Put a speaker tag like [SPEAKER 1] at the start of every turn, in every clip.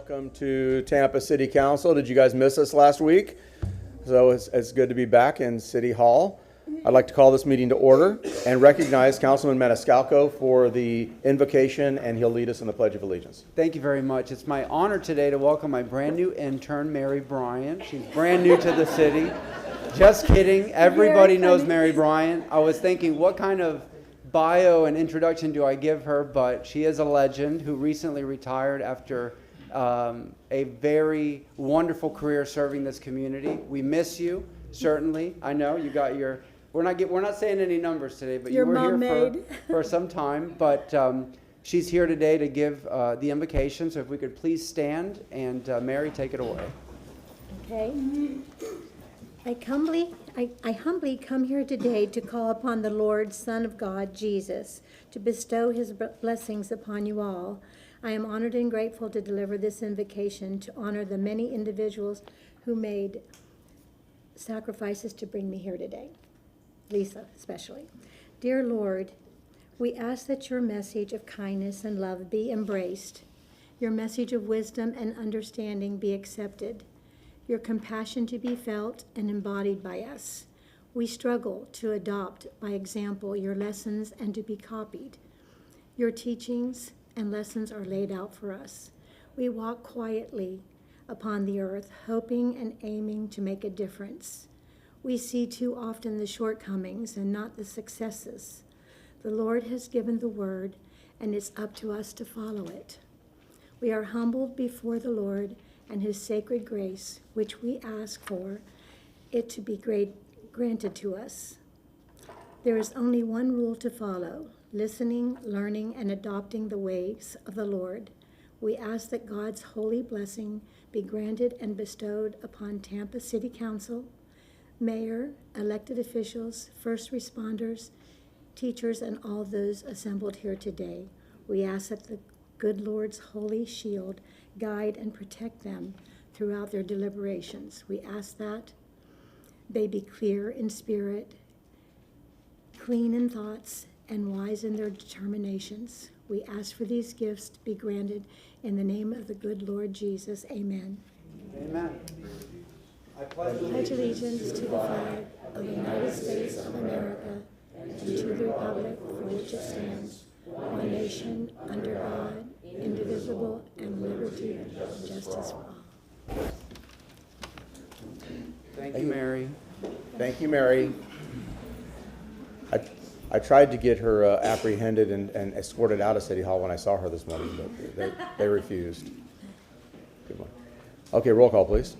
[SPEAKER 1] Welcome to Tampa City Council. Did you guys miss us last week? So it's good to be back in City Hall. I'd like to call this meeting to order and recognize Councilman Maniscalco for the invocation, and he'll lead us in the Pledge of Allegiance.
[SPEAKER 2] Thank you very much. It's my honor today to welcome my brand new intern, Mary Bryant. She's brand new to the city. Just kidding. Everybody knows Mary Bryant. I was thinking, what kind of bio and introduction do I give her? But she is a legend who recently retired after a very wonderful career serving this community. We miss you, certainly. I know you got your. We're not saying any numbers today, but you were here for some time. But she's here today to give the invocation. So if we could please stand and Mary, take it away.
[SPEAKER 3] Okay. I humbly come here today to call upon the Lord, Son of God, Jesus, to bestow his blessings upon you all. I am honored and grateful to deliver this invocation to honor the many individuals who made sacrifices to bring me here today. Lisa, especially. Dear Lord, we ask that your message of kindness and love be embraced, your message of wisdom and understanding be accepted, your compassion to be felt and embodied by us. We struggle to adopt by example your lessons and to be copied. Your teachings and lessons are laid out for us. We walk quietly upon the earth, hoping and aiming to make a difference. We see too often the shortcomings and not the successes. The Lord has given the word, and it's up to us to follow it. We are humbled before the Lord and his sacred grace, which we ask for it to be granted to us. There is only one rule to follow: listening, learning, and adopting the ways of the Lord. We ask that God's holy blessing be granted and bestowed upon Tampa City Council, mayor, elected officials, first responders, teachers, and all those assembled here today. We ask that the good Lord's holy shield guide and protect them throughout their deliberations. We ask that they be clear in spirit, clean in thoughts, and wise in their determinations. We ask for these gifts to be granted in the name of the good Lord Jesus. Amen.
[SPEAKER 2] Amen. I
[SPEAKER 3] pledge allegiance to the flag of the United States of America and to the republic for which it stands, one nation, under God, indivisible, and liberty and justice for all.
[SPEAKER 2] Thank you, Mary.
[SPEAKER 1] Thank you, Mary. I tried to get her apprehended and escorted out of City Hall when I saw her this morning, but they refused. Good one. Okay, roll call, please.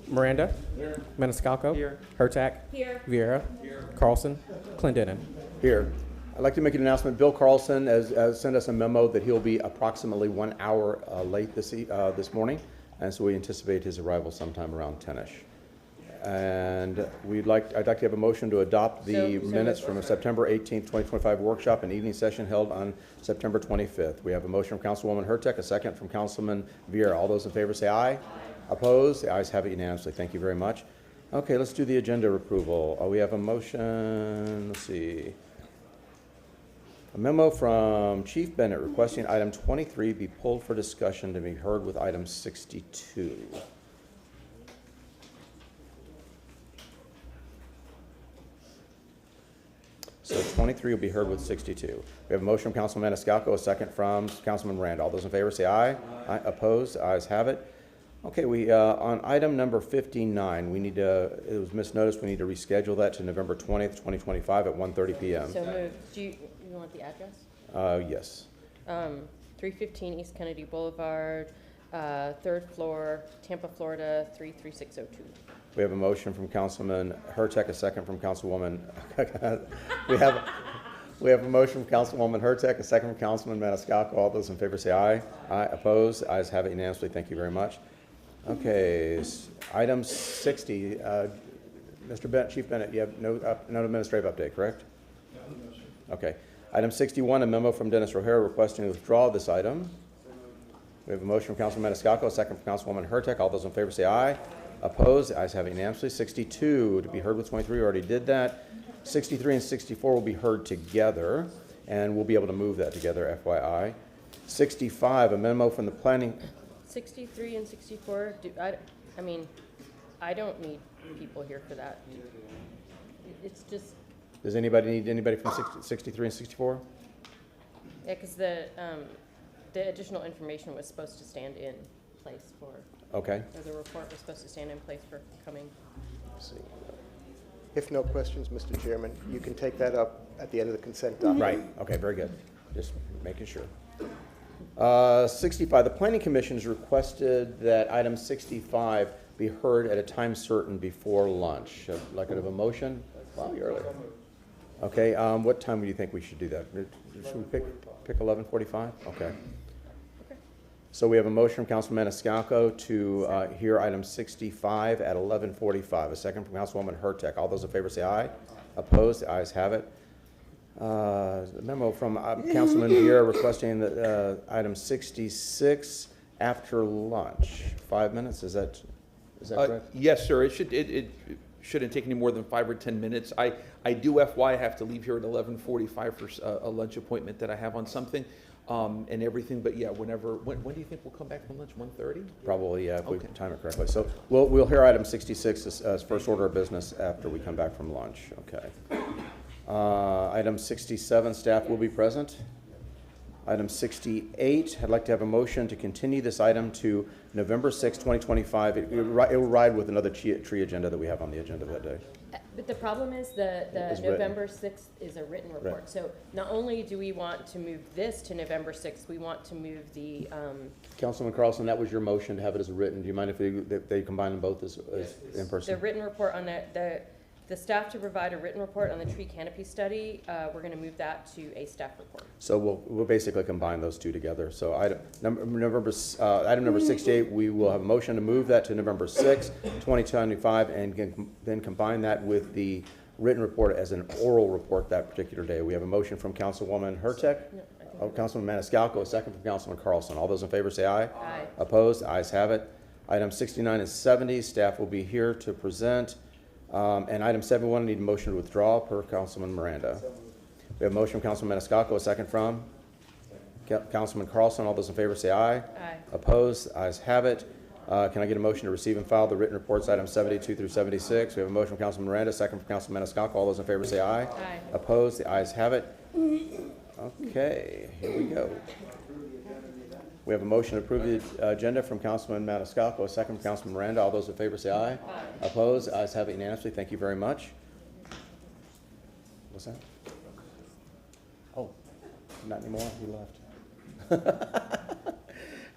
[SPEAKER 4] Miranda. Here. Maniscalco.
[SPEAKER 2] Here.
[SPEAKER 4] Hertak. Here. Vieira. Here. Carlson. Clendenin.
[SPEAKER 1] Here. I'd like to make an announcement. Bill Carlson has sent us a memo that he'll be approximately 1 hour late this morning, and so we anticipate his arrival sometime around 10ish. And I'd like to have a motion to adopt the minutes from a September 18th, 2025 workshop and evening session held on September 25th. We have a motion from Councilwoman Hertak, a second from Councilman Vieira. All those in favor say aye. Opposed? The ayes have it unanimously. Thank you very much. Okay, let's do the agenda approval. We have a motion, let's see. A memo from Chief Bennett requesting item 23 be pulled for discussion to be heard with item 62. So 23 will be heard with 62. We have a motion from Councilman Maniscalco, a second from Councilman Rand. All those in favor say aye. Aye. Opposed? The ayes have it. Okay, on item number 59, it was misnoticed. We need to reschedule that to November 20th, 2025 at 1:30 p.m.
[SPEAKER 5] So moved. Do you want the address?
[SPEAKER 1] Yes.
[SPEAKER 5] 315 East Kennedy Boulevard, 3rd floor, Tampa, Florida, 33602.
[SPEAKER 1] We have a motion from Councilman Hertak, a second from Councilwoman. we have a motion from Councilwoman Hertak, a second from Councilman Maniscalco. All those in favor say aye. Aye. Opposed? Ayes have it unanimously. Thank you very much. Okay, item 60. Mr. Bennett, Chief Bennett, you have no administrative update, correct? No. Okay. Item 61, a memo from Dennis O'Hara requesting to withdraw this item. We have a motion from Councilman Maniscalco, a second from Councilwoman Hertak. All those in favor say aye. Opposed? The ayes have it unanimously. 62 to be heard with 23. We already did that. 63 and 64 will be heard together, and we'll be able to move that together, FYI. 65, a memo from the planning.
[SPEAKER 5] 63 and 64, I mean, I don't need people here for that. It's just,
[SPEAKER 1] Does anybody need anybody from 63 and 64?
[SPEAKER 5] yeah, because the additional information was supposed to stand in place for,
[SPEAKER 1] Okay.
[SPEAKER 5] or the report was supposed to stand in place for coming.
[SPEAKER 1] Let's see.
[SPEAKER 6] If no questions, Mr. Chairman, you can take that up at the end of the consent document.
[SPEAKER 1] Right, okay, very good. Just making sure. 65, the Planning Commission has requested that item 65 be heard at a time certain before lunch. Like I have a motion? Wow, you're early. Okay, what time do you think we should do that? Should we pick 11:45? Okay. So we have a motion from Councilman Maniscalco to hear item 65 at 11:45. A second from Councilwoman Hurtek. All those in favor say aye. Opposed? The ayes have it. A memo from Councilman Vieira requesting that item 66 after lunch. 5 minutes, is that correct?
[SPEAKER 7] Yes, sir. It shouldn't take any more than 5 or 10 minutes. I do FY have to leave here at 11:45 for a lunch appointment that I have on something, and everything. But yeah, when do you think we'll come back from lunch? 1:30?
[SPEAKER 1] Probably, yeah, if we
[SPEAKER 7] Okay.
[SPEAKER 1] time it correctly. So we'll hear item 66 as first order of business after we come back from lunch. Okay. Item 67, staff will be present. Item 68, I'd like to have a motion to continue this item to November 6, 2025. It will ride with another tree agenda that we have on the agenda that day.
[SPEAKER 5] But the problem is the
[SPEAKER 1] It's written.
[SPEAKER 5] November 6th is a written report.
[SPEAKER 1] Right.
[SPEAKER 5] So not only do we want to move this to November 6th, we want to move the,
[SPEAKER 1] Councilman Carlson, that was your motion to have it as written. Do you mind if they combine them both as in
[SPEAKER 5] the
[SPEAKER 1] person?
[SPEAKER 5] written report on the staff to provide a written report on the tree canopy study. We're going to move that to a staff report.
[SPEAKER 1] So we'll basically combine those two together. So item number 68, we will have a motion to move that to November 6, 2025, and then combine that with the written report as an oral report that particular day. We have a motion from Councilwoman Hurtek.
[SPEAKER 5] No, I think
[SPEAKER 1] Councilman Maniscalco, a second from Councilman Carlson. All those in favor say aye.
[SPEAKER 5] Aye.
[SPEAKER 1] Opposed? Ayes have it. Item 69 and 70, staff will be here to present. And item 71, I need a motion to withdraw per Councilman Miranda. We have a motion from Councilman Maniscalco, a second from Councilman Carlson. All those in favor say aye.
[SPEAKER 5] Aye.
[SPEAKER 1] Opposed? Ayes have it. Can I get a motion to receive and file the written reports, items 72 through 76? We have a motion from Councilman Miranda, second from Councilman Maniscalco. All those in favor say aye.
[SPEAKER 5] Aye.
[SPEAKER 1] Opposed? The ayes have it. Okay, here we go. We have a motion to approve the agenda from Councilman Maniscalco, a second from Councilman Miranda. All those in favor say aye. Aye. Opposed? Ayes have it unanimously. Thank you very much. What's that? Oh, not anymore? He left.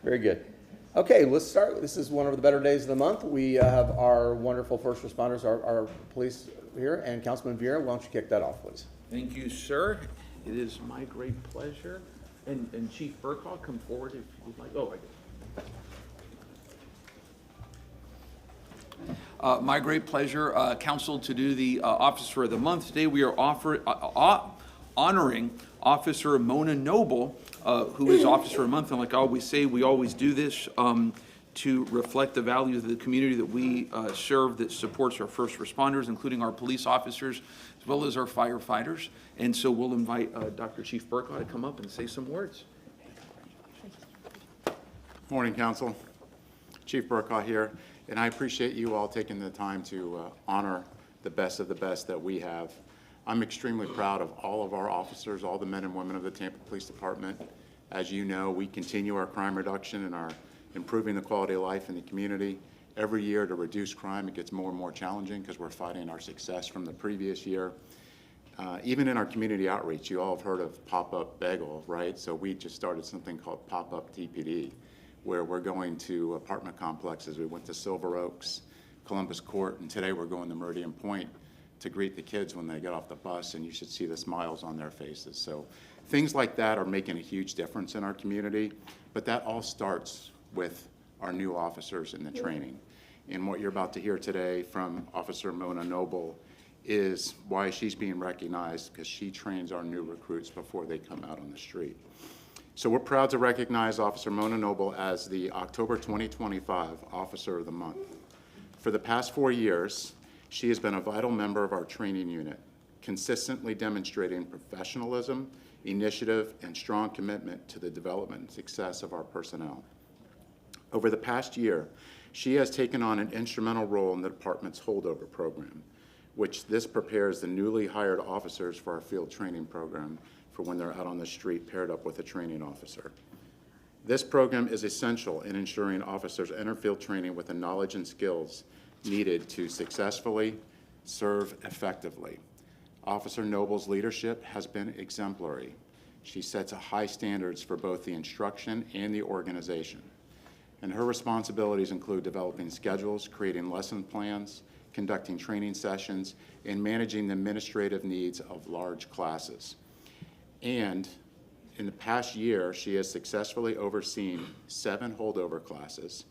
[SPEAKER 1] Very good. Okay, let's start. This is one of the better days of the month. We have our wonderful first responders, our police here, and Councilman Vieira. Why don't you kick that off, please?
[SPEAKER 7] Thank you, sir. It is my great pleasure. And Chief Burkall, come forward if you'd like. Oh, I do. My great pleasure, Council, to do the Officer of the Month. Today we are honoring Officer Mona Noble, who is Officer of the Month. And like I always say, we always do this to reflect the values of the community that we serve, that supports our first responders, including our police officers, as well as our firefighters. And so we'll invite Dr. Chief Burkall to come up and say some words.
[SPEAKER 8] Morning, Council. Chief Burkall here, and I appreciate you all taking the time to honor the best of the best that we have. I'm extremely proud of all of our officers, all the men and women of the Tampa Police Department. As you know, we continue our crime reduction and our improving the quality of life in the community. Every year to reduce crime, it gets more and more challenging because we're fighting our success from the previous year. Even in our community outreach, you all have heard of Pop-Up Bagel, right? So we just started something called Pop-Up TPD, where we're going to apartment complexes. We went to Silver Oaks, Columbus Court, and today we're going to Meridian Point to greet the kids when they get off the bus, and you should see the smiles on their faces. So things like that are making a huge difference in our community, but that all starts with our new officers and the training. And what you're about to hear today from Officer Mona Noble is why she's being recognized, because she trains our new recruits before they come out on the street. So we're proud to recognize Officer Mona Noble as the October 2025 Officer of the Month. For the past 4 years, she has been a vital member of our training unit, consistently demonstrating professionalism, initiative, and strong commitment to the development and success of our personnel. Over the past year, she has taken on an instrumental role in the department's holdover program, which this prepares the newly hired officers for our field training program for when they're out on the street paired up with a training officer. This program is essential in ensuring officers enter field training with the knowledge and skills needed to successfully serve effectively. Officer Noble's leadership has been exemplary. She sets a high standards for both the instruction and the organization. And her responsibilities include developing schedules, creating lesson plans, conducting training sessions, and managing the administrative needs of large classes. And in the past year, she has successfully overseen 7 holdover classes,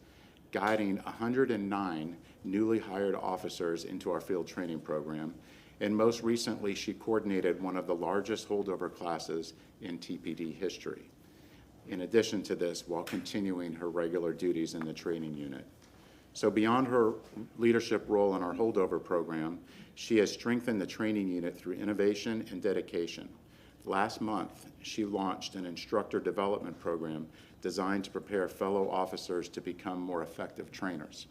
[SPEAKER 8] guiding 109 newly hired officers into our field training program. And most recently, she coordinated one of the largest holdover classes in TPD history. In addition to this, while continuing her regular duties in the training unit. So beyond her leadership role in our holdover program, she has strengthened the training unit through innovation and dedication. Last month, she launched an instructor development program designed to prepare fellow officers to become more effective trainers.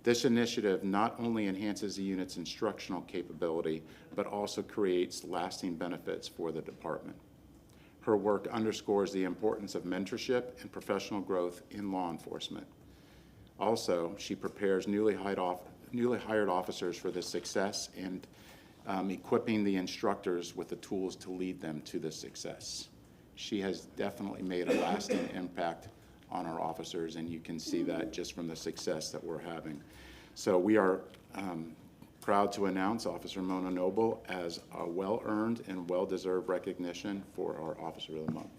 [SPEAKER 8] This initiative not only enhances the unit's instructional capability, but also creates lasting benefits for the department. Her work underscores the importance of mentorship and professional growth in law enforcement. Also, she prepares newly hired officers for this success and equipping the instructors with the tools to lead them to this success. She has definitely made a lasting impact on our officers, and you can see that just from the success that we're having. So we are proud to announce Officer Mona Noble as a well-earned and well-deserved recognition for our Officer of the Month.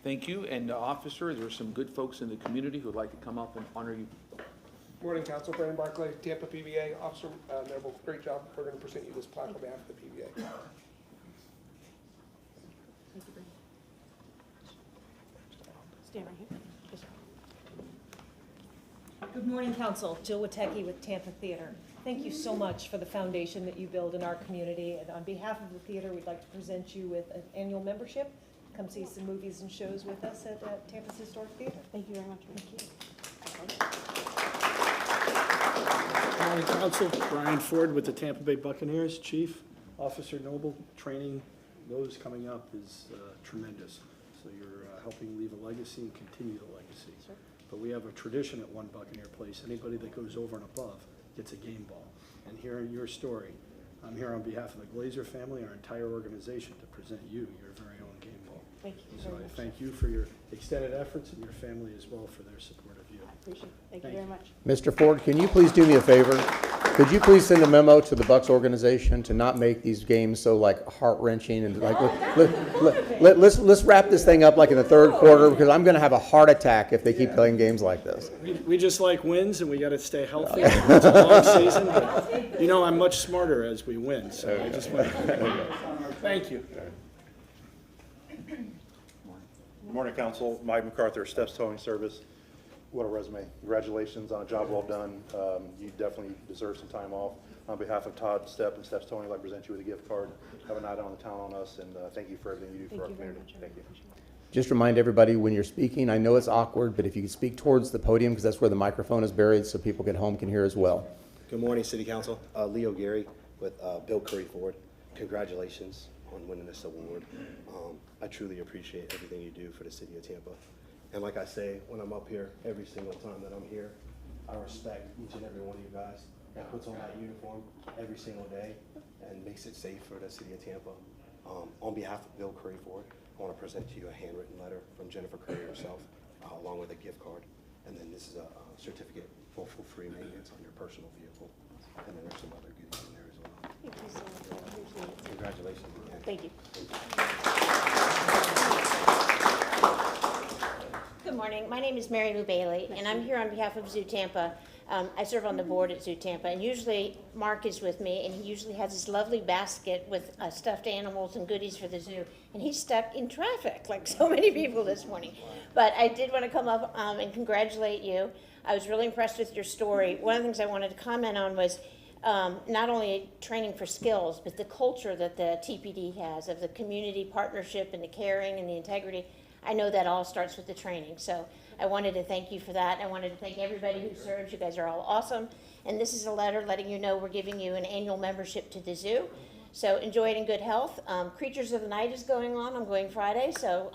[SPEAKER 7] Thank you. And officer, there are some good folks in the community who would like to come up and honor you.
[SPEAKER 9] Morning, Council. Brandon Barclay, Tampa PBA. Officer Noble, great job. We're going to present you this plaque on behalf of the PBA.
[SPEAKER 10] Stand right here. Good morning, Council. Jill Witecki with Tampa Theater. Thank you so much for the foundation that you build in our community. And on behalf of the theater, we'd like to present you with an annual membership. Come see some movies and shows with us at Tampa's Historic Theater. Thank you very much. Thank you.
[SPEAKER 11] Good morning, Council. Brian Ford with the Tampa Bay Buccaneers. Chief, Officer Noble, training those coming up is tremendous. So you're helping leave a legacy and continue the legacy. Sure. But we have a tradition at one Buccaneer place. Anybody that goes over and above gets a game ball. And hearing your story, I'm here on behalf of the Glazer family, our entire organization, to present you your very own game ball.
[SPEAKER 10] Thank you
[SPEAKER 11] So
[SPEAKER 10] very
[SPEAKER 11] I
[SPEAKER 10] much.
[SPEAKER 11] thank you for your extended efforts and your family as well for their support of you.
[SPEAKER 10] I appreciate it. Thank you very much.
[SPEAKER 1] Mr. Ford, can you please do me a favor? Could you please send a memo to the Bucks organization to not make these games so like heart-wrenching and like let's wrap this thing up like in the third quarter, because I'm going to have a heart attack if they keep playing games like this.
[SPEAKER 11] We just like wins, and we got to stay healthy. It's a long season, but you know I'm much smarter as we win, so I just want to thank you.
[SPEAKER 12] Good morning, Council. Mike MacArthur, Steps Towing Service. What a resume. Congratulations on a job well done. You definitely deserve some time off. On behalf of Todd, Step, and Steps Towing, I'd like to present you with a gift card. Have a night on the town on us, and thank you for everything you do for our community. Thank you.
[SPEAKER 1] Just remind everybody when you're speaking, I know it's awkward, but if you could speak towards the podium, because that's where the microphone is buried, so people at home can hear as well.
[SPEAKER 13] Good morning, City Council. Leo Gary with Bill Curry Ford. Congratulations on winning this award. I truly appreciate everything you do for the city of Tampa. And like I say, when I'm up here, every single time that I'm here, I respect each and every one of you guys that puts on that uniform every single day and makes it safe for the city of Tampa. On behalf of Bill Curry Ford, I want to present to you a handwritten letter from Jennifer Curry herself, along with a gift card. And then this is a certificate for free maintenance on your personal vehicle. And then there's some other goodies in there as well.
[SPEAKER 10] Thank you so much. I appreciate it.
[SPEAKER 13] Congratulations again.
[SPEAKER 10] Thank you. Good morning. My name is Mary Lou Bailey, and I'm here on behalf of Zoo Tampa. I serve on the board at Zoo Tampa, and usually Mark is with me, and he usually has this lovely basket with stuffed animals and goodies for the zoo, and he's stuck in traffic like so many people this morning. But I did want to come up and congratulate you. I was really impressed with your story. One of the things I wanted to comment on was not only training for skills, but the culture that the TPD has of the community partnership and the caring and the integrity. I know that all starts with the training. So I wanted to thank you for that. I wanted to thank everybody who serves. You guys are all awesome. And this is a letter letting you know we're giving you an annual membership to the zoo. So enjoy it in good health. Creatures of the Night is going on. I'm going Friday. So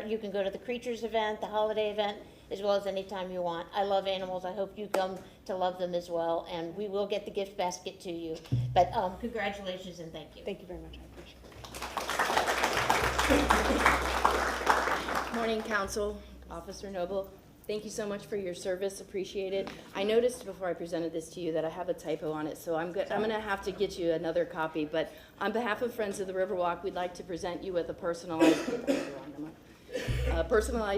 [SPEAKER 10] you can go to the Creatures event, the holiday event, as well as anytime you want. I love animals. I hope you come to love them as well. And we will get the gift basket to you. But congratulations and thank you.
[SPEAKER 14] Thank you very much. I appreciate it.
[SPEAKER 5] Morning, Council, Officer Noble. Thank you so much for your service. Appreciate it. I noticed before I presented this to you that I have a typo on it, so I'm going to have to get you another copy. But on behalf of Friends of the Riverwalk, we'd like to present you with a personalized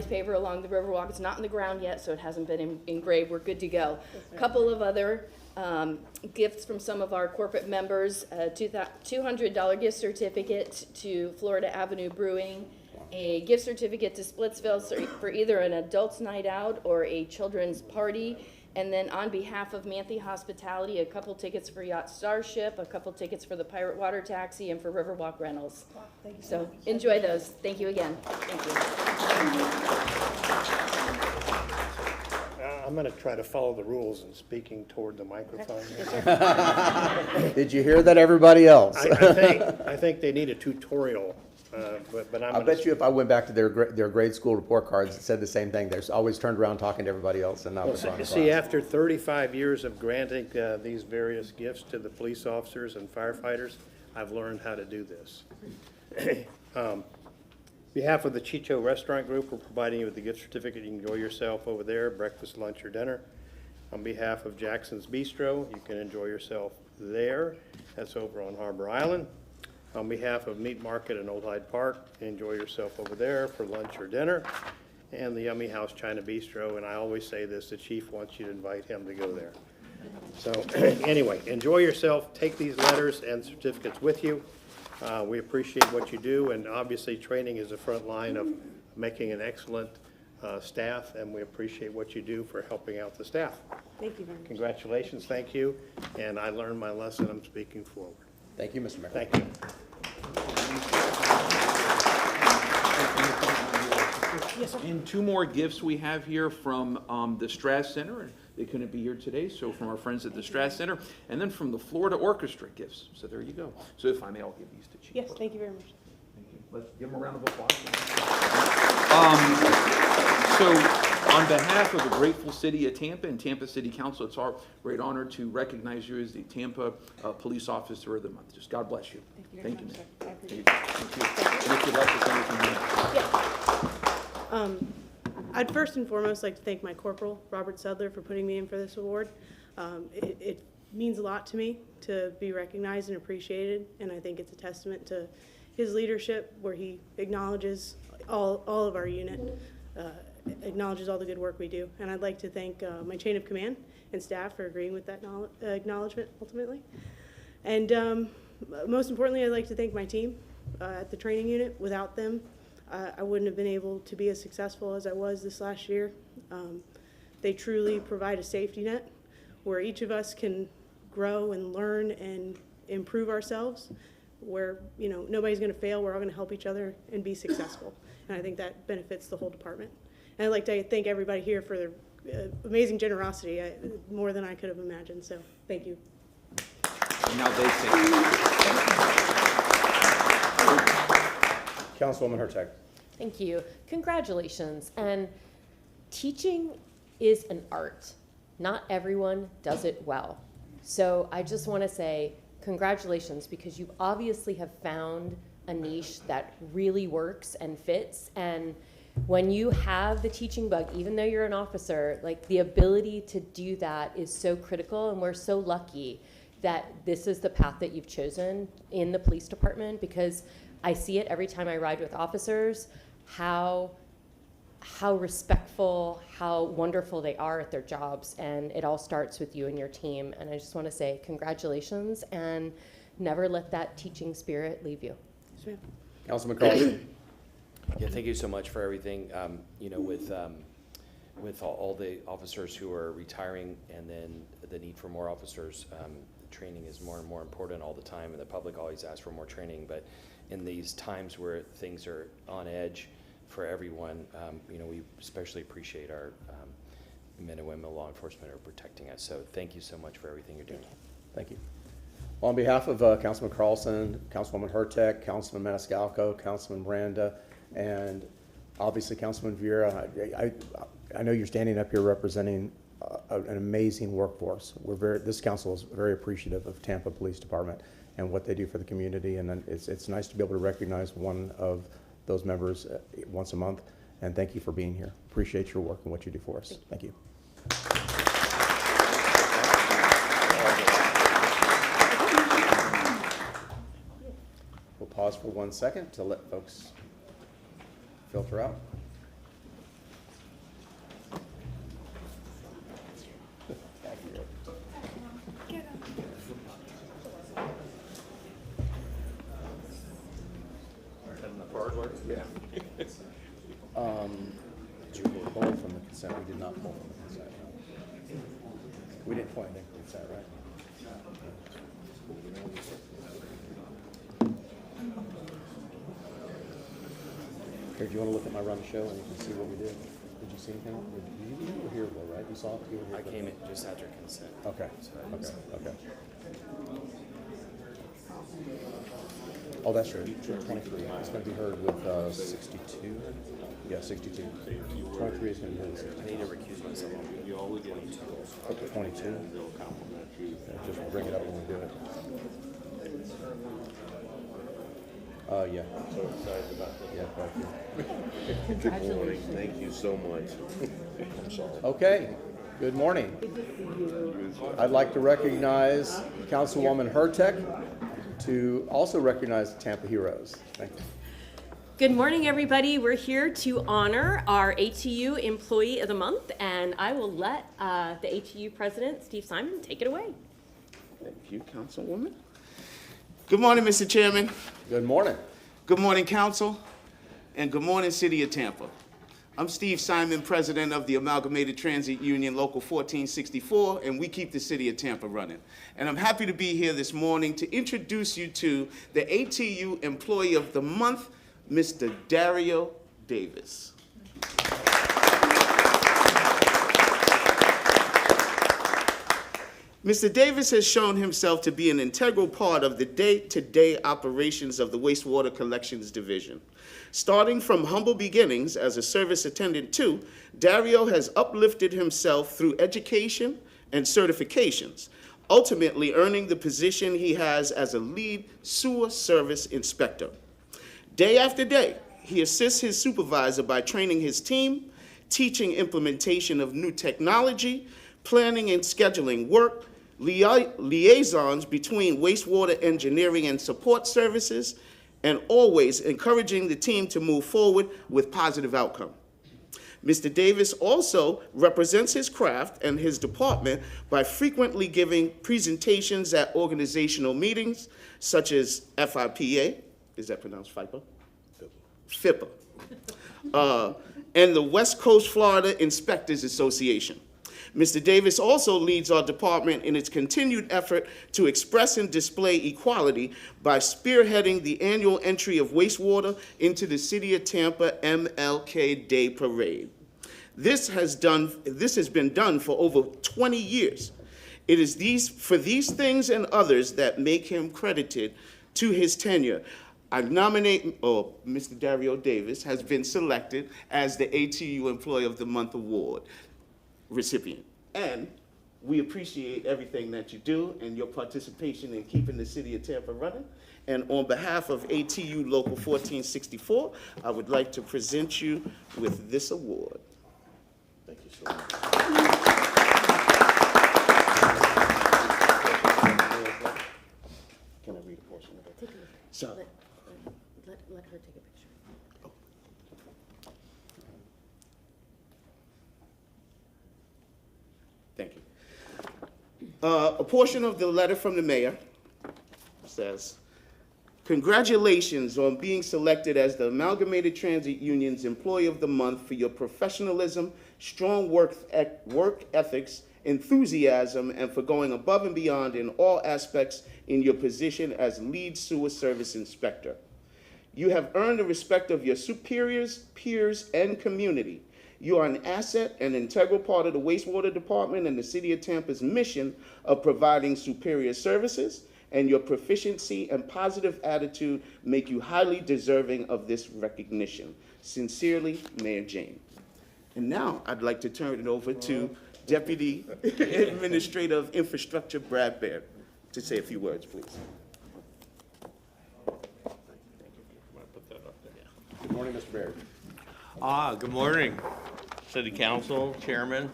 [SPEAKER 5] paver along the Riverwalk. It's not in the ground yet, so it hasn't been engraved. We're good to go. A couple of other gifts from some of our corporate members, a $200 gift certificate to Florida Avenue Brewing, a gift certificate to Splitsville for either an adults night out or a children's party. And then on behalf of Manthe Hospitality, a couple tickets for Yacht Starship, a couple tickets for the Pirate Water Taxi, and for Riverwalk Rentals.
[SPEAKER 14] Wow, thank you
[SPEAKER 5] so
[SPEAKER 14] much.
[SPEAKER 5] Enjoy those. Thank you again. Thank you.
[SPEAKER 6] I'm going to try to follow the rules in speaking toward the microphone.
[SPEAKER 1] Did you hear that, everybody else?
[SPEAKER 6] I think they need a tutorial. But
[SPEAKER 1] I bet you if I went back to their grade school report cards, it said the same thing. They're always turned around talking to everybody else and not the front
[SPEAKER 6] See,
[SPEAKER 1] class.
[SPEAKER 6] after 35 years of granting these various gifts to the police officers and firefighters, I've learned how to do this. On behalf of the Chicho Restaurant Group, we're providing you with the gift certificate. You can enjoy yourself over there, breakfast, lunch, or dinner. On behalf of Jackson's Bistro, you can enjoy yourself there. That's over on Harbor Island. On behalf of Meat Market in Old Hyde Park, enjoy yourself over there for lunch or dinner. And the Yummy House China Bistro, and I always say this, the chief wants you to invite him to go there. So anyway, enjoy yourself, take these letters and certificates with you. We appreciate what you do, and obviously training is the front line of making an excellent staff, and we appreciate what you do for helping out the staff.
[SPEAKER 14] Thank you very much.
[SPEAKER 6] Congratulations, thank you, and I learned my lesson, I'm speaking forward.
[SPEAKER 1] Thank you, Mr. Mayor.
[SPEAKER 6] Thank you.
[SPEAKER 14] Yes, sir.
[SPEAKER 7] And two more gifts we have here from the Strass Center. They couldn't be here today, so from our friends at the Strass Center, and then from the Florida Orchestra gifts. So there you go. So if I may, I'll give these to Chief.
[SPEAKER 14] Yes, thank you very much.
[SPEAKER 7] Thank you. Let's give them a round of applause. So on behalf of the grateful city of Tampa and Tampa City Council, it's our great honor to recognize you as the Tampa Police Officer of the Month. Just God bless you.
[SPEAKER 14] Thank you very much,
[SPEAKER 7] man.
[SPEAKER 14] sir. I appreciate
[SPEAKER 7] Thank you. And if you'd like to say anything,
[SPEAKER 14] I'd first and foremost like to thank my corporal, Robert Sudler, for putting me in for this award. It means a lot to me to be recognized and appreciated, and I think it's a testament to his leadership where he acknowledges all of our unit, acknowledges all the good work we do. And I'd like to thank my chain of command and staff for agreeing with that acknowledgement ultimately. And most importantly, I'd like to thank my team at the training unit. Without them, I wouldn't have been able to be as successful as I was this last year. They truly provide a safety net where each of us can grow and learn and improve ourselves, where nobody's going to fail. We're all going to help each other and be successful. And I think that benefits the whole department. And I'd like to thank everybody here for their amazing generosity, more than I could have imagined. So thank you.
[SPEAKER 7] now they say.
[SPEAKER 1] Councilwoman Hurtak.
[SPEAKER 5] Thank you. Congratulations. And teaching is an art. Not everyone does it well. So I just want to say congratulations, because you obviously have found a niche that really works and fits. And when you have the teaching bug, even though you're an officer, like the ability to do that is so critical. And we're so lucky that this is the path that you've chosen in the police department, because I see it every time I ride with officers, how respectful, how wonderful they are at their jobs, and it all starts with you and your team. And I just want to say congratulations, and never let that teaching spirit leave you.
[SPEAKER 1] Councilman Carlson.
[SPEAKER 15] Yeah, thank you so much for everything. With all the officers who are retiring, and then the need for more officers, training is more and more important all the time, and the public always asks for more training. But in these times where things are on edge for everyone, we especially appreciate our men and women of law enforcement who are protecting us. So thank you so much for everything you're doing.
[SPEAKER 1] Thank you. On behalf of Councilman Carlson, Councilwoman Hurtek, Councilman Maniscalco, Councilman Miranda, and obviously Councilman Vieira, I know you're standing up here representing an amazing workforce. This council is very appreciative of Tampa Police Department and what they do for the community, and it's nice to be able to recognize one of those members once a month. And thank you for being here. Appreciate your work and what you do for us. Thank you. We'll pause for 1 second to let folks filter out. Yeah. Did you pull from the consent? We did not pull from the consent. We didn't pull anything from the consent, right? Here, do you want to look at my run show and you can see what we did? Did you see anything? You were here though, right? You saw it? You were here.
[SPEAKER 15] I came in just after consent.
[SPEAKER 1] Okay. Okay. Oh, that's true. 23. It's going to be heard with 62. Yeah, 62. 23 is going to be heard with 62.
[SPEAKER 15] I need to recuse myself. You always get 22.
[SPEAKER 1] Okay, 22. Yeah, just bring it up when we do it. Yeah.
[SPEAKER 16] So excited about that.
[SPEAKER 1] Yeah, thank you.
[SPEAKER 16] Good morning. Thank you so much. I'm sorry.
[SPEAKER 1] Okay. Good morning. I'd like to recognize Councilwoman Hurtek to also recognize the Tampa Heroes. Thank you.
[SPEAKER 17] Good morning, everybody. We're here to honor our ATU Employee of the Month, and I will let the ATU President, Steve Simon, take it away.
[SPEAKER 18] Thank you, Councilwoman. Good morning, Mr. Chairman.
[SPEAKER 1] Good morning.
[SPEAKER 18] Good morning, Council, and good morning, City of Tampa. I'm Steve Simon, President of the Amalgamated Transit Union, Local 1464, and we keep the City of Tampa running. And I'm happy to be here this morning to introduce you to the ATU Employee of the Month, Mr. Dario Davis. Mr. Davis has shown himself to be an integral part of the day-to-day operations of the Wastewater Collections Division. Starting from humble beginnings as a service attendant too, Dario has uplifted himself through education and certifications, ultimately earning the position he has as a lead sewer service inspector. Day after day, he assists his supervisor by training his team, teaching implementation of new technology, planning and scheduling work, liaisons between wastewater engineering and support services, and always encouraging the team to move forward with positive outcome. Mr. Davis also represents his craft and his department by frequently giving presentations at organizational meetings such as FIPA, is that pronounced FIPA? FIPA, and the West Coast Florida Inspectors Association. Mr. Davis also leads our department in its continued effort to express and display equality by spearheading the annual entry of wastewater into the City of Tampa MLK Day Parade. This has been done for over 20 years. It is for these things and others that make him credited to his tenure. I nominate, Mr. Dario Davis has been selected as the ATU Employee of the Month Award recipient. And we appreciate everything that you do and your participation in keeping the City of Tampa running. And on behalf of ATU Local 1464, I would like to present you with this award. Thank you so much. Can I read a portion of it? So,
[SPEAKER 17] Let her take a picture.
[SPEAKER 18] Thank you. A portion of the letter from the mayor says, "Congratulations on being selected as the Amalgamated Transit Union's Employee of the Month for your professionalism, strong work ethics, enthusiasm, and for going above and beyond in all aspects in your position as lead sewer service inspector. You have earned the respect of your superiors, peers, and community. You are an asset and integral part of the wastewater department and the City of Tampa's mission of providing superior services, and your proficiency and positive attitude make you highly deserving of this recognition. Sincerely, Mayor Jane. And now I'd like to turn it over to Deputy Administrator of Infrastructure Brad Baird to say a few words, please.
[SPEAKER 1] Good morning, Mr. Baird.
[SPEAKER 16] Good morning, City Council, Chairman.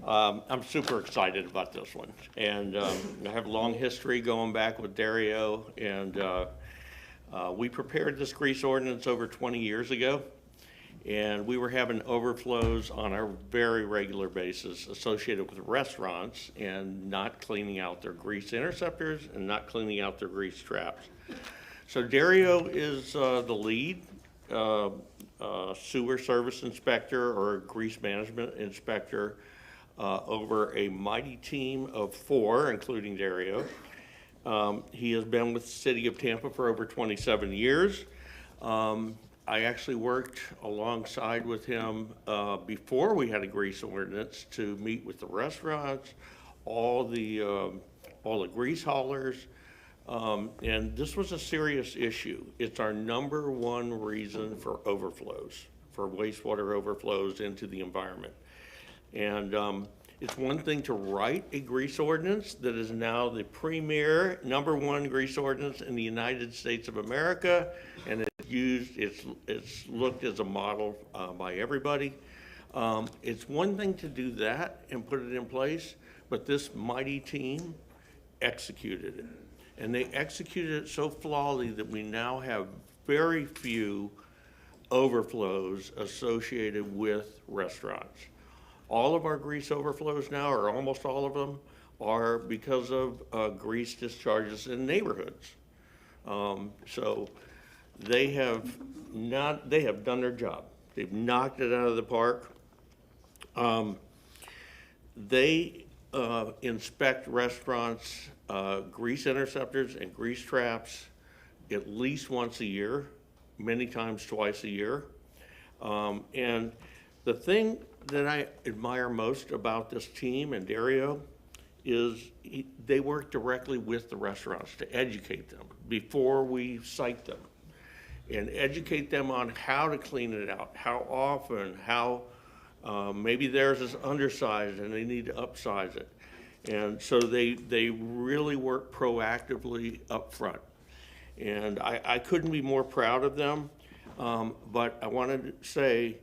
[SPEAKER 16] I'm super excited about this one. And I have a long history going back with Dario, and we prepared this grease ordinance over 20 years ago. And we were having overflows on a very regular basis associated with restaurants and not cleaning out their grease interceptors and not cleaning out their grease traps. So Dario is the lead sewer service inspector or grease management inspector over a mighty team of 4, including Dario. He has been with the City of Tampa for over 27 years. I actually worked alongside with him before we had a grease ordinance to meet with the restaurants, all the grease haulers, and this was a serious issue. It's our #1 reason for overflows, for wastewater overflows into the environment. And it's one thing to write a grease ordinance that is now the premier #1 grease ordinance in the United States of America, and it's looked as a model by everybody. It's one thing to do that and put it in place, but this mighty team executed it. And they executed it so flawlessly that we now have very few overflows associated with restaurants. All of our grease overflows now, or almost all of them, are because of grease discharges in neighborhoods. So they have done their job. They've knocked it out of the park. They inspect restaurants, grease interceptors and grease traps at least once a year, many times twice a year. And the thing that I admire most about this team and Dario is they work directly with the restaurants to educate them before we cite them, and educate them on how to clean it out, how often, how maybe theirs is undersized and they need to upsize it. And so they really work proactively up front. And I couldn't be more proud of them, but I wanted to say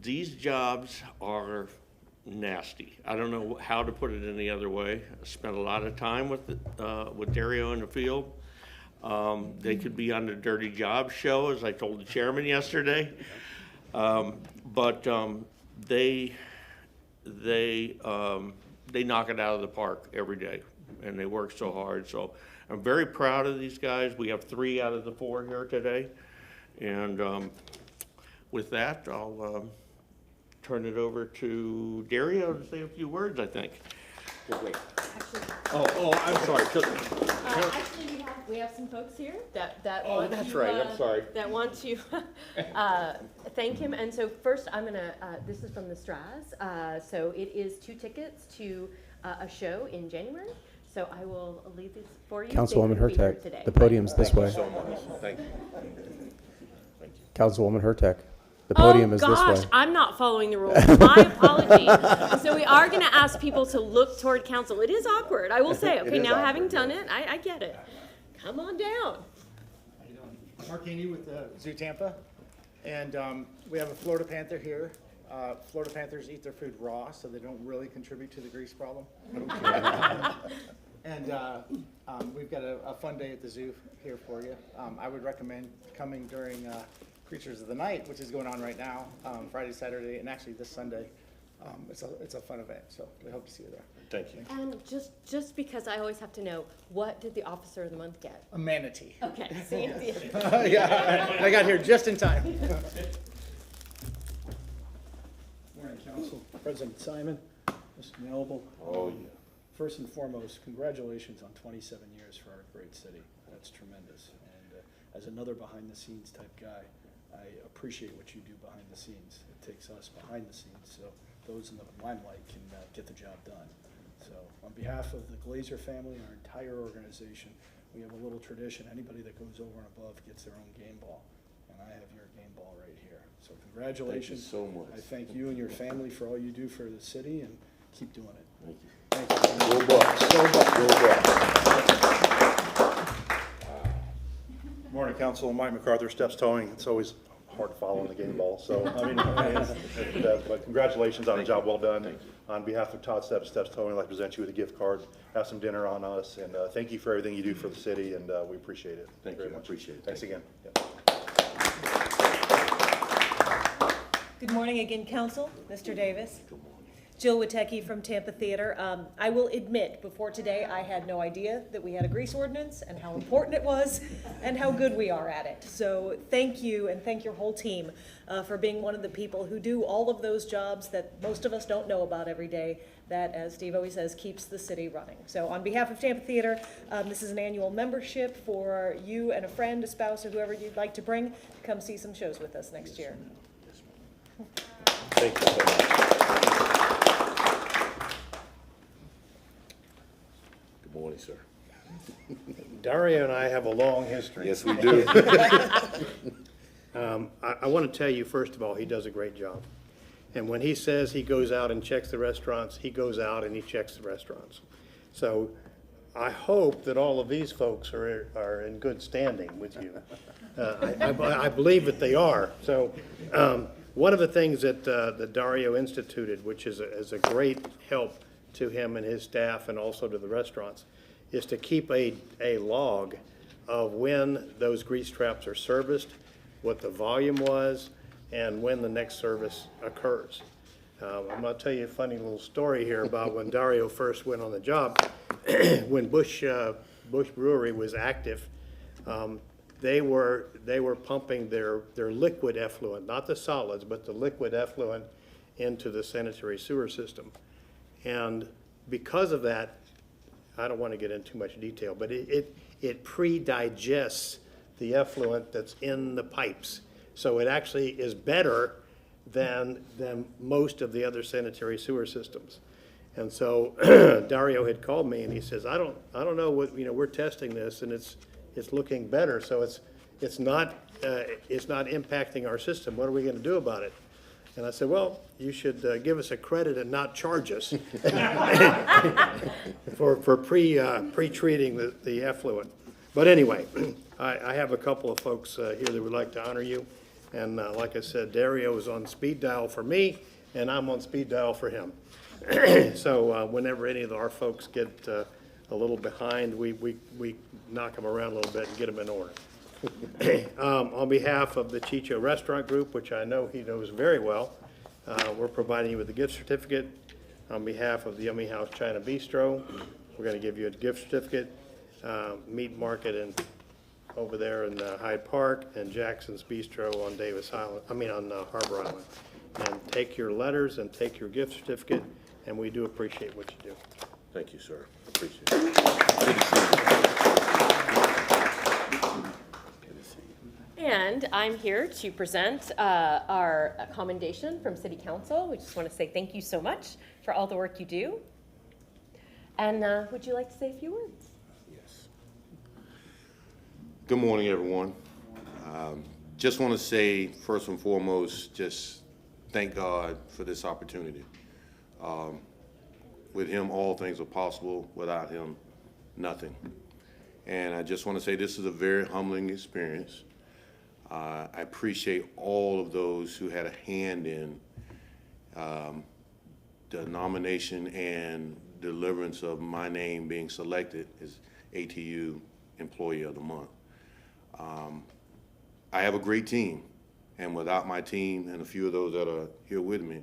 [SPEAKER 16] these jobs are nasty. I don't know how to put it any other way. I spent a lot of time with Dario in the field. They could be on the Dirty Jobs show, as I told the chairman yesterday. But they knock it out of the park every day, and they work so hard. So I'm very proud of these guys. We have 3 out of the 4 here today. And with that, I'll turn it over to Dario to say a few words, I think.
[SPEAKER 18] Wait.
[SPEAKER 16] Oh, I'm sorry.
[SPEAKER 17] Actually, we have some folks here that want
[SPEAKER 16] that's
[SPEAKER 17] to,
[SPEAKER 16] right. I'm sorry.
[SPEAKER 17] that want to thank him. And so first, I'm gonna. This is from the Straz. So it is 2 tickets to a show in January. So I will leave these for you.
[SPEAKER 1] Councilwoman
[SPEAKER 17] They couldn't be here
[SPEAKER 1] Hurtak,
[SPEAKER 17] today.
[SPEAKER 1] the podium's this way.
[SPEAKER 16] Thank you so much. Thank you.
[SPEAKER 1] Councilwoman Hurtak, the podium is this way.
[SPEAKER 17] Oh gosh, I'm not following the rules. My apologies. So we are going to ask people to look toward council. It is awkward, I will say. Okay, now having done it, I get it. Come on down.
[SPEAKER 19] How you doing? Mark Haney with Zoo Tampa, and we have a Florida Panther here. Florida Panthers eat their food raw, so they don't really contribute to the grease problem. And we've got a fun day at the zoo here for you. I would recommend coming during Creatures of the Night, which is going on right now, Friday, Saturday, and actually this Sunday. It's a fun event, so we hope to see you there.
[SPEAKER 16] Thank you.
[SPEAKER 17] And just because I always have to know, what did the Officer of the Month get?
[SPEAKER 19] A manatee.
[SPEAKER 17] Okay, see?
[SPEAKER 19] Yeah, I got here just in time.
[SPEAKER 11] Morning, Council. President Simon, Mr. Noble.
[SPEAKER 20] Oh, yeah.
[SPEAKER 11] First and foremost, congratulations on 27 years for our great city. That's tremendous. And as another behind-the-scenes type guy, I appreciate what you do behind the scenes. It takes us behind the scenes so those in the limelight can get the job done. So on behalf of the Glazer family and our entire organization, we have a little tradition. Anybody that goes over and above gets their own game ball. And I have your game ball right here. So congratulations.
[SPEAKER 20] Thank you so much.
[SPEAKER 11] I thank you and your family for all you do for the city, and keep doing it.
[SPEAKER 20] Thank you.
[SPEAKER 11] Thank you.
[SPEAKER 20] Go Bucks. Go Bucks. Go Bucks.
[SPEAKER 12] Morning, Council. Mike MacArthur, Steps Towing. It's always hard to follow in the game ball, so, but congratulations on a job well done. On behalf of Todd Steps, Steps Towing, I'd like to present you with a gift card, have some dinner on us, and thank you for everything you do for the city, and we appreciate it.
[SPEAKER 20] Thank you. I appreciate it.
[SPEAKER 12] Thanks again.
[SPEAKER 21] Good morning again, Council. Mr. Davis. Jill Witecki from Tampa Theater. I will admit, before today, I had no idea that we had a grease ordinance and how important it was and how good we are at it. So thank you, and thank your whole team for being one of the people who do all of those jobs that most of us don't know about every day, that, as Steve always says, keeps the city running. So on behalf of Tampa Theater, this is an annual membership for you and a friend, a spouse, or whoever you'd like to bring to come see some shows with us next year.
[SPEAKER 12] Thank you so much.
[SPEAKER 20] Good morning, sir.
[SPEAKER 6] Dario and I have a long history.
[SPEAKER 20] Yes, we do.
[SPEAKER 6] I want to tell you, first of all, he does a great job. And when he says he goes out and checks the restaurants, he goes out and he checks the restaurants. So I hope that all of these folks are in good standing with you. I believe that they are. So one of the things that Dario instituted, which is a great help to him and his staff and also to the restaurants, is to keep a log of when those grease traps are serviced, what the volume was, and when the next service occurs. I'm going to tell you a funny little story here about when Dario first went on the job. When Bush Brewery was active, they were pumping their liquid effluent, not the solids, but the liquid effluent into the sanitary sewer system. And because of that, I don't want to get into too much detail, but it pre-digests the effluent that's in the pipes. So it actually is better than most of the other sanitary sewer systems. And so Dario had called me and he says, I don't know what, we're testing this and it's looking better. So it's not impacting our system. What are we going to do about it? And I said, well, you should give us a credit and not charge us for pre-treating the effluent. But anyway, I have a couple of folks here that would like to honor you. And like I said, Dario is on speed dial for me, and I'm on speed dial for him. So whenever any of our folks get a little behind, we knock them around a little bit and get them in order. On behalf of the Chicho Restaurant Group, which I know he knows very well, we're providing you with a gift certificate. On behalf of the Yummy House China Bistro, we're going to give you a gift certificate. Meat Market over there in Hyde Park, and Jackson's Bistro on on Harbor Island. And take your letters and take your gift certificate, and we do appreciate what you do.
[SPEAKER 20] Thank you, sir. Appreciate it. Good to see you.
[SPEAKER 5] And I'm here to present our commendation from City Council. We just want to say thank you so much for all the work you do. And would you like to say a few words?
[SPEAKER 20] Yes. Good morning, everyone. Just want to say, first and foremost, just thank God for this opportunity. With him, all things are possible. Without him, nothing. And I just want to say this is a very humbling experience. I appreciate all of those who had a hand in the nomination and deliverance of my name being selected as ATU Employee of the Month. I have a great team, and without my team and a few of those that are here with me,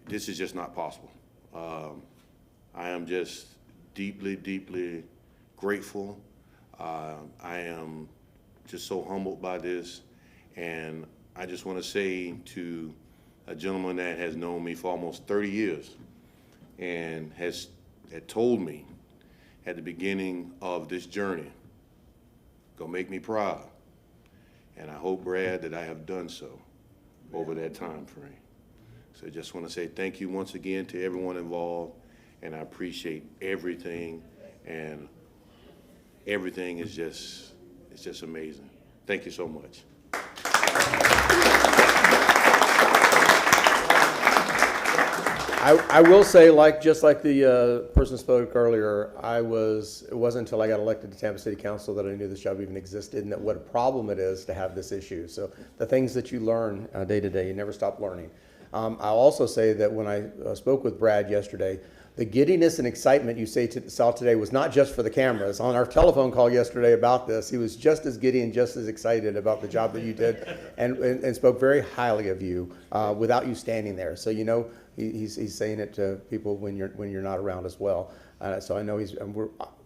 [SPEAKER 20] this is just not possible. I am just deeply, deeply grateful. I am just so humbled by this, and I just want to say to a gentleman that has known me for almost 30 years and had told me at the beginning of this journey, gonna make me proud. And I hope, Brad, that I have done so over that time frame. So I just want to say thank you once again to everyone involved, and I appreciate everything, and everything is it's just amazing. Thank you so much.
[SPEAKER 1] I will say, just like the person spoke earlier, it wasn't until I got elected to Tampa City Council that I knew this job even existed and that what a problem it is to have this issue. So the things that you learn day to day, you never stop learning. I'll also say that when I spoke with Brad yesterday, the giddiness and excitement you saw today was not just for the cameras. On our telephone call yesterday about this, he was just as giddy and just as excited about the job that you did and spoke very highly of you without you standing there. So, you know, he's saying it to people when you're not around as well. So I know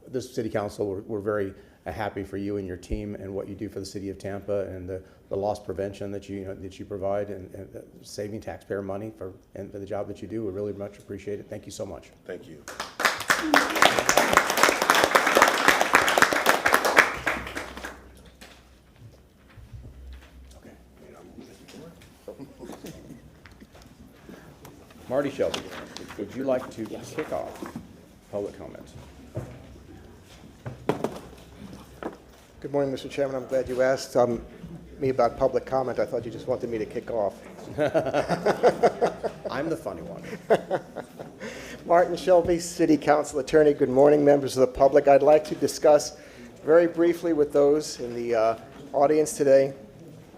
[SPEAKER 1] this city council, we're very happy for you and your team and what you do for the city of Tampa and the loss prevention that you provide and saving taxpayer money for the job that you do. We really much appreciate it. Thank you so much.
[SPEAKER 20] Thank you.
[SPEAKER 1] Marty Shelby, would you like to kick off public comments?
[SPEAKER 3] Good morning, Mr. Chairman. I'm glad you asked me about public comment. I thought you just wanted me to kick off.
[SPEAKER 1] I'm the funny one.
[SPEAKER 3] Martin Shelby, City Council Attorney. Good morning, members of the public. I'd like to discuss very briefly with those in the audience today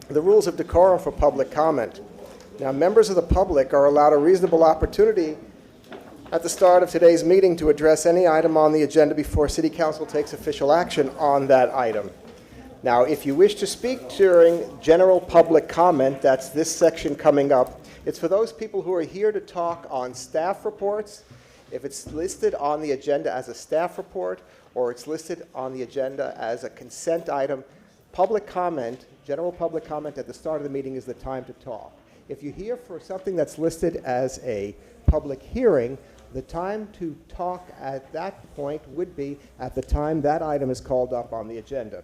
[SPEAKER 3] the rules of decorum for public comment. Now, members of the public are allowed a reasonable opportunity at the start of today's meeting to address any item on the agenda before City Council takes official action on that item. Now, if you wish to speak during general public comment, that's this section coming up, it's for those people who are here to talk on staff reports. If it's listed on the agenda as a staff report or it's listed on the agenda as a consent item, public comment, general public comment at the start of the meeting is the time to talk. If you're here for something that's listed as a public hearing, the time to talk at that point would be at the time that item is called up on the agenda.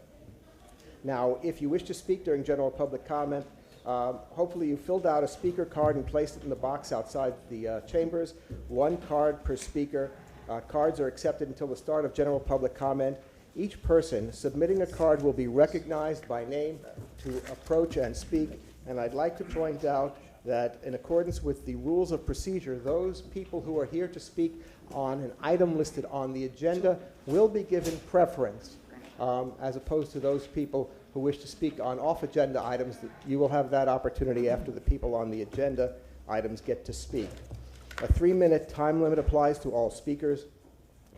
[SPEAKER 3] Now, if you wish to speak during general public comment, hopefully you filled out a speaker card and placed it in the box outside the chambers. 1 card per speaker. Cards are accepted until the start of general public comment. Each person submitting a card will be recognized by name to approach and speak. And I'd like to point out that in accordance with the rules of procedure, those people who are here to speak on an item listed on the agenda will be given preference, as opposed to those people who wish to speak on off-agenda items. You will have that opportunity after the people on the agenda items get to speak. A 3-minute time limit applies to all speakers.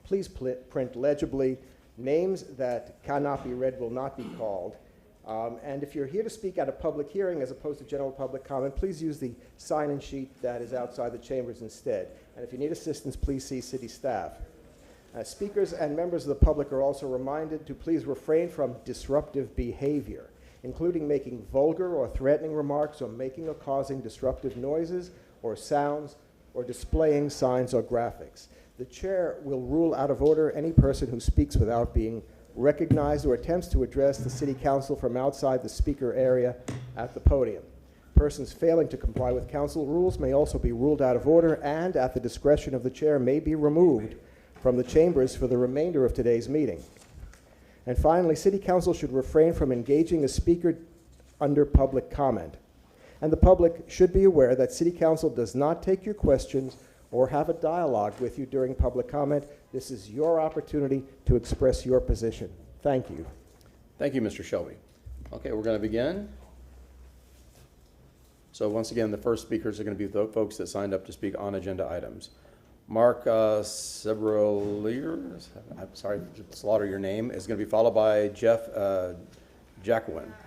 [SPEAKER 3] Please print legibly. Names that cannot be read will not be called. And if you're here to speak at a public hearing as opposed to general public comment, please use the sign-in sheet that is outside the chambers instead. And if you need assistance, please see city staff. Speakers and members of the public are also reminded to please refrain from disruptive behavior, including making vulgar or threatening remarks or making or causing disruptive noises or sounds or displaying signs or graphics. The chair will rule out of order any person who speaks without being recognized or attempts to address the city council from outside the speaker area at the podium. Persons failing to comply with council rules may also be ruled out of order and, at the discretion of the chair, may be removed from the chambers for the remainder of today's meeting. And finally, city council should refrain from engaging a speaker under public comment. And the public should be aware that city council does not take your questions or have a dialogue with you during public comment. This is your opportunity to express your position. Thank you.
[SPEAKER 1] Thank you, Mr. Shelby. Okay, we're going to begin. So once again, the first speakers are going to be the folks that signed up to speak on agenda items. Mark Sebrolier, I'm sorry to slaughter your name, is going to be followed by Jeff Jackowise.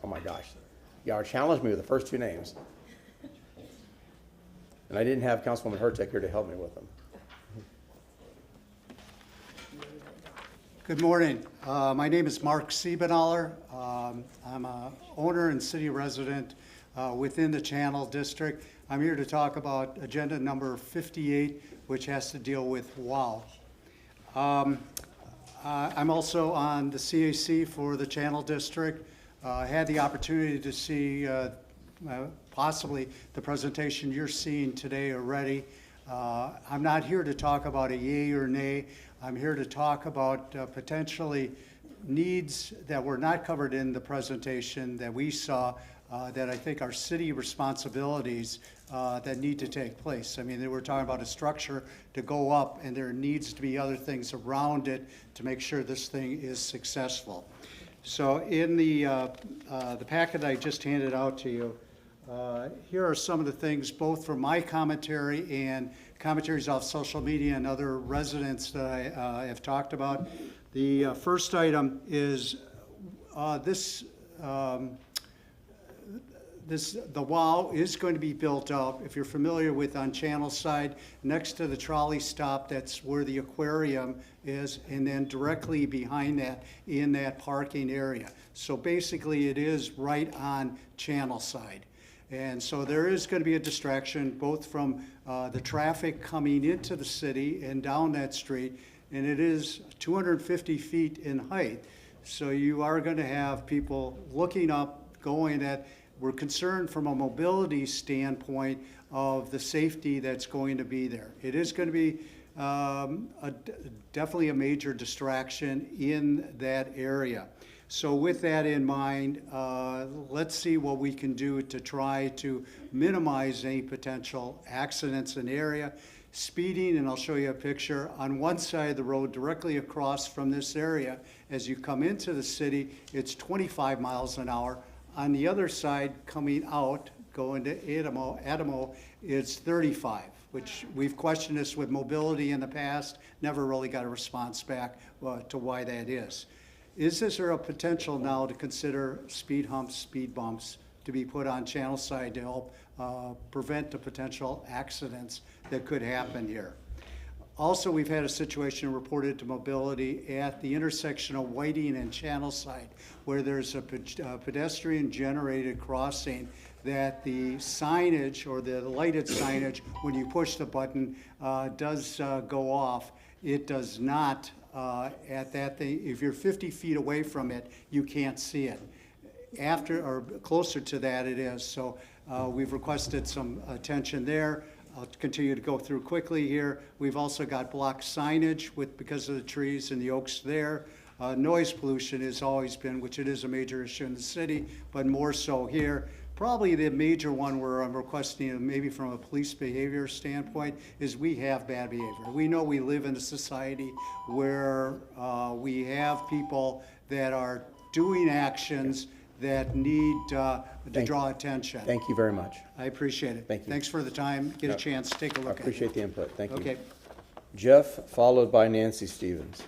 [SPEAKER 1] Oh my gosh. Y'all challenged me with the first 2 names. And I didn't have Councilwoman Hurtek here to help me with them.
[SPEAKER 22] Good morning. My name is Mark Siebenaller. I'm an owner and city resident
[SPEAKER 2] within the Channel District. I'm here to talk about agenda number 58, which has to deal with WOW. I'm also on the CAC for the Channel District. I had the opportunity to see possibly the presentation you're seeing today already. I'm not here to talk about a yay or nay. I'm here to talk about potentially needs that were not covered in the presentation that we saw that I think are city responsibilities that need to take place. I mean, they were talking about a structure to go up, and there needs to be other things around it to make sure this thing is successful. So in the packet I just handed out to you, here are some of the things, both from my commentary and commentaries off social media and other residents that I have talked about. The first item is the WOW is going to be built out. If you're familiar with on Channelside, next to the trolley stop, that's where the aquarium is, and then directly behind that in that parking area. So basically it is right on Channelside. And so there is going to be a distraction both from the traffic coming into the city and down that street, and it is 250 feet in height. So you are going to have people looking up, going at. We're concerned from a mobility standpoint of the safety that's going to be there. It is going to be definitely a major distraction in that area. So with that in mind, let's see what we can do to try to minimize any potential accidents in the area. Speeding, and I'll show you a picture, on one side of the road directly across from this area, as you come into the city, it's 25 miles an hour. On the other side, coming out, going to Adamo, it's 35, which we've questioned this with mobility in the past, never really got a response back to why that is. Is there a potential now to consider speed humps, speed bumps to be put on Channelside to help prevent the potential accidents that could happen here? Also, we've had a situation reported to mobility at the intersection of Whiting and Channelside, where there's a pedestrian-generated crossing that the signage or the lighted signage, when you push the button, does go off. It does not at that thing. If you're 50 feet away from it, you can't see it. After or closer to that, it is. So we've requested some attention there. I'll continue to go through quickly here. We've also got block signage because of the trees and the oaks there. Noise pollution has always been, which it is a major issue in the city, but more so here. Probably the major one where I'm requesting, maybe from a police behavior standpoint, is we have bad behavior. We know we live in a society where we have people that are doing actions that need to draw attention.
[SPEAKER 1] Thank you very much.
[SPEAKER 2] I appreciate it.
[SPEAKER 1] Thank you.
[SPEAKER 2] Thanks for the time. Get a chance to take a look at it.
[SPEAKER 1] I appreciate the input. Thank you.
[SPEAKER 2] Okay.
[SPEAKER 1] Jeff, followed by Nancy Stevens.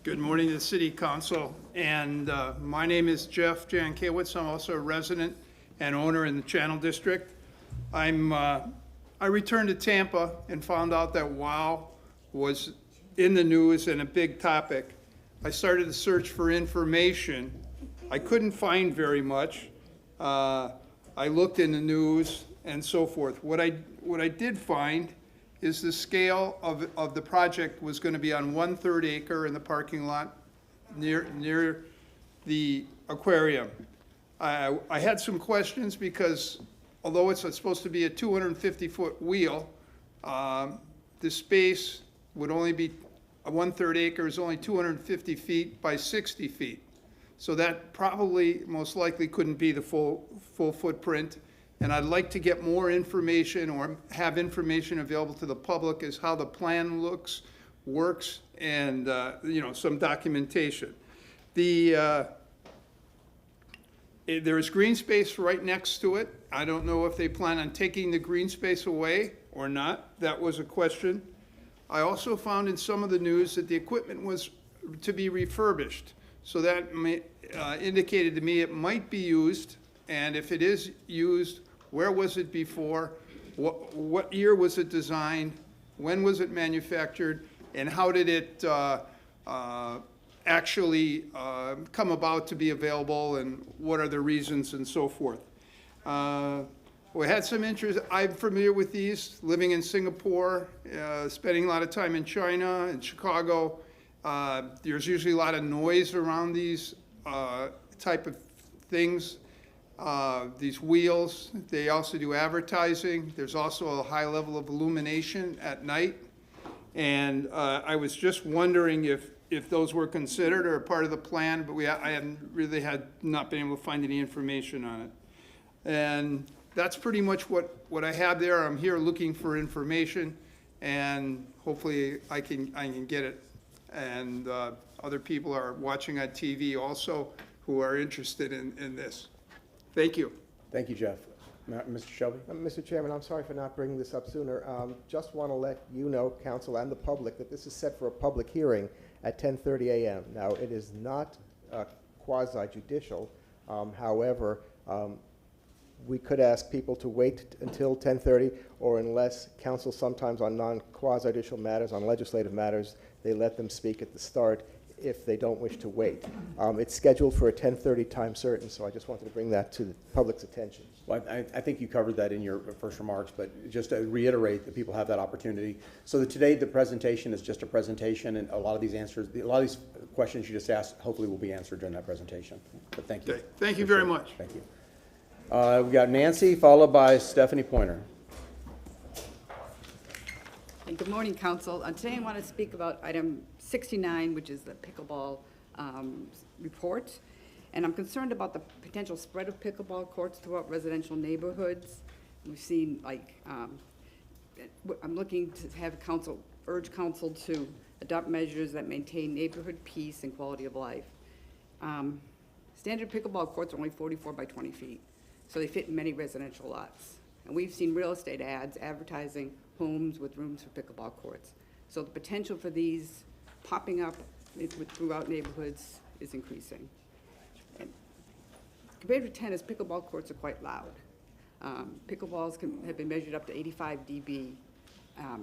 [SPEAKER 22] Good morning to the City Council, and my name is Jeff Jankiewicz. I'm also a resident and owner in the Channel District. I returned to Tampa and found out that WOW was in the news and a big topic. I started to search for information. I couldn't find very much. I looked in the news and so forth. What I did find is the scale of the project was going to be on 1/3 acre in the parking lot near the aquarium. I had some questions because although it's supposed to be a 250-foot wheel, the space would only be 1/3 acre is only 250 feet by 60 feet. So that probably most likely couldn't be the full footprint. And I'd like to get more information or have information available to the public as how the plan works, and some documentation. There is green space right next to it. I don't know if they plan on taking the green space away or not. That was a question. I also found in some of the news that the equipment was to be refurbished. So that indicated to me it might be used, and if it is used, where was it before? What year was it designed? When was it manufactured? And how did it actually come about to be available, and what are the reasons and so forth. We had some interest. I'm familiar with these, living in Singapore, spending a lot of time in China and Chicago. There's usually a lot of noise around these type of things, these wheels. They also do advertising. There's also a high level of illumination at night. And I was just wondering if those were considered or a part of the plan, but I haven't really not been able to find any information on it. And that's pretty much what I have there. I'm here looking for information, and hopefully I can get it. And other people are watching on TV also who are interested in this. Thank you.
[SPEAKER 1] Thank you, Jeff. Mr. Shelby?
[SPEAKER 3] Mr. Chairman, I'm sorry for not bringing this up sooner. Just want to let you know, council and the public, that this is set for a public hearing at 10:30 a.m. Now, it is not quasi-judicial. However, we could ask people to wait until 10:30, or unless council sometimes on non-quasi-judicial matters, on legislative matters, they let them speak at the start if they don't wish to wait. It's scheduled for a 10:30 time certain, so I just wanted to bring that to the public's attention.
[SPEAKER 1] Well, I think you covered that in your first remarks, but just to reiterate that people have that opportunity. So that today the presentation is just a presentation, and a lot of these questions you just asked hopefully will be answered during that presentation. But thank you.
[SPEAKER 22] Okay. Thank you very much.
[SPEAKER 1] Thank you. We got Nancy, followed by Stephanie Pointer.
[SPEAKER 4] And good morning, Council. Today I want to speak about item 69, which is the pickleball report. And I'm concerned about the potential spread of pickleball courts throughout residential neighborhoods. We've seen, I'm looking to have urge council to adopt measures that maintain neighborhood peace and quality of life. Standard pickleball courts are only 44 by 20 feet, so they fit in many residential lots. And we've seen real estate ads advertising homes with rooms for pickleball courts. So the potential for these popping up throughout neighborhoods is increasing. And compared to tennis, pickleball courts are quite loud. Pickleballs have been measured up to 85 dB.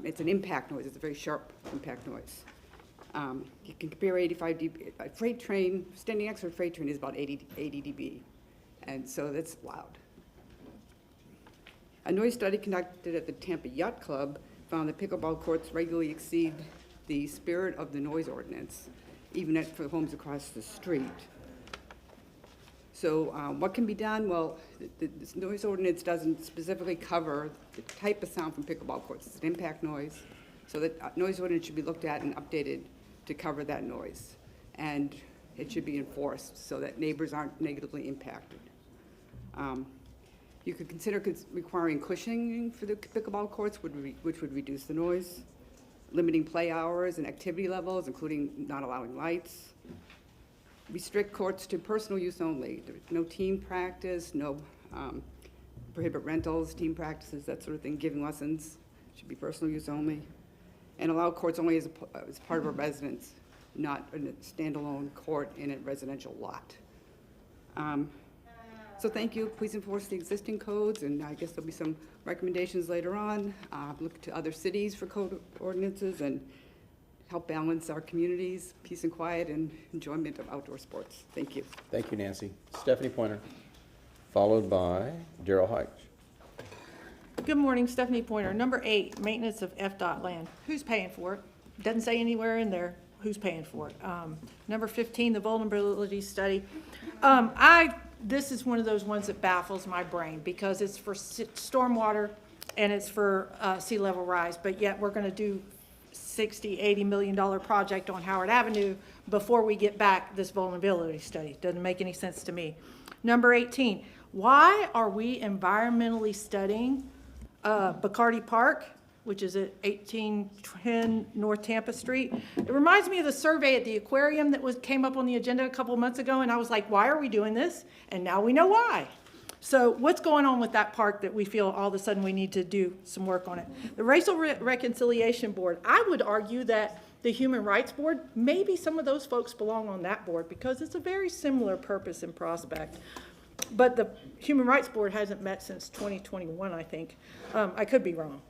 [SPEAKER 4] It's an impact noise. It's a very sharp impact noise. You can compare 85 dB. A freight train, standing next to a freight train is about 80 dB. And so that's loud. A noise study conducted at the Tampa Yacht Club found that pickleball courts regularly exceed the spirit of the noise ordinance, even for homes across the street. So what can be done? Well, this noise ordinance doesn't specifically cover the type of sound from pickleball courts. It's an impact noise. So that noise ordinance should be looked at and updated to cover that noise. And it should be enforced so that neighbors aren't negatively impacted. You could consider requiring cushioning for the pickleball courts, which would reduce the noise, limiting play hours and activity levels, including not allowing lights, restrict courts to personal use only. There's no team practice, no prohibit rentals, team practices, that sort of thing. Giving lessons should be personal use only, and allow courts only as part of a residence, not a standalone court in a residential lot. So thank you. Please enforce the existing codes, and I guess there'll be some recommendations later on. Look to other cities for code ordinances and help balance our communities, peace and quiet, and enjoyment of outdoor sports. Thank you.
[SPEAKER 1] Thank you, Nancy. Stephanie Pointer, followed by Darrell Hikes.
[SPEAKER 8] Good morning, Stephanie Pointer. Number 8, maintenance of FDOT land. Who's paying for it? Doesn't say anywhere in there who's paying for it. Number 15, the vulnerability study. This is one of those ones that baffles my brain because it's for stormwater and it's for sea level rise, but yet we're going to do $60-80 million project on Howard Avenue before we get back this vulnerability study. Doesn't make any sense to me. Number 18, why are we environmentally studying Bacardi Park, which is at 1810 North Tampa Street? It reminds me of the survey at the aquarium that came up on the agenda a couple of months ago, and I was like, why are we doing this? And now we know why. So what's going on with that park that we feel all of a sudden we need to do some work on it? The Racial Reconciliation Board, I would argue that the Human Rights Board, maybe some of those folks belong on that board because it's a very similar purpose and prospect. But the Human Rights Board hasn't met since 2021, I think. I could be wrong.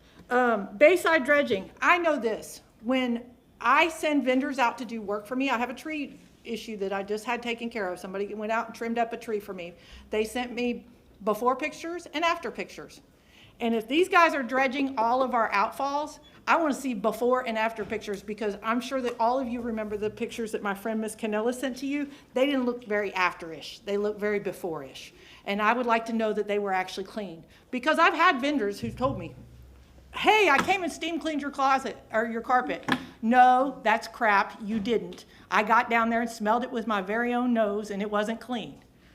[SPEAKER 8] Bayside dredging, I know this. When I send vendors out to do work for me, I have a tree issue that I just had taken care of. Somebody went out and trimmed up a tree for me. They sent me before pictures and after pictures. And if these guys are dredging all of our outfalls, I want to see before and after pictures, because I'm sure that all of you remember the pictures that my friend Miss Canella sent to you. They didn't look very after-ish. They looked very before-ish. And I would like to know that they were actually cleaned. Because I've had vendors who've told me, hey, I came and steam cleaned your closet or your carpet. No, that's crap. You didn't. I got down there and smelled it with my very own nose, and it wasn't clean.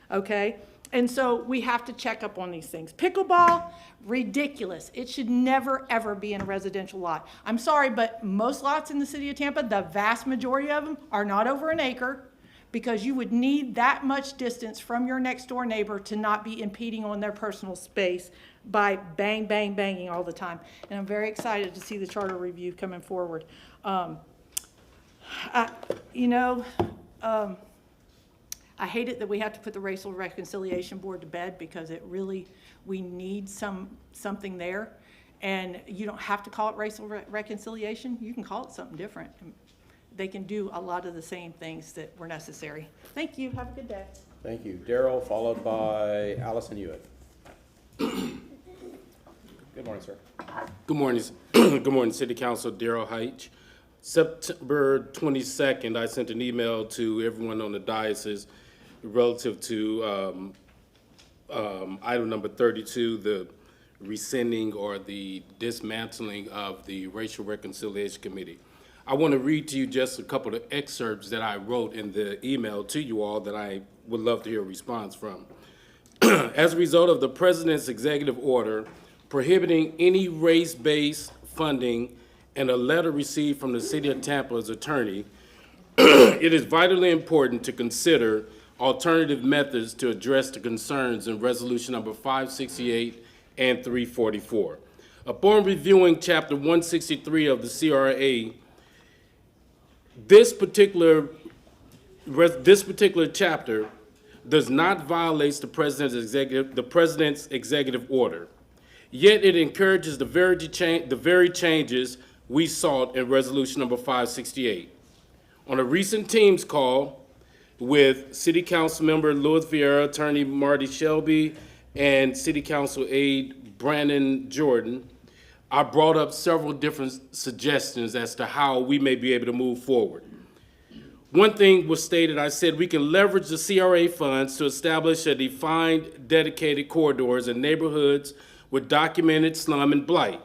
[SPEAKER 8] Okay? And so we have to check up on these things. Pickleball, ridiculous. It should never, ever be in a residential lot. I'm sorry, but most lots in the city of Tampa, the vast majority of them are not over an acre, because you would need that much distance from your next door neighbor to not be impeding on their personal space by bang, bang, banging all the time. And I'm very excited to see the charter review coming forward. I hate it that we have to put the Racial Reconciliation Board to bed, because it really, we need something there. And you don't have to call it racial reconciliation. You can call it something different. They can do a lot of the same things that were necessary. Thank you. Have a good day.
[SPEAKER 1] Thank you. Darrell, followed by Allison Hewitt. Good morning, sir.
[SPEAKER 9] Good morning. Good morning, City Council. Darrell Heitch. September 22nd, I sent an email to everyone on the diocese relative to item number 32, the rescinding or the dismantling of the Racial Reconciliation Committee. I want to read to you just a couple of excerpts that I wrote in the email to you all that I would love to hear a response from. As a result of the President's executive order prohibiting any race-based funding and a letter received from the City of Tampa's attorney, it is vitally important to consider alternative methods to address the concerns in Resolution number 568 and 344. Upon reviewing Chapter 163 of the CRA, this particular chapter does not violate the President's executive order. Yet it encourages the very changes we sought in Resolution number 568. On a recent Teams call with City Council member Louis Vieira, Attorney Marty Shelby, and City Council aide Brandon Jordan, I brought up several different suggestions as to how we may be able to move forward. One thing was stated, I said we can leverage the CRA funds to establish a defined dedicated corridors in neighborhoods with documented slum and blight.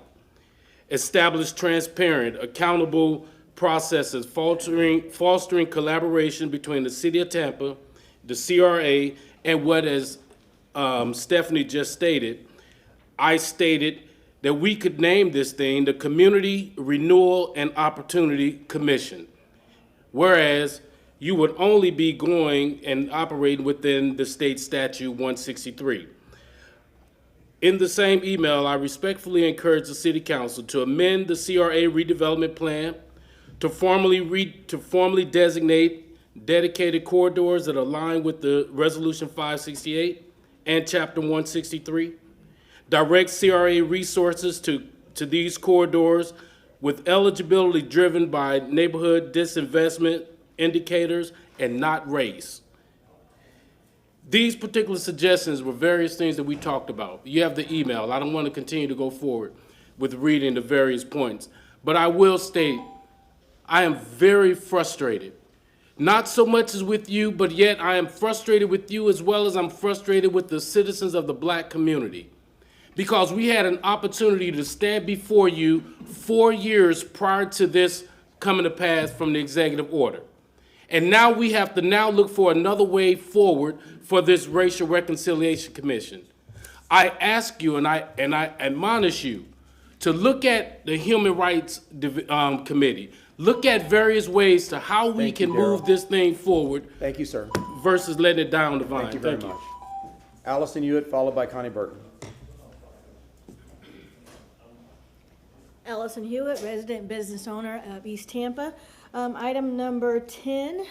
[SPEAKER 9] Establish transparent, accountable processes, fostering collaboration between the City of Tampa, the CRA, and what, as Stephanie just stated, I stated that we could name this thing the Community Renewal and Opportunity Commission, whereas you would only be going and operating within the state statute 163. In the same email, I respectfully encourage the City Council to amend the CRA redevelopment plan to formally designate dedicated corridors that align with the Resolution 568 and Chapter 163. Direct CRA resources to these corridors with eligibility driven by neighborhood disinvestment indicators and not race. These particular suggestions were various things that we talked about. You have the email. I don't want to continue to go forward with reading the various points, but I will state I am very frustrated. Not so much as with you, but yet I am frustrated with you as well as I'm frustrated with the citizens of the Black community. Because we had an opportunity to stand before you 4 years prior to this coming to pass from the executive order. And now we have to look for another way forward for this Racial Reconciliation Commission. I ask you and I admonish you to look at the Human Rights Committee, look at various ways to how we can move this thing forward.
[SPEAKER 1] Thank you, sir.
[SPEAKER 9] Versus letting it down the vine.
[SPEAKER 1] Thank you very much. Allison Hewitt, followed by Connie Burton.
[SPEAKER 13] Allison Hewitt, resident business owner of East Tampa. Item number 10,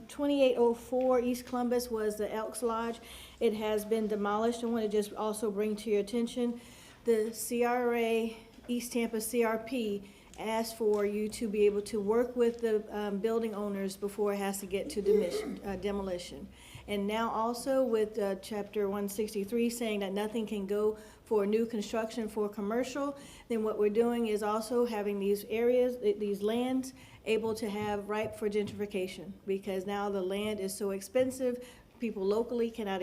[SPEAKER 13] 2804 East Columbus was the Elks Lodge. It has been demolished. I want to just also bring to your attention the CRA, East Tampa CRP, asked for you to be able to work with the building owners before it has to get to demolition. And now also with Chapter 163 saying that nothing can go for new construction for commercial, then what we're doing is also having these areas, these lands, able to have ripe for gentrification, because now the land is so expensive, people locally cannot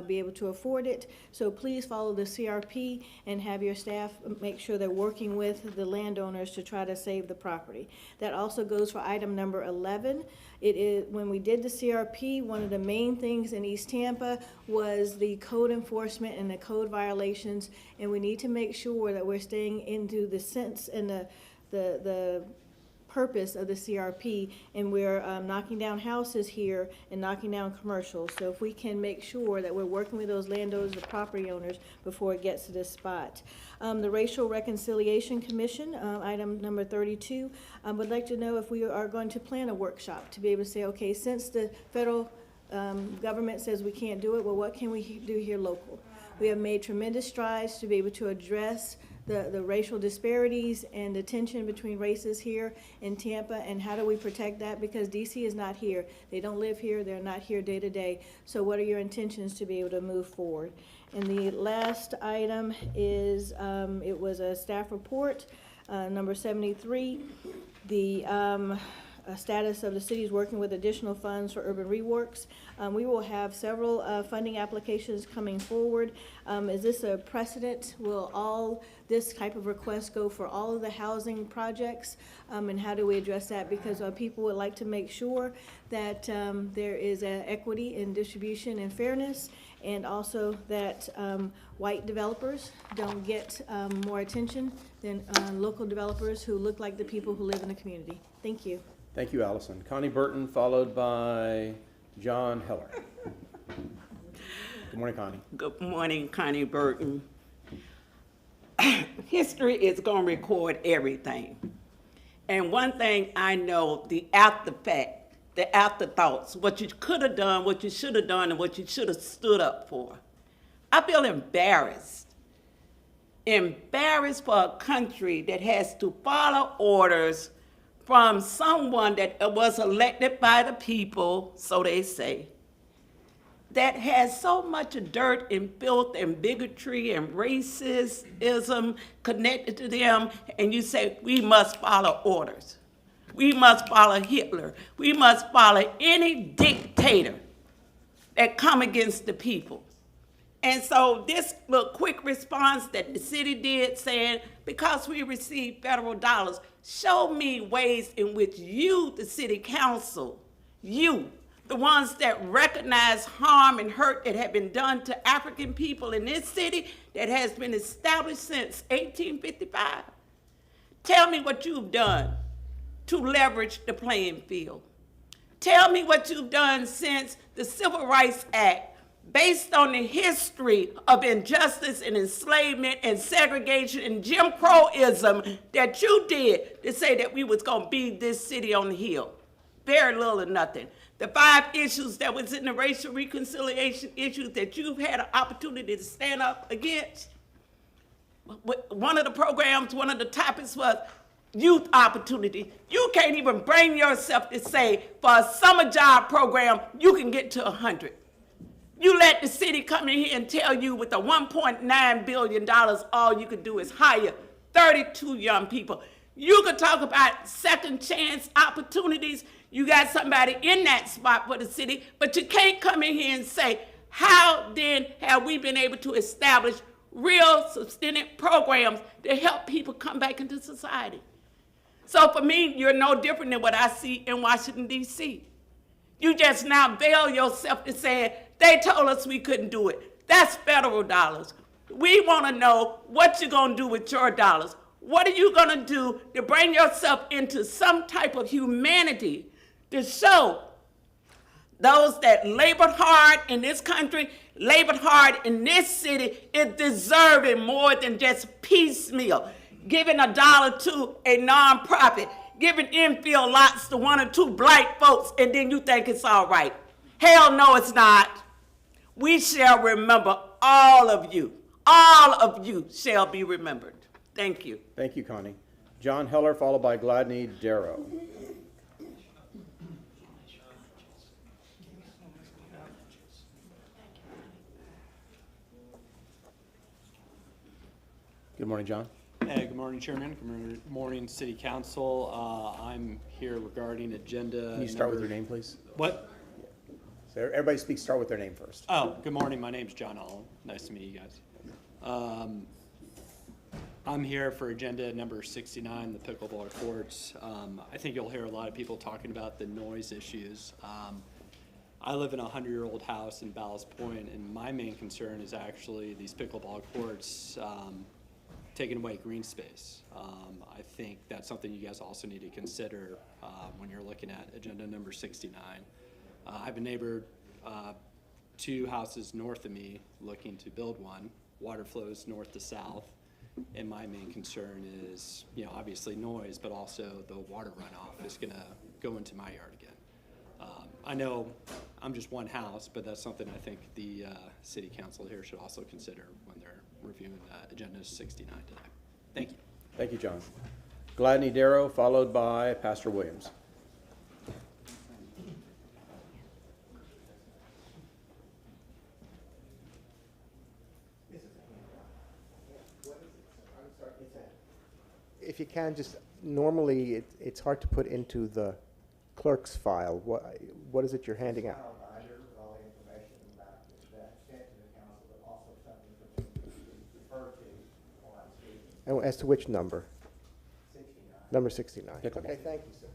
[SPEAKER 13] be able to afford it. So please follow the CRP and have your staff make sure they're working with the landowners to try to save the property. That also goes for item number 11. It is, when we did the CRP, one of the main things in East Tampa was the code enforcement and the code violations, and we need to make sure that we're staying into the sense and the purpose of the CRP, and we're knocking down houses here and knocking down commercials. So if we can make sure that we're working with those landowners, the property owners, before it gets to this spot. The Racial Reconciliation Commission, item number 32, would like to know if we are going to plan a workshop to be able to say, okay, since the federal government says we can't do it, well, what can we do here local? We have made tremendous strides to be able to address the racial disparities and the tension between races here in Tampa, and how do we protect that? Because DC is not here. They don't live here. They're not here day to day. So what are your intentions to be able to move forward? And the last item is, it was a staff report, number 73, the status of the cities working with additional funds for urban reworks. We will have several funding applications coming forward. Is this a precedent? Will all this type of request go for all of the housing projects? And how do we address that? Because people would like to make sure that there is equity in distribution and fairness, and also that white developers don't get more attention than local developers who look like the people who live in the community. Thank you.
[SPEAKER 1] Thank you, Allison. Connie Burton, followed by John Heller. Good morning, Connie.
[SPEAKER 10] Good morning, Connie Burton. History is going to record everything. And one thing I know, the after fact, the afterthoughts, what you could have done, what you should have done, and what you should have stood up for. I feel embarrassed. Embarrassed for a country that has to follow orders from someone that was elected by the people, so they say, that has so much dirt and filth and bigotry and racism connected to them, and you say, we must follow orders. We must follow Hitler. We must follow any dictator that come against the people. And so this little quick response that the city did, saying, because we receive federal dollars, show me ways in which you, the city council, you, the ones that recognize harm and hurt that have been done to African people in this city that has been established since 1855. Tell me what you've done to leverage the playing field. Tell me what you've done since the Civil Rights Act, based on the history of injustice and enslavement and segregation and Jim Crowism that you did to say that we was gonna be this city on the hill. Very little or nothing. The 5 issues that was in the racial reconciliation issues that you've had an opportunity to stand up against. One of the programs, one of the topics was youth opportunity. You can't even bring yourself to say for a summer job program, you can get to 100. You let the city come in here and tell you with the $1.9 billion, all you could do is hire 32 young people. You could talk about second chance opportunities. You got somebody in that spot for the city, but you can't come in here and say, how then have we been able to establish real substantive programs to help people come back into society? So for me, you're no different than what I see in Washington, D.C. You just now veil yourself to saying, they told us we couldn't do it. That's federal dollars. We want to know what you're going to do with your dollars. What are you going to do to bring yourself into some type of humanity to show those that labored hard in this country, labored hard in this city, is deserving more than just piecemeal, giving $1 to a nonprofit, giving infield lots to 1 or 2 black folks, and then you think it's all right. Hell no, it's not. We shall remember all of you. All of you shall be remembered. Thank you.
[SPEAKER 1] Thank you, Connie. John Heller, followed by Gladney Darrow. Good morning, John.
[SPEAKER 7] Hey, good morning, Chairman. Good morning, City Council. I'm here regarding agenda.
[SPEAKER 1] Can you start with your name, please?
[SPEAKER 7] What?
[SPEAKER 1] So everybody start with their name first.
[SPEAKER 7] Oh, good morning. My name's John Holland. Nice to meet you guys. I'm here for agenda number 69, the pickleball courts. I think you'll hear a lot of people talking about the noise issues. I live in a 100-year-old house in Ballast Point, and my main concern is actually these pickleball courts taking away green space. I think that's something you guys also need to consider when you're looking at agenda number 69. I have a neighbor 2 houses north of me looking to build one. Water flows north to south, and my main concern is, obviously noise, but also the water runoff is gonna go into my yard again. I know I'm just one house, but that's something I think the city council here should also consider when they're reviewing agenda 69 today. Thank you.
[SPEAKER 1] Thank you, John. Gladney Darrow, followed by Pastor Williams.
[SPEAKER 3] If you can, just normally it's hard to put into the clerk's file. What is it you're handing out? And as to which number? 69. Number 69.
[SPEAKER 1] Pickleball.
[SPEAKER 3] Okay, thank you, sir.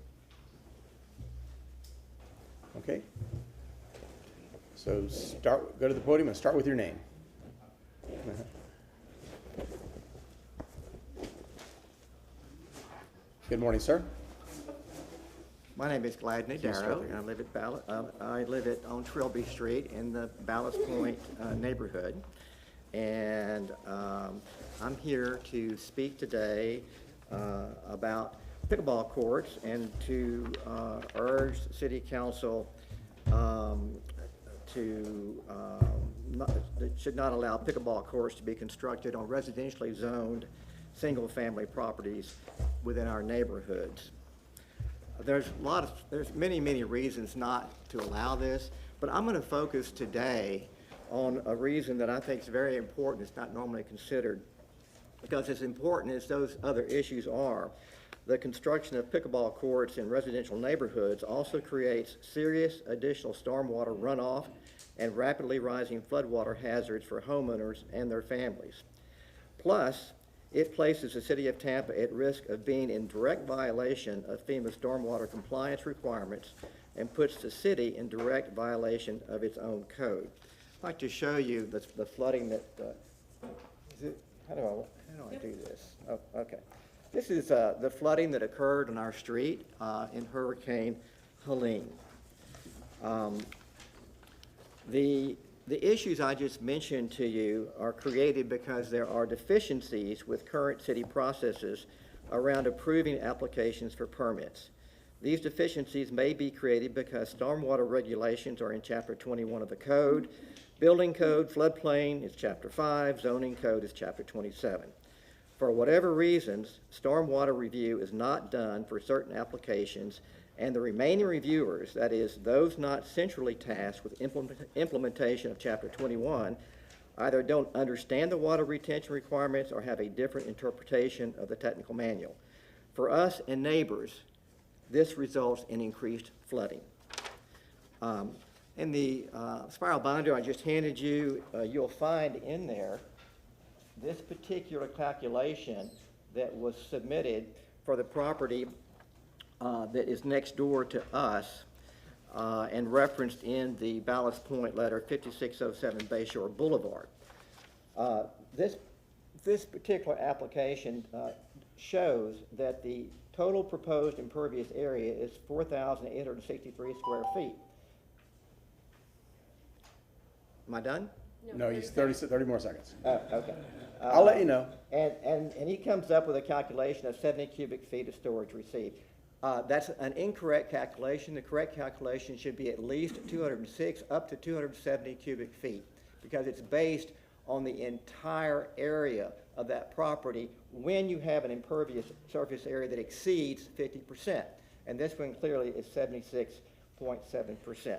[SPEAKER 1] Okay. So go to the podium and start with your name. Good morning, sir.
[SPEAKER 14] My name is Gladney Darrow, and I live on Trilby Street in the Ballast Point neighborhood. And I'm here to speak today about pickleball courts and to urge the City Council should not allow pickleball courts to be constructed on residentially zoned single-family properties within our neighborhoods. There's many reasons not to allow this, but I'm going to focus today on a reason that I think is very important. It's not normally considered, because as important as those other issues are, the construction of pickleball courts in residential neighborhoods also creates serious additional stormwater runoff and rapidly rising floodwater hazards for homeowners and their families. Plus, it places the city of Tampa at risk of being in direct violation of FEMA stormwater compliance requirements and puts the city in direct violation of its own code. I'd like to show you the flooding that, how do I do this? Oh, okay. This is the flooding that occurred on our street in Hurricane Helene. The issues I just mentioned to you are created because there are deficiencies with current city processes around approving applications for permits. These deficiencies may be created because stormwater regulations are in Chapter 21 of the code, building code, floodplain is Chapter 5, zoning code is Chapter 27. For whatever reasons, stormwater review is not done for certain applications, and the remaining reviewers, that is, those not centrally tasked with implementation of Chapter 21, either don't understand the water retention requirements or have a different interpretation of the technical manual. For us and neighbors, this results in increased flooding. In the spiral binder I just handed you, you'll find in there this particular calculation that was submitted for the property that is next door to us and referenced in the Ballast Point letter 5607 Bayshore Boulevard. This particular application shows that the total proposed impervious area is 4,863 square feet. Am I done?
[SPEAKER 1] No, he's 30 more seconds.
[SPEAKER 14] Okay.
[SPEAKER 1] I'll let you know.
[SPEAKER 14] And he comes up with a calculation of 70 cubic feet of storage received. That's an incorrect calculation. The correct calculation should be at least 206 up to 270 cubic feet, because it's based on the entire area of that property when you have an impervious surface area that exceeds 50%. And this one clearly is 76.7%.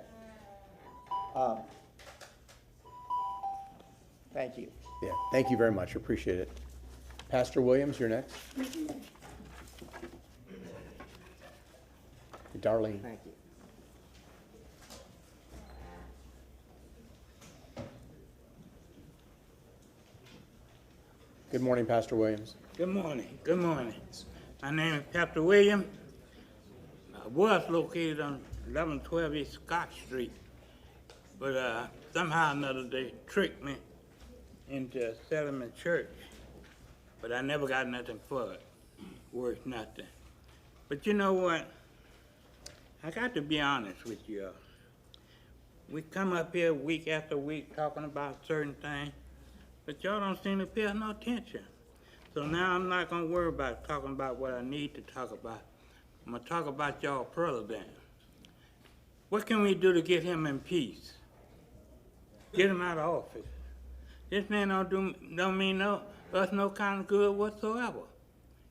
[SPEAKER 14] Thank you.
[SPEAKER 1] Yeah, thank you very much, appreciate it. Pastor Williams, you're next. Darlene.
[SPEAKER 14] Thank you.
[SPEAKER 1] Good morning, Pastor Williams.
[SPEAKER 15] Good morning. Good morning. My name is Pastor William. I was located on 1112 East Scott Street, but somehow or another they tricked me into Settlement Church, but I never got nothing for it. Worth nothing. But you know what? I got to be honest with you. We come up here week after week talking about certain things, but y'all don't seem to pay no attention. So now I'm not going to worry about talking about what I need to talk about. I'm going to talk about y'all president. What can we do to get him in peace? Get him out of office. This man don't mean us no kind of good whatsoever.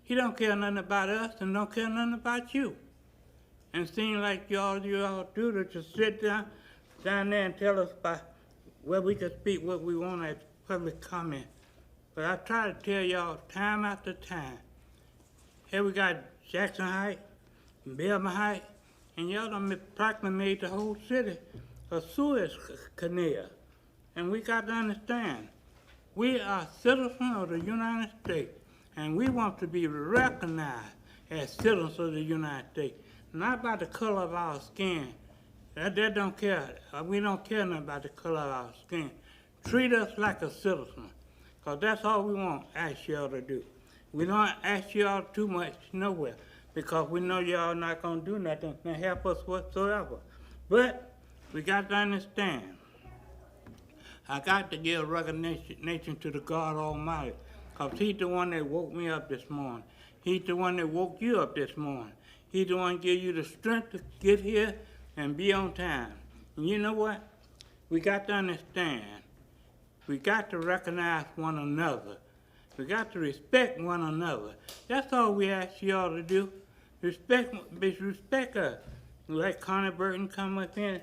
[SPEAKER 15] He don't care nothing about us and don't care nothing about you. And it seems like you all do to just sit down there and tell us about where we can speak what we want at public comment. But I try to tell y'all time after time. Here we got Jackson Heights, Belma Heights, and y'all done practically made the whole city a Suez Canal. And we got to understand, we are citizens of the United States, and we want to be recognized as citizens of the United States, not by the color of our skin. That don't care. We don't care nothing about the color of our skin. Treat us like a citizen, because that's all we want ask y'all to do. We don't ask y'all too much nowhere, because we know y'all not going to do nothing to help us whatsoever. But we got to understand, I got to give recognition to the God Almighty, because he's the one that woke me up this morning. He's the one that woke you up this morning. He's the one that gave you the strength to get here and be on time. And you know what? We got to understand. We got to recognize one another. We got to respect one another. That's all we ask y'all to do. Respect us. Like Connie Burton come up in,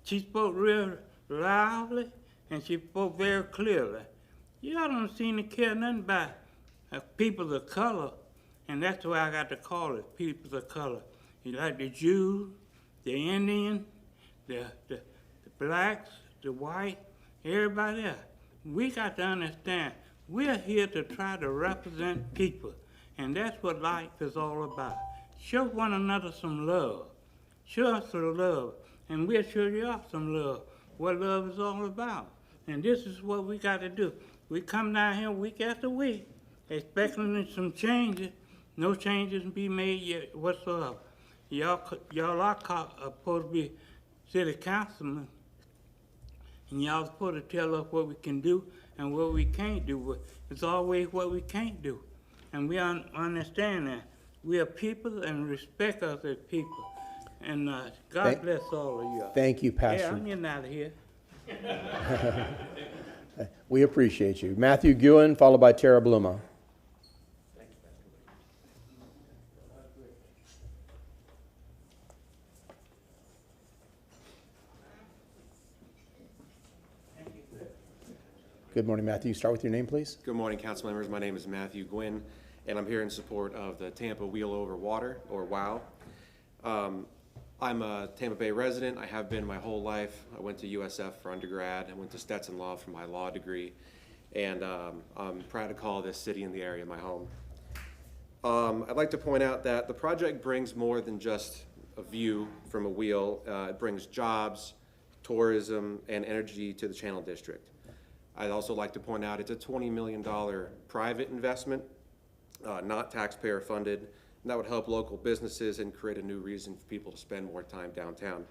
[SPEAKER 15] she spoke real loudly and she spoke very clearly. Y'all don't seem to care nothing about people of color, and that's why I got to call it people of color. You like the Jews, the Indian, the blacks, the white, everybody else. We got to understand, we're here to try to represent people, and that's what life is all about. Show one another some love. Show us some love, and we'll show you all some love, what love is all about. And this is what we got to do. We come down here week after week, expecting some changes. No changes be made yet whatsoever. Y'all are supposed to be city councilmen, and y'all supposed to tell us what we can do and what we can't do. It's always what we can't do. And we understand that. We are people and respect us as people. And God bless all of you.
[SPEAKER 1] Thank you, Pastor.
[SPEAKER 15] Yeah, I'm getting out of here.
[SPEAKER 1] We appreciate you. Matthew Guin, followed by Tara Bluma. Good morning, Matthew. Start with your name, please.
[SPEAKER 18] Good morning, council members. My name is Matthew Guin, and I'm here in support of the Tampa Wheel Over Water, or WOW. I'm a Tampa Bay resident. I have been my whole life. I went to USF for undergrad. I went to Stetson Law for my law degree, and I'm proud to call this city and the area my home. I'd like to point out that the project brings more than just a view from a wheel. It brings jobs, tourism, and energy to the Channel District. I'd also like to point out it's a $20 million private investment, not taxpayer funded, and that would help local businesses and create a new reason for people to spend more time downtown.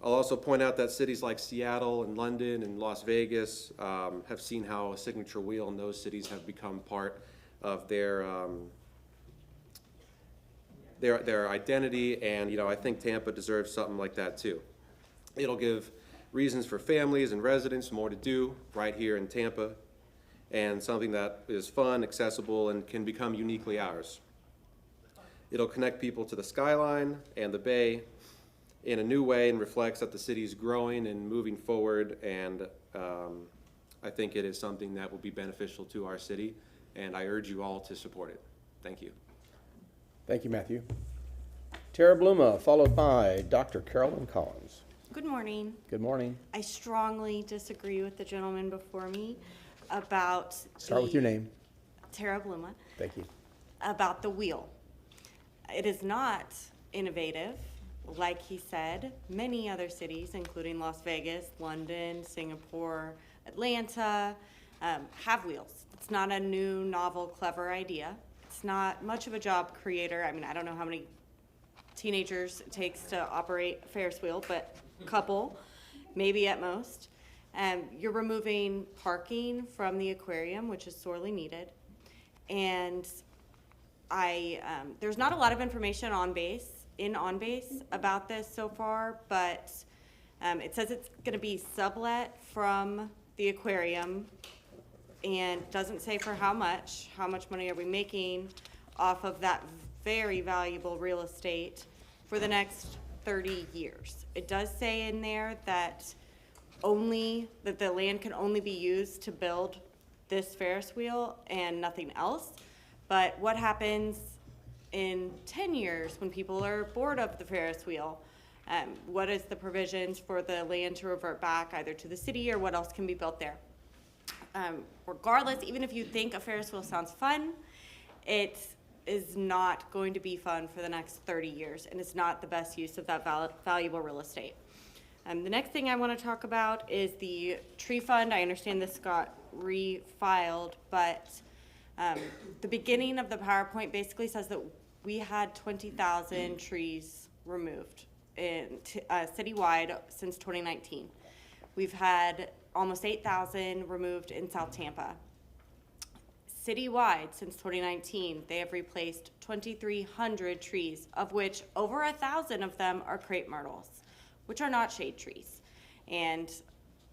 [SPEAKER 18] I'll also point out that cities like Seattle and London and Las Vegas have seen how a signature wheel in those cities have become part of their identity, and I think Tampa deserves something like that too. It'll give reasons for families and residents more to do right here in Tampa, and something that is fun, accessible, and can become uniquely ours. It'll connect people to the skyline and the bay in a new way and reflects that the city is growing and moving forward, and I think it is something that will be beneficial to our city, and I urge you all to support it. Thank you.
[SPEAKER 1] Thank you, Matthew. Tara Bluma, followed by Dr. Carolyn Collins.
[SPEAKER 16] Good morning.
[SPEAKER 1] Good morning.
[SPEAKER 16] I strongly disagree with the gentleman before me about
[SPEAKER 1] Start with your name.
[SPEAKER 16] Tara Bluma,
[SPEAKER 1] Thank you.
[SPEAKER 16] about the wheel. It is not innovative. Like he said, many other cities, including Las Vegas, London, Singapore, Atlanta, have wheels. It's not a new, novel, clever idea. It's not much of a job creator. I mean, I don't know how many teenagers it takes to operate a Ferris wheel, but a couple, maybe at most. You're removing parking from the aquarium, which is sorely needed. And there's not a lot of information on base about this so far, but it says it's going to be sublet from the aquarium, and doesn't say for how much money are we making off of that very valuable real estate for the next 30 years. It does say in there that the land can only be used to build this Ferris wheel and nothing else. But what happens in 10 years when people are bored of the Ferris wheel? What is the provisions for the land to revert back either to the city, or what else can be built there? Regardless, even if you think a Ferris wheel sounds fun, it is not going to be fun for the next 30 years, and it's not the best use of that valuable real estate. The next thing I want to talk about is the tree fund. I understand this got refiled, but the beginning of the PowerPoint basically says that we had 20,000 trees removed citywide since 2019. We've had almost 8,000 removed in South Tampa. Citywide, since 2019, they have replaced 2,300 trees, of which over 1,000 of them are crepe myrtles, which are not shade trees. And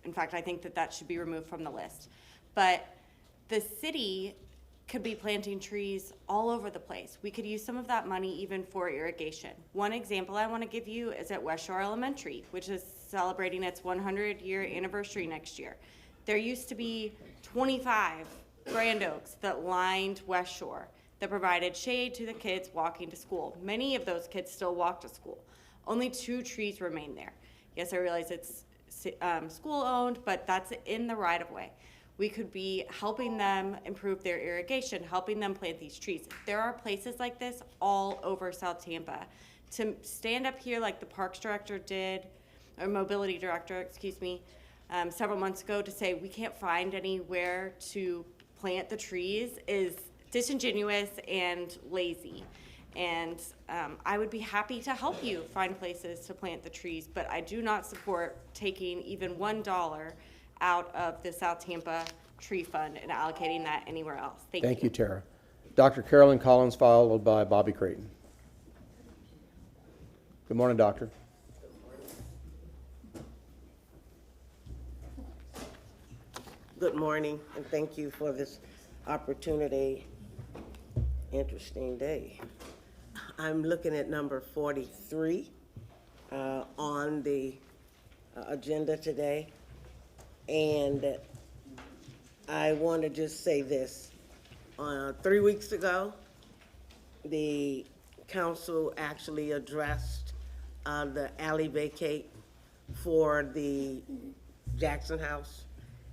[SPEAKER 16] in fact, I think that should be removed from the list. But the city could be planting trees all over the place. We could use some of that money even for irrigation. One example I want to give you is at West Shore Elementary, which is celebrating its 100-year anniversary next year. There used to be 25 grand oaks that lined West Shore that provided shade to the kids walking to school. Many of those kids still walk to school. Only 2 trees remain there. Yes, I realize it's school-owned, but that's in the right-of-way. We could be helping them improve their irrigation, helping them plant these trees. There are places like this all over South Tampa. To stand up here like the Parks Director did, or Mobility Director, excuse me, several months ago to say we can't find anywhere to plant the trees is disingenuous and lazy. And I would be happy to help you find places to plant the trees, but I do not support taking even $1 out of the South Tampa Tree Fund and allocating that anywhere else.
[SPEAKER 1] Thank you, Tara. Dr. Carolyn Collins, followed by Bobby Creighton. Good morning, Doctor.
[SPEAKER 17] Good morning, and thank you for this opportunity. Interesting day. I'm looking at number 43 on the agenda today. And I want to just say this. 3 weeks ago, the council actually addressed the alley vacate for the Jackson House.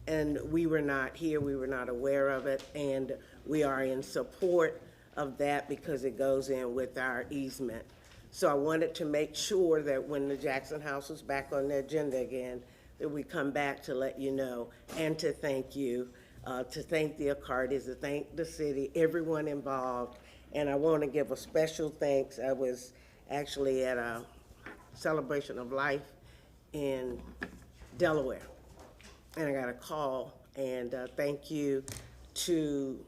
[SPEAKER 17] And we were not here, we were not aware of it, and we are in support of that because it goes in with our easement. So I wanted to make sure that when the Jackson House was back on the agenda again, that we come back to let you know and to thank you, to thank the Accardis, to thank the city, everyone involved. And I want to give a special thanks. I was actually at a celebration of life in Delaware, and I got a call, and thank you to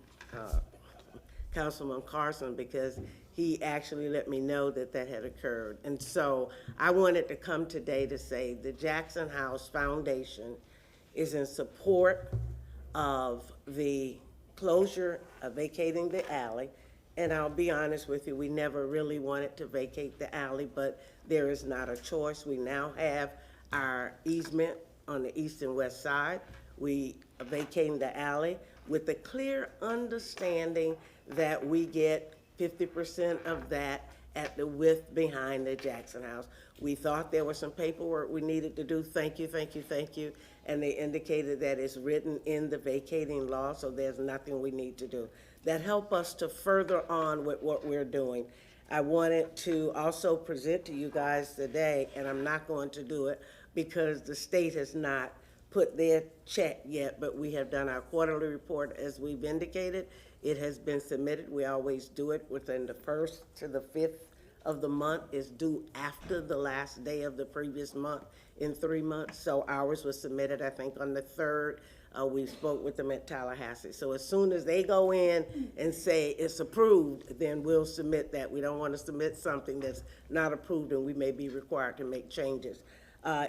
[SPEAKER 17] Councilman Carson, because he actually let me know that that had occurred. And so I wanted to come today to say the Jackson House Foundation is in support of the closure of vacating the alley. And I'll be honest with you, we never really wanted to vacate the alley, but there is not a choice. We now have our easement on the east and west side. We are vacating the alley with the clear understanding that we get 50% of that at the width behind the Jackson House. We thought there was some paperwork we needed to do. Thank you, thank you, thank you. And they indicated that it's written in the vacating law, so there's nothing we need to do. That helped us to further on with what we're doing. I wanted to also present to you guys today, and I'm not going to do it because the state has not put their check yet, but we have done our quarterly report as we've indicated. It has been submitted. We always do it within the 1st to the 5th of the month. Is due after the last day of the previous month in 3 months. So ours was submitted, I think, on the 3rd. We spoke with them at Tallahassee. So as soon as they go in and say it's approved, then we'll submit that. We don't want to submit something that's not approved and we may be required to make changes.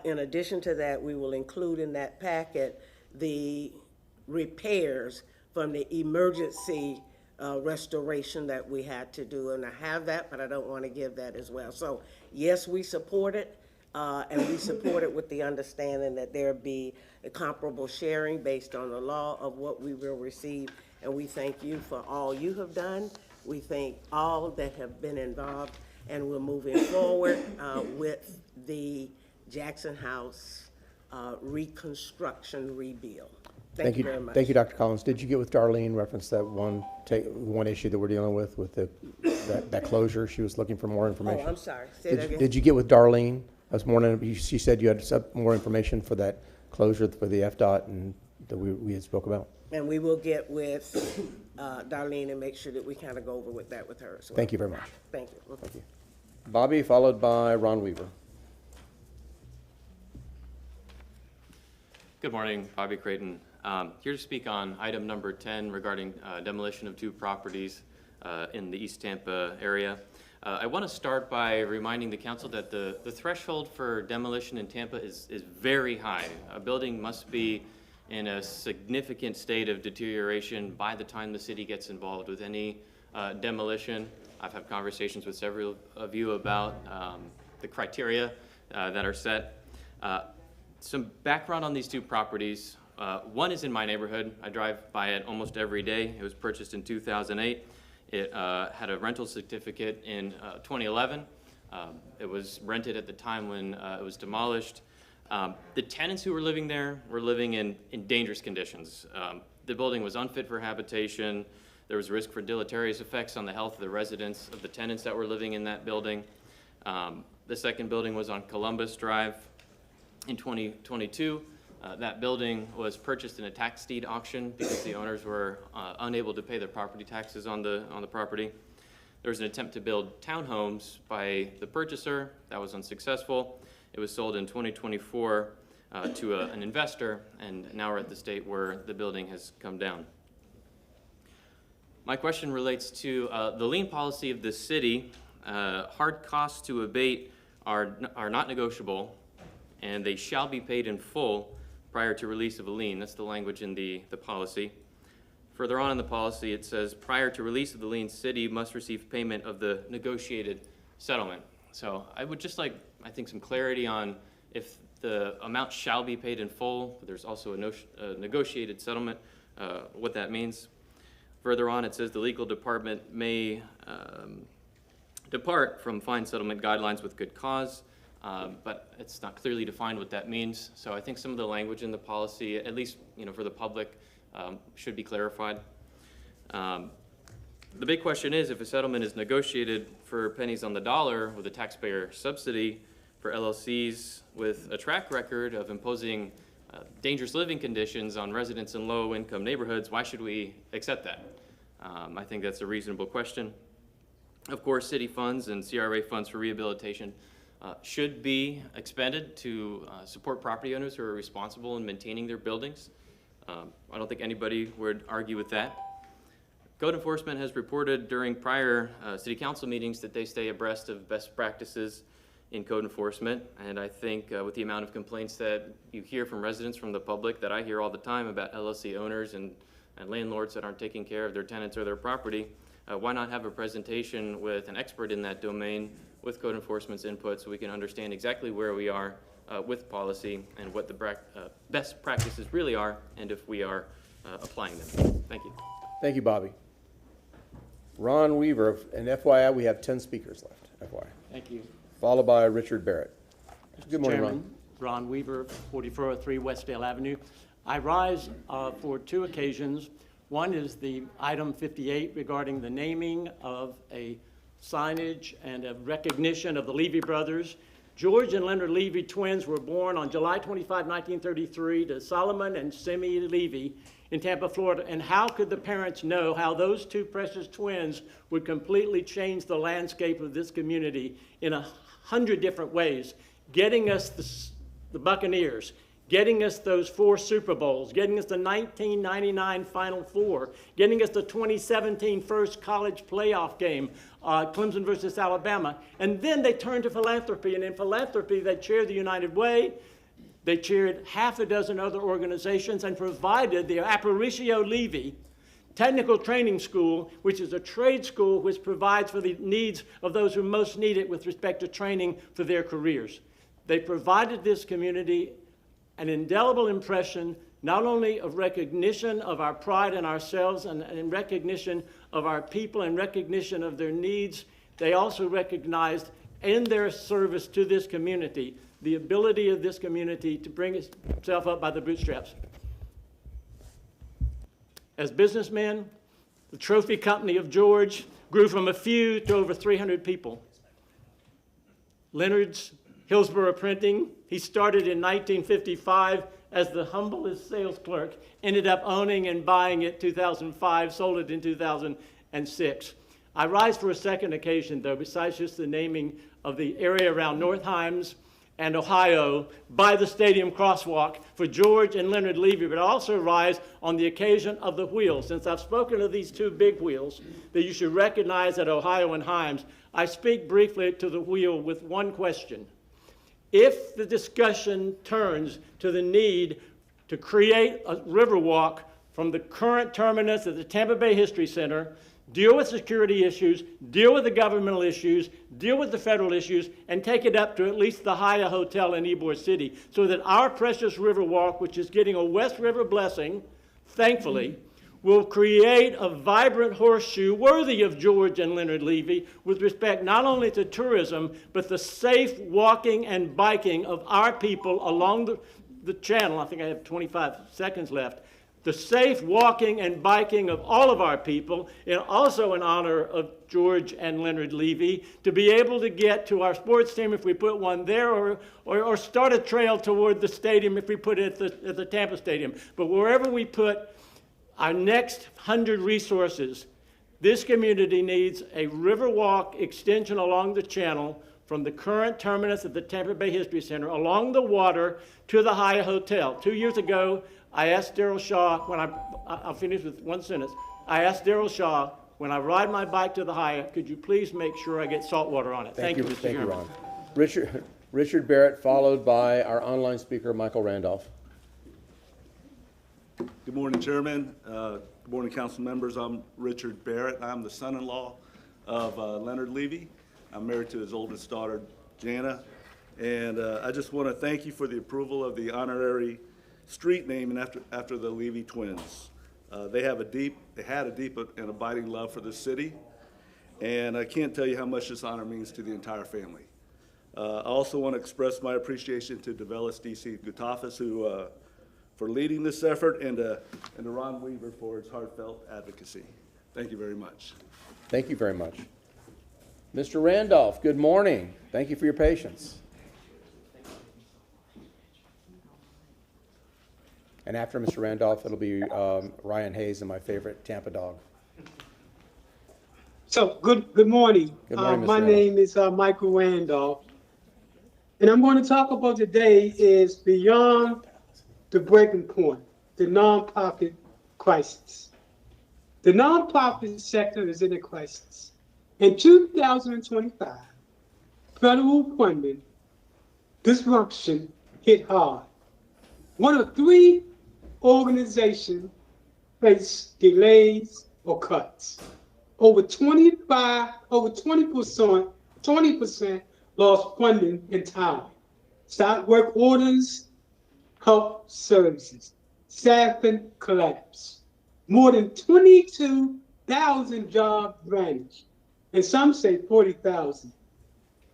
[SPEAKER 17] In addition to that, we will include in that packet the repairs from the emergency restoration that we had to do. And I have that, but I don't want to give that as well. So yes, we support it. And we support it with the understanding that there be a comparable sharing based on the law of what we will receive. And we thank you for all you have done. We thank all that have been involved, and we're moving forward with the Jackson House reconstruction rebuild. Thank you very much.
[SPEAKER 1] Thank you, Dr. Collins. Did you get with Darlene, reference that one issue that we're dealing with that closure? She was looking for more information.
[SPEAKER 17] Oh, I'm sorry. Say that again.
[SPEAKER 1] Did you get with Darlene? I was she said you had more information for that closure for the FDOT and that we had spoke about.
[SPEAKER 17] And we will get with Darlene and make sure that we kind of go over with that with her as well.
[SPEAKER 1] Thank you very much.
[SPEAKER 17] Thank you.
[SPEAKER 1] Thank you. Bobby, followed by Ron Weaver.
[SPEAKER 11] Good morning, Bobby Creighton. Here to speak on item number 10 regarding demolition of 2 properties in the East Tampa area. I want to start by reminding the council that the threshold for demolition in Tampa is very high. A building must be in a significant state of deterioration by the time the city gets involved with any demolition. I've had conversations with several of you about the criteria that are set. Some background on these 2 properties. One is in my neighborhood. I drive by it almost every day. It was purchased in 2008. It had a rental certificate in 2011. It was rented at the time when it was demolished. The tenants who were living there were living in dangerous conditions. The building was unfit for habitation. There was risk for deleterious effects on the health of the residents, of the tenants that were living in that building. The second building was on Columbus Drive. In 2022, that building was purchased in a tax deed auction because the owners were unable to pay their property taxes on the property. There was an attempt to build townhomes by the purchaser. That was unsuccessful. It was sold in 2024 to an investor, and now we're at the state where the building has come down. My question relates to the lien policy of the city. Hard costs to abate are not negotiable, and they shall be paid in full prior to release of a lien. That's the language in the policy. Further on in the policy, it says, prior to release of the lien, city must receive payment of the negotiated settlement. So I would just like, I think, some clarity on if the amount shall be paid in full, but there's also a negotiated settlement, what that means. Further on, it says the legal department may depart from fine settlement guidelines with good cause. But it's not clearly defined what that means. So I think some of the language in the policy, at least for the public, should be clarified. The big question is, if a settlement is negotiated for pennies on the dollar with a taxpayer subsidy for LLCs with a track record of imposing dangerous living conditions on residents in low-income neighborhoods, why should we accept that? I think that's a reasonable question. Of course, city funds and CRA funds for rehabilitation should be expended to support property owners who are responsible in maintaining their buildings. I don't think anybody would argue with that. Code enforcement has reported during prior city council meetings that they stay abreast of best practices in code enforcement. And I think with the amount of complaints that you hear from residents, from the public, that I hear all the time about LLC owners and landlords that aren't taking care of their tenants or their property, why not have a presentation with an expert in that domain with code enforcement's input so we can understand exactly where we are with policy and what the best practices really are and if we are applying them. Thank you.
[SPEAKER 1] Thank you, Bobby. Ron Weaver, and FYI, we have 10 speakers left, FYI.
[SPEAKER 19] Thank you.
[SPEAKER 1] Followed by Richard Barrett. Good morning,
[SPEAKER 19] Chairman, Ron Weaver, 4403 Westdale Avenue. I rise for two occasions. One is the item 58 regarding the naming of a signage and a recognition of the Levy brothers. George and Leonard Levy twins were born on July 25, 1933 to Solomon and Simi Levy in Tampa, Florida. And how could the parents know how those two precious twins would completely change the landscape of this community in 100 different ways, getting us the Buccaneers, getting us those 4 Super Bowls, getting us the 1999 Final Four, getting us the 2017 first college playoff game, Clemson versus Alabama. And then they turned to philanthropy, and in philanthropy they chaired the United Way, they chaired half a dozen other organizations and provided the Aparicio Levy Technical Training School, which is a trade school which provides for the needs of those who most need it with respect to training for their careers. They provided this community an indelible impression, not only of recognition of our pride in ourselves and recognition of our people and recognition of their needs, they also recognized in their service to this community the ability of this community to bring itself up by the bootstraps. As businessmen, the trophy company of George grew from a few to over 300 people. Leonard's Hillsborough Printing, he started in 1955 as the humblest sales clerk, ended up owning and buying it 2005, sold it in 2006. I rise for a second occasion, though, besides just the naming of the area around North Himes and Ohio by the stadium crosswalk for George and Leonard Levy, but I also rise on the occasion of the wheels. Since I've spoken of these two big wheels that you should recognize at Ohio and Himes, I speak briefly to the wheel with one question. If the discussion turns to the need to create a riverwalk from the current terminus of the Tampa Bay History Center, deal with security issues, deal with the governmental issues, deal with the federal issues, and take it up to at least the Hyatt Hotel in Ybor City, so that our precious riverwalk, which is getting a West River blessing, thankfully, will create a vibrant horseshoe worthy of George and Leonard Levy with respect not only to tourism, but the safe walking and biking of our people along the channel. I think I have 25 seconds left. The safe walking and biking of all of our people, and also in honor of George and Leonard Levy, to be able to get to our sports team if we put one there, or start a trail toward the stadium if we put it at the Tampa Stadium. But wherever we put our next 100 resources, this community needs a Riverwalk extension along the channel from the current terminus of the Tampa Bay History Center along the water to the Hyatt Hotel. 2 years ago, I asked Darrell Shaw, I'll finish with one sentence. I asked Darrell Shaw, when I ride my bike to the Hyatt, could you please make sure I get salt water on it? Thank you, Mr. Chairman.
[SPEAKER 1] Thank you, Ron. Richard Barrett, followed by our online speaker, Michael Randolph.
[SPEAKER 21] Good morning, Chairman. Good morning, council members. I'm Richard Barrett. I'm the son-in-law of Leonard Levy. I'm married to his oldest daughter, Jana. And I just want to thank you for the approval of the honorary street name after the Levy twins. They had a deep and abiding love for the city. And I can't tell you how much this honor means to the entire family. I also want to express my appreciation to Develis D.C. Gutafas, who for leading this effort, and to Ron Weaver for his heartfelt advocacy. Thank you very much.
[SPEAKER 1] Thank you very much. Mr. Randolph, good morning. Thank you for your patience. And after Mr. Randolph, it'll be Ryan Hayes and my favorite Tampa dog.
[SPEAKER 23] So, good morning.
[SPEAKER 1] Good morning, Mr.
[SPEAKER 23] My
[SPEAKER 1] Randolph.
[SPEAKER 23] name is Michael Randolph. And I'm going to talk about today is beyond the breaking point, the non-pocket crisis. The nonprofit sector is in a crisis. In 2025, federal funding disruption hit hard. One of 3 organizations face delays or cuts. Over 20% lost funding entirely. Stop work orders, health services, staffing collapse. More than 22,000 jobs vanished, and some say 40,000.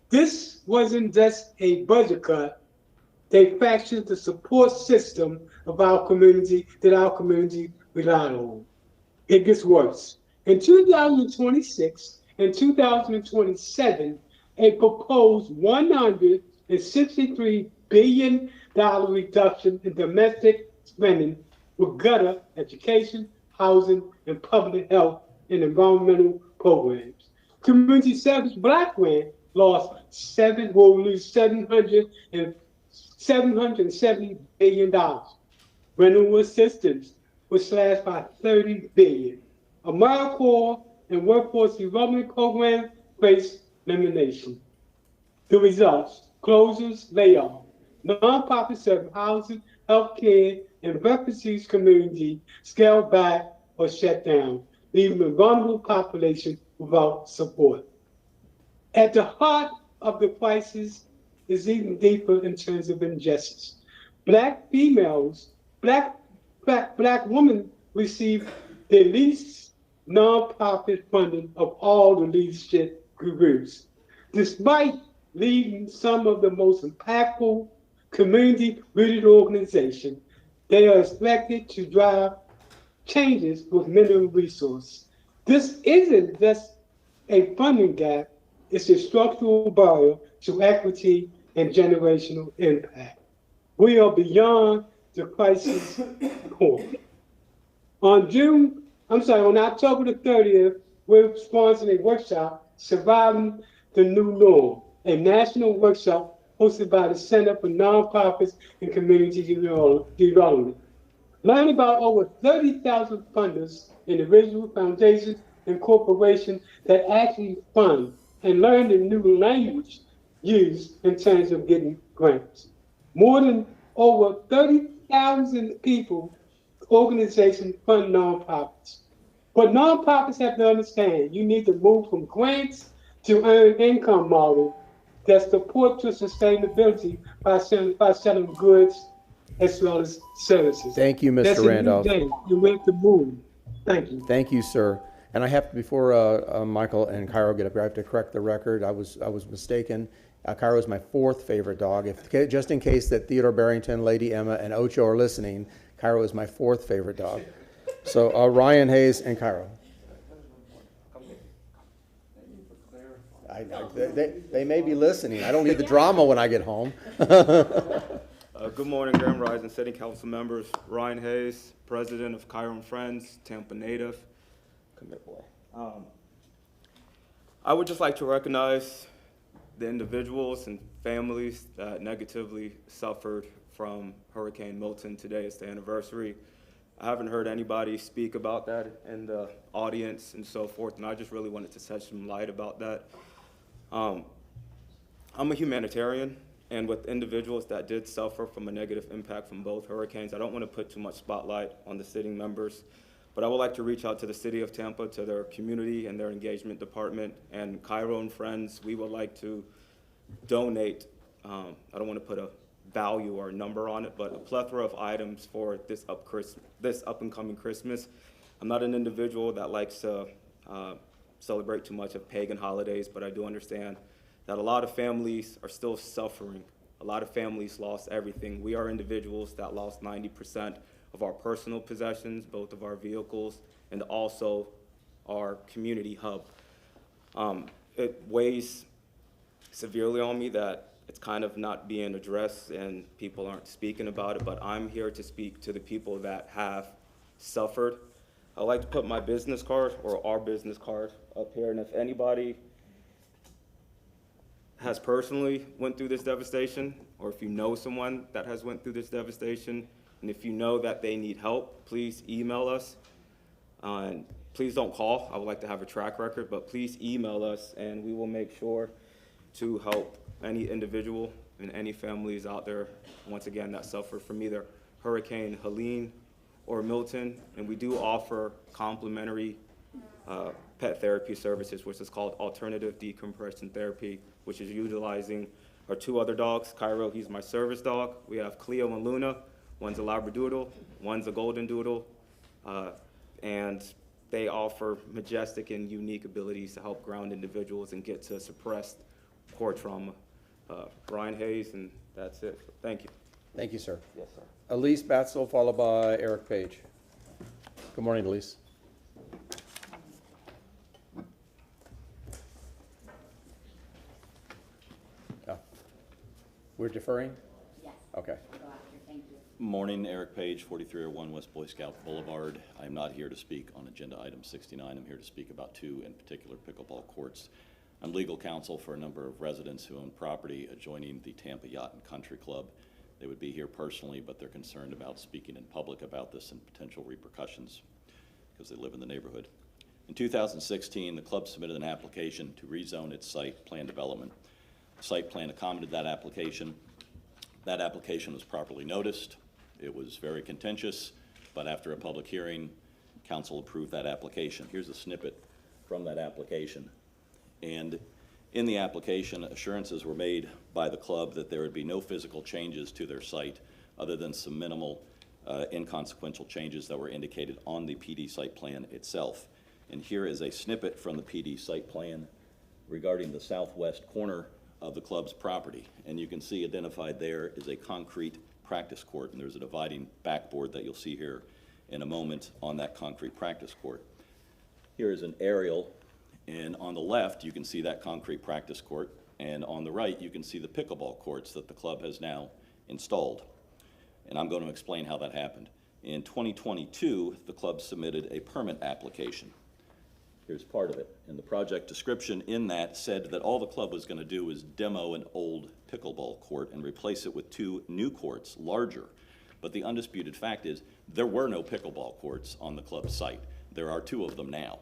[SPEAKER 23] This wasn't just a budget cut. They fractured the support system of our community that our community relied on. It gets worse. In 2026 and 2027, a proposed $163 billion reduction in domestic spending will gutter education, housing, and public health and environmental programs. Community service Black Land will lose $770 billion. Rental assistance was slashed by $30 billion. AmeriCorps and workforce development program face elimination. The results: closures, layoffs. Nonprofit serving housing, healthcare, and refugees community scaled back or shut down, leaving a vulnerable population without support. At the heart of the crisis is even deeper in terms of injustice. Black women receive the least nonprofit funding of all the leadership groups. Despite leading some of the most impactful community-rooted organizations, they are expected to drive changes with minimal resources. This isn't just a funding gap, it's a structural barrier to equity and generational impact. We are beyond the crisis point. On October the 30th, we're sponsoring a workshop, Surviving the New Norm, a national workshop hosted by the Center for Nonprofits and Community Development. Learn about over 30,000 funders, individual foundations, and corporations that actually fund, and learn the new language used in terms of getting grants. More than over 30,000 people, organizations fund nonprofits. But nonprofits have to understand you need to move from grants to earned income model that support your sustainability by selling goods as well as services.
[SPEAKER 1] Thank you, Mr.
[SPEAKER 23] That's
[SPEAKER 1] Randolph.
[SPEAKER 23] A new day. You have to move. Thank you.
[SPEAKER 1] Thank you, sir. And I have to, before Michael and Cairo get up here, I have to correct the record. I was mistaken. Cairo is my 4th favorite dog. Just in case that Theodore Barrington, Lady Emma, and Ocho are listening, Cairo is my 4th favorite dog. So Ryan, Hayes, and Cairo. They may be listening. I don't need the drama when I get home.
[SPEAKER 5] Good morning, Grand Rising City Council members. Ryan Hayes, President of Cairo and Friends, Tampa native. Come here, boy. I would just like to recognize the individuals and families that negatively suffered from Hurricane Milton. Today is the anniversary. I haven't heard anybody speak about that in the audience and so forth, and I just really wanted to shed some light about that. I'm a humanitarian, and with individuals that did suffer from a negative impact from both hurricanes, I don't want to put too much spotlight on the sitting members, but I would like to reach out to the city of Tampa, to their community and their engagement department, and Cairo and Friends. We would like to donate, I don't want to put a value or a number on it, but a plethora of items for this up and coming Christmas. I'm not an individual that likes to celebrate too much of pagan holidays, but I do understand that a lot of families are still suffering. A lot of families lost everything. We are individuals that lost 90% of our personal possessions, both of our vehicles, and also our community hub. It weighs severely on me that it's kind of not being addressed and people aren't speaking about it, but I'm here to speak to the people that have suffered. I'd like to put my business card, or our business card, up here, and if anybody has personally went through this devastation, or if you know someone that has went through this devastation, and if you know that they need help, please email us. And please don't call. I would like to have a track record, but please email us, and we will make sure to help any individual and any families out there, once again, that suffer from either Hurricane Helene or Milton. And we do offer complimentary pet therapy services, which is called alternative decompression therapy, which is utilizing our 2 other dogs. Cairo, he's my service dog. We have Cleo and Luna. One's a Labradoodle, one's a Golden Doodle. And they offer majestic and unique abilities to help ground individuals and get to suppressed core trauma. Brian Hayes, and that's it. Thank you.
[SPEAKER 1] Thank you, sir.
[SPEAKER 5] Yes, sir.
[SPEAKER 1] Elise Batzel, followed by Eric Page. Good morning, Elise. We're deferring?
[SPEAKER 6] Yes.
[SPEAKER 1] Okay.
[SPEAKER 6] Thank you.
[SPEAKER 12] Morning, Eric Page, 4301 West Boy Scout Boulevard. I'm not here to speak on agenda item 69. I'm here to speak about 2 in particular pickleball courts. I'm legal counsel for a number of residents who own property adjoining the Tampa Yacht and Country Club. They would be here personally, but they're concerned about speaking in public about this and potential repercussions because they live in the neighborhood. In 2016, the club submitted an application to rezone its site plan development. The site plan accommodated that application. That application was properly noticed. It was very contentious, but after a public hearing, council approved that application. Here's a snippet from that application. And in the application, assurances were made by the club that there would be no physical changes to their site other than some minimal inconsequential changes that were indicated on the PD site plan itself. And here is a snippet from the PD site plan regarding the southwest corner of the club's property. And you can see identified there is a concrete practice court, and there's a dividing backboard that you'll see here in a moment on that concrete practice court. Here is an aerial, and on the left you can see that concrete practice court, and on the right you can see the pickleball courts that the club has now installed. And I'm going to explain how that happened. In 2022, the club submitted a permit application. Here's part of it. And the project description in that said that all the club was going to do was demo an old pickleball court and replace it with 2 new courts, larger. But the undisputed fact is there were no pickleball courts on the club's site. There are 2 of them now.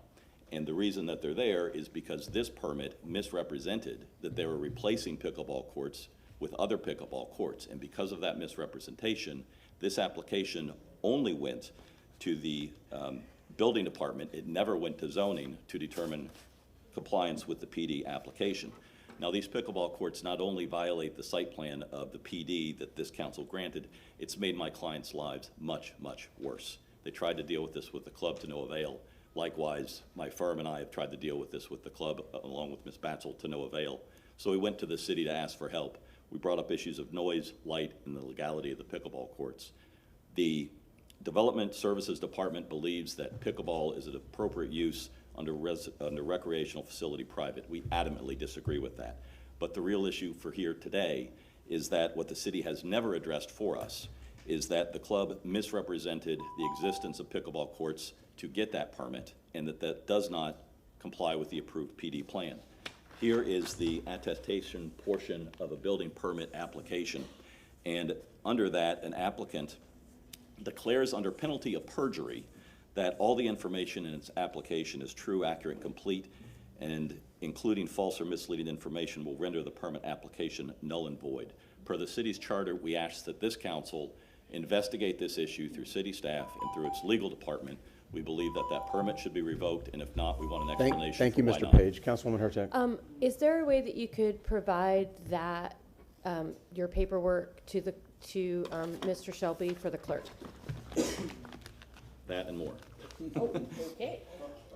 [SPEAKER 12] And the reason that they're there is because this permit misrepresented that they were replacing pickleball courts with other pickleball courts. And because of that misrepresentation, this application only went to the building department. It never went to zoning to determine compliance with the PD application. Now, these pickleball courts not only violate the site plan of the PD that this council granted, it's made my clients' lives much, much worse. They tried to deal with this with the club to no avail. Likewise, my firm and I have tried to deal with this with the club, along with Ms. Batzel, to no avail. So we went to the city to ask for help. We brought up issues of noise, light, and the legality of the pickleball courts. The Development Services Department believes that pickleball is an appropriate use under recreational facility private. We adamantly disagree with that. But the real issue for here today is that what the city has never addressed for us is that the club misrepresented the existence of pickleball courts to get that permit, and that does not comply with the approved PD plan. Here is the attestation portion of a building permit application. And under that, an applicant declares under penalty of perjury that all the information in its application is true, accurate, and complete, and including false or misleading information will render the permit application null and void. Per the city's charter, we ask that this council investigate this issue through city staff and through its legal department. We believe that that permit should be revoked, and if not, we want an explanation.
[SPEAKER 1] Thank you,
[SPEAKER 12] for why
[SPEAKER 1] Mr.
[SPEAKER 12] not.
[SPEAKER 1] Page. Councilwoman Hurtak.
[SPEAKER 6] Is there a way that you could provide that, your paperwork to Mr. Shelby for the clerk?
[SPEAKER 12] That and more.
[SPEAKER 6] Oh, okay.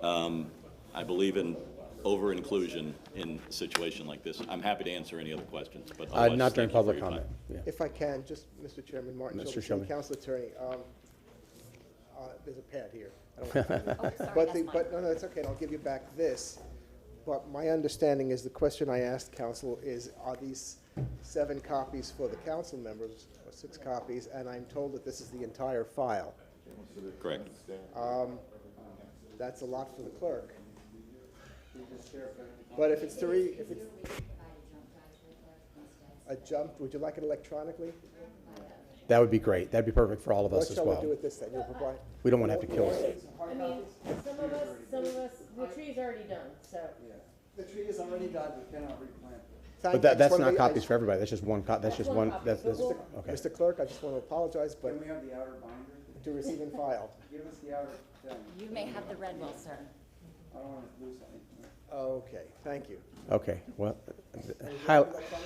[SPEAKER 12] I believe in over-inclusion in a situation like this. I'm happy to answer any other questions, but otherwise,
[SPEAKER 1] not during
[SPEAKER 12] thank you for
[SPEAKER 1] public
[SPEAKER 12] your
[SPEAKER 1] comment.
[SPEAKER 12] time.
[SPEAKER 1] Yeah.
[SPEAKER 3] If I can, just, Mr. Chairman, Martin
[SPEAKER 1] Mr.
[SPEAKER 3] Shelby,
[SPEAKER 1] Shelby.
[SPEAKER 3] Council Attorney. There's a pad here. I don't
[SPEAKER 6] Oh, sorry,
[SPEAKER 3] but
[SPEAKER 6] that's mine.
[SPEAKER 3] but no, it's okay. I'll give you back this. But my understanding is the question I asked council is, are these 7 copies for the council members or 6 copies? And I'm told that this is the entire file.
[SPEAKER 12] Correct.
[SPEAKER 3] That's a lot for the clerk. But if it's to if it's a jump, would you like it electronically?
[SPEAKER 1] That would be great. That'd be perfect for all of us
[SPEAKER 3] What
[SPEAKER 1] as
[SPEAKER 3] shall we
[SPEAKER 1] well.
[SPEAKER 3] do with this then? You'll provide?
[SPEAKER 1] We don't want to have to kill us.
[SPEAKER 6] I mean, some of us, the tree's already done, so.
[SPEAKER 14] The tree is already done, we cannot replant it.
[SPEAKER 1] But that's not copies for everybody. That's just one that's just one, that's, okay.
[SPEAKER 3] Mr. Clerk, I just want to apologize, but
[SPEAKER 14] Can we have the outer binder?
[SPEAKER 3] to receive and file.
[SPEAKER 14] Give us the outer thing.
[SPEAKER 2] You may have the red one, sir.
[SPEAKER 14] I don't want to lose anything.
[SPEAKER 3] Okay, thank you.
[SPEAKER 1] Okay, well,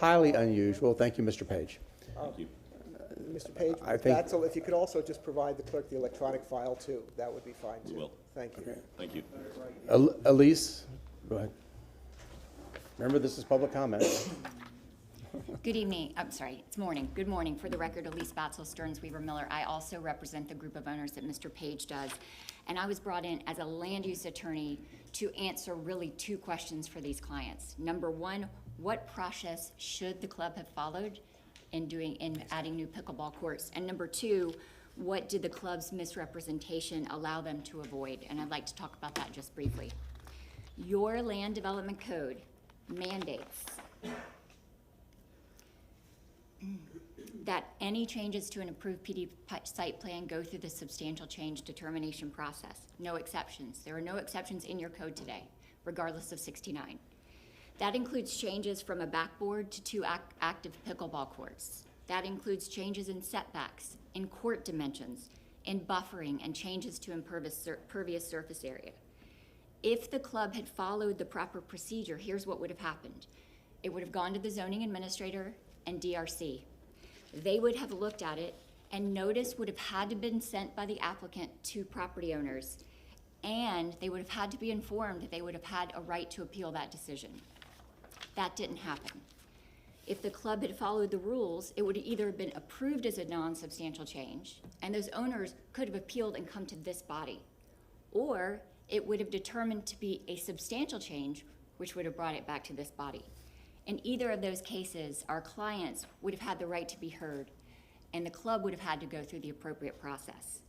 [SPEAKER 1] highly unusual. Thank you, Mr. Page.
[SPEAKER 12] Thank you.
[SPEAKER 3] Mr. Page,
[SPEAKER 1] I think-
[SPEAKER 3] that's all. If you could also just provide the clerk the electronic file too, that would be fine too.
[SPEAKER 12] We will.
[SPEAKER 3] Thank you.
[SPEAKER 12] Thank you.
[SPEAKER 1] Elise, go ahead. Remember, this is public comment.
[SPEAKER 2] Good evening, I'm sorry, it's morning. Good morning. For the record, Elise Batzel, Stearns Weaver Miller. I also represent the group of owners that Mr. Page does. And I was brought in as a land use attorney to answer really two questions for these clients. Number one, what process should the club have followed in adding new pickleball courts? And number two, what did the club's misrepresentation allow them to avoid? And I'd like to talk about that just briefly. Your land development code mandates that any changes to an approved PD site plan go through the substantial change determination process. No exceptions. There are no exceptions in your code today, regardless of 69. That includes changes from a backboard to 2 active pickleball courts. That includes changes in setbacks, in court dimensions, in buffering, and changes to impervious surface area. If the club had followed the proper procedure, here's what would have happened. It would have gone to the zoning administrator and DRC. They would have looked at it, and notice would have had to been sent by the applicant to property owners, and they would have had to be informed that they would have had a right to appeal that decision. That didn't happen. If the club had followed the rules, it would have either been approved as a non-substantial change, and those owners could have appealed and come to this body, or it would have determined to be a substantial change, which would have brought it back to this body. In either of those cases, our clients would have had the right to be heard, and the club would have had to go through the appropriate process.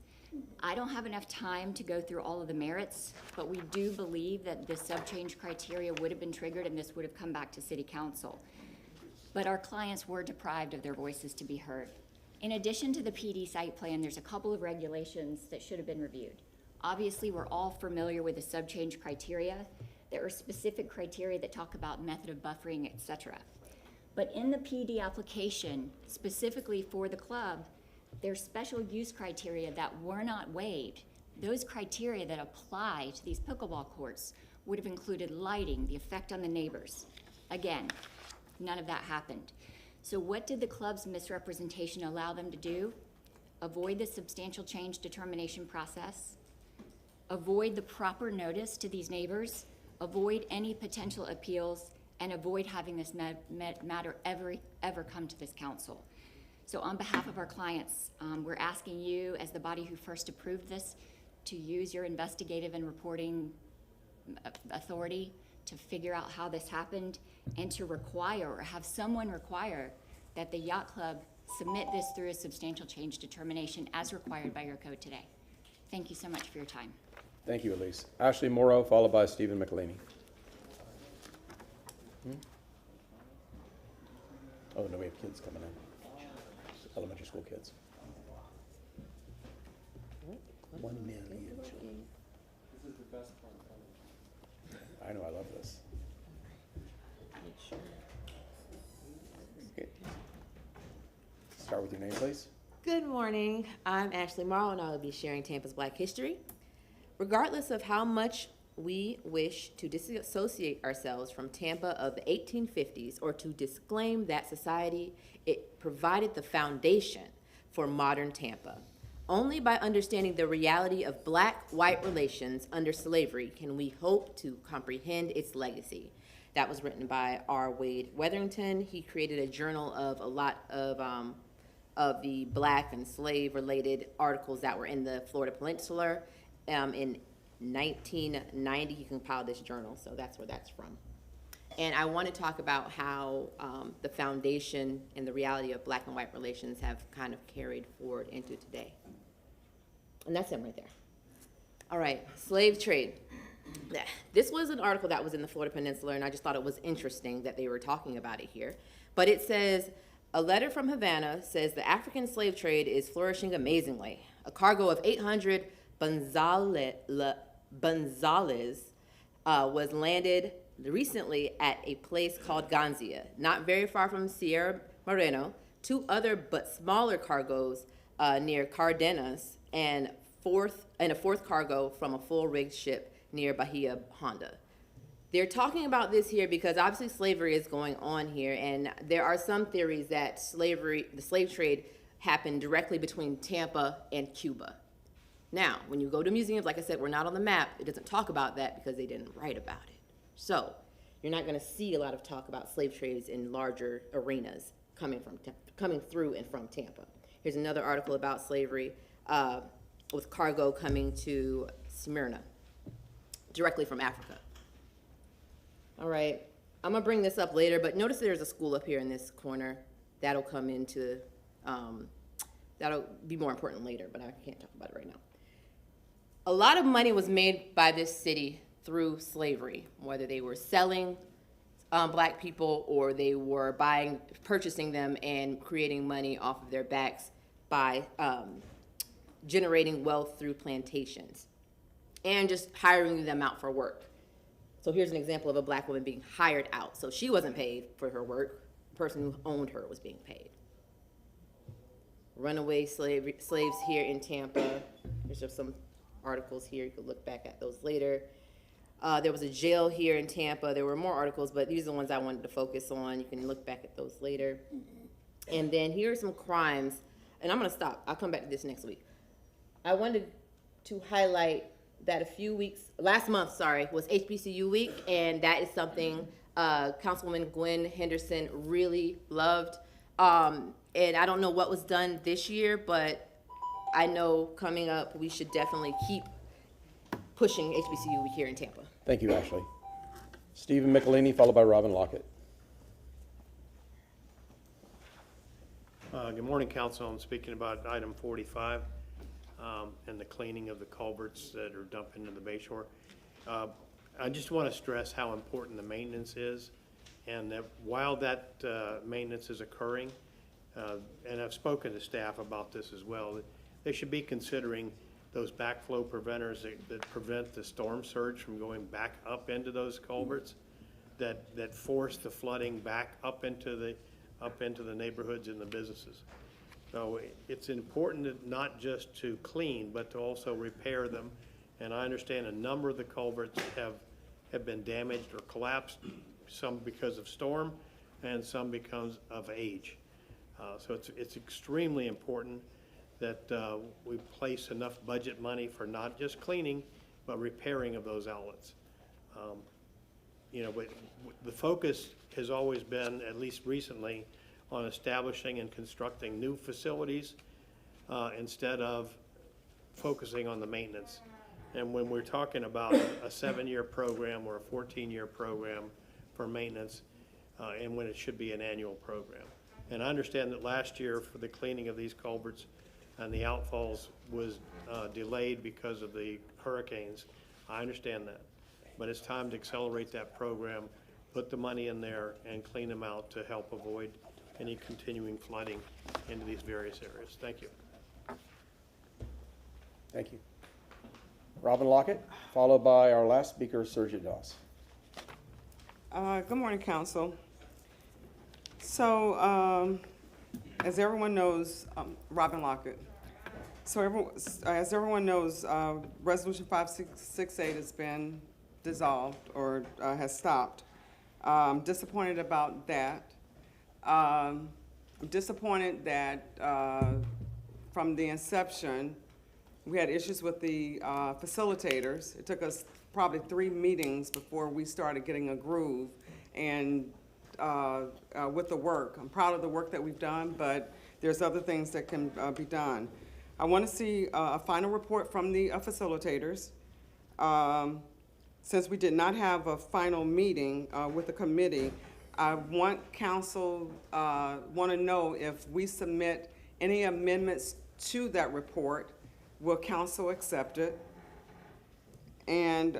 [SPEAKER 2] I don't have enough time to go through all of the merits, but we do believe that the sub-change criteria would have been triggered and this would have come back to City Council. But our clients were deprived of their voices to be heard. In addition to the PD site plan, there's a couple of regulations that should have been reviewed. Obviously, we're all familiar with the sub-change criteria. There are specific criteria that talk about method of buffering, et cetera. But in the PD application, specifically for the club, there's special use criteria that were not waived. Those criteria that apply to these pickleball courts would have included lighting, the effect on the neighbors. Again, none of that happened. So what did the club's misrepresentation allow them to do? Avoid the substantial change determination process, avoid the proper notice to these neighbors, avoid any potential appeals, and avoid having this matter ever come to this council. So on behalf of our clients, we're asking you, as the body who first approved this, to use your investigative and reporting authority to figure out how this happened, and to require, or have someone require, that the yacht club submit this through a substantial change determination as required by your code today. Thank you so much for your time.
[SPEAKER 1] Thank you, Elise. Ashley Morrow, followed by Stephen McElhaney. Oh, no, we have kids coming in. Elementary school kids. 1 million children.
[SPEAKER 7] This is the best part.
[SPEAKER 1] I know, I love this. Okay. Start with your name, please.
[SPEAKER 20] Good morning. I'm Ashley Morrow, and I will be sharing Tampa's Black history. Regardless of how much we wish to disassociate ourselves from Tampa of the 1850s or to disclaim that society, it provided the foundation for modern Tampa. Only by understanding the reality of black-white relations under slavery can we hope to comprehend its legacy. That was written by R. Wade Wetherington. He created a journal of a lot of the black and slave-related articles that were in the Florida Peninsula. In 1990, he compiled this journal, so that's where that's from. And I want to talk about how the foundation and the reality of black and white relations have kind of carried forward into today. And that's him right there. All right, slave trade. This was an article that was in the Florida Peninsula, and I just thought it was interesting that they were talking about it here. But it says, A letter from Havana says the African slave trade is flourishing amazingly. A cargo of 800 banzales was landed recently at a place called Ganzia, not very far from Sierra Moreno. Two other but smaller cargoes near Cardenas, and a fourth cargo from a full-rigged ship near Bahia Honda. They're talking about this here because obviously slavery is going on here, and there are some theories that the slave trade happened directly between Tampa and Cuba. Now, when you go to museums, like I said, we're not on the map. It doesn't talk about that because they didn't write about it. So you're not going to see a lot of talk about slave trades in larger arenas coming through and from Tampa. Here's another article about slavery with cargo coming to Smyrna, directly from Africa. All right, I'm gonna bring this up later, but notice there's a school up here in this corner. That'll come into, that'll be more important later, but I can't talk about it right now. A lot of money was made by this city through slavery, whether they were selling black people or they were purchasing them and creating money off of their backs by generating wealth through plantations and just hiring them out for work. So here's an example of a black woman being hired out. So she wasn't paid for her work. The person who owned her was being paid. Runaway slaves here in Tampa. There's just some articles here. You can look back at those later. There was a jail here in Tampa. There were more articles, but these are the ones I wanted to focus on. You can look back at those later. And then here are some crimes. And I'm going to stop. I'll come back to this next week. I wanted to highlight that last month, was HBCU week, and that is something Councilwoman Gwen Henderson really loved. And I don't know what was done this year, but I know coming up, we should definitely keep pushing HBCU week here in Tampa.
[SPEAKER 1] Thank you, Ashley. Stephen Michelini, followed by Robin Lockett.
[SPEAKER 4] Good morning, Council. I'm speaking about item 45. And the cleaning of the culverts that are dumped into the Bayshore. I just want to stress how important the maintenance is, and that while that maintenance is occurring, and I've spoken to staff about this as well, they should be considering those backflow preventers that prevent the storm surge from going back up into those culverts, that force the flooding back up into the neighborhoods and the businesses. So it's important not just to clean, but to also repair them. And I understand a number of the culverts have been damaged or collapsed, some because of storm and some because of age. So it's extremely important that we place enough budget money for not just cleaning, but repairing of those outlets. But the focus has always been, at least recently, on establishing and constructing new facilities instead of focusing on the maintenance. And when we're talking about a 7-year program or a 14-year program for maintenance, and when it should be an annual program. And I understand that last year for the cleaning of these culverts and the outfalls was delayed because of the hurricanes. I understand that. But it's time to accelerate that program, put the money in there, and clean them out to help avoid any continuing flooding into these various areas. Thank you.
[SPEAKER 1] Thank you. Robin Lockett, followed by our last speaker, Surjit Das.
[SPEAKER 8] Good morning, Council. So, as everyone knows, Robin Lockett. So, as everyone knows, Resolution 5668 has been dissolved or has stopped. I'm disappointed about that. I'm disappointed that from the inception, we had issues with the facilitators. It took us probably 3 meetings before we started getting a groove and with the work. I'm proud of the work that we've done, but there's other things that can be done. I want to see a final report from the facilitators. Since we did not have a final meeting with the committee, I want council, want to know if we submit any amendments to that report, will council accept it? And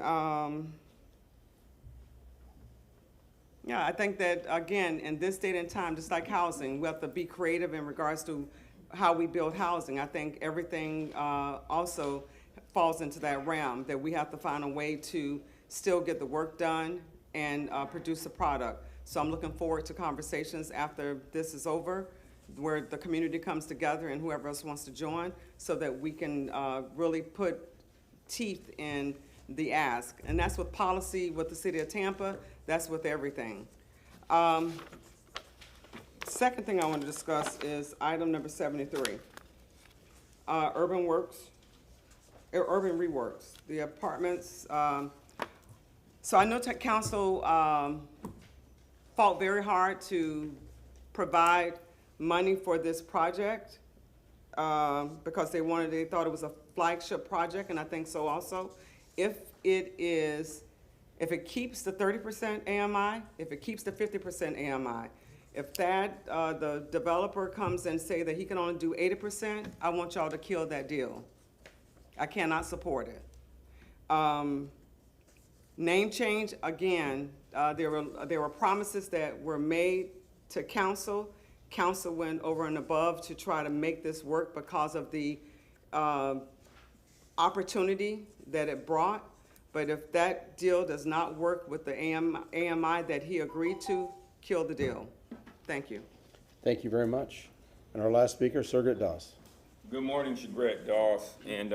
[SPEAKER 8] Yeah, I think that, again, in this date and time, just like housing, we have to be creative in regards to how we build housing. I think everything also falls into that realm, that we have to find a way to still get the work done and produce a product. So I'm looking forward to conversations after this is over, where the community comes together and whoever else wants to join, so that we can really put teeth in the ask. And that's with policy with the city of Tampa, that's with everything. Second thing I want to discuss is item number 73. Urban reworks, the apartments. So I know Tech Council fought very hard to provide money for this project because they thought it was a flagship project, and I think so also. If it keeps the 30% AMI, if it keeps the 50% AMI, if that, the developer comes and say that he can only do 80%, I want y'all to kill that deal. I cannot support it. Name change, again, there were promises that were made to council. Council went over and above to try to make this work because of the opportunity that it brought. But if that deal does not work with the AMI that he agreed to, kill the deal. Thank you.
[SPEAKER 1] Thank you very much. And our last speaker, Surgit Das.
[SPEAKER 9] Good morning, Shagret Doss. And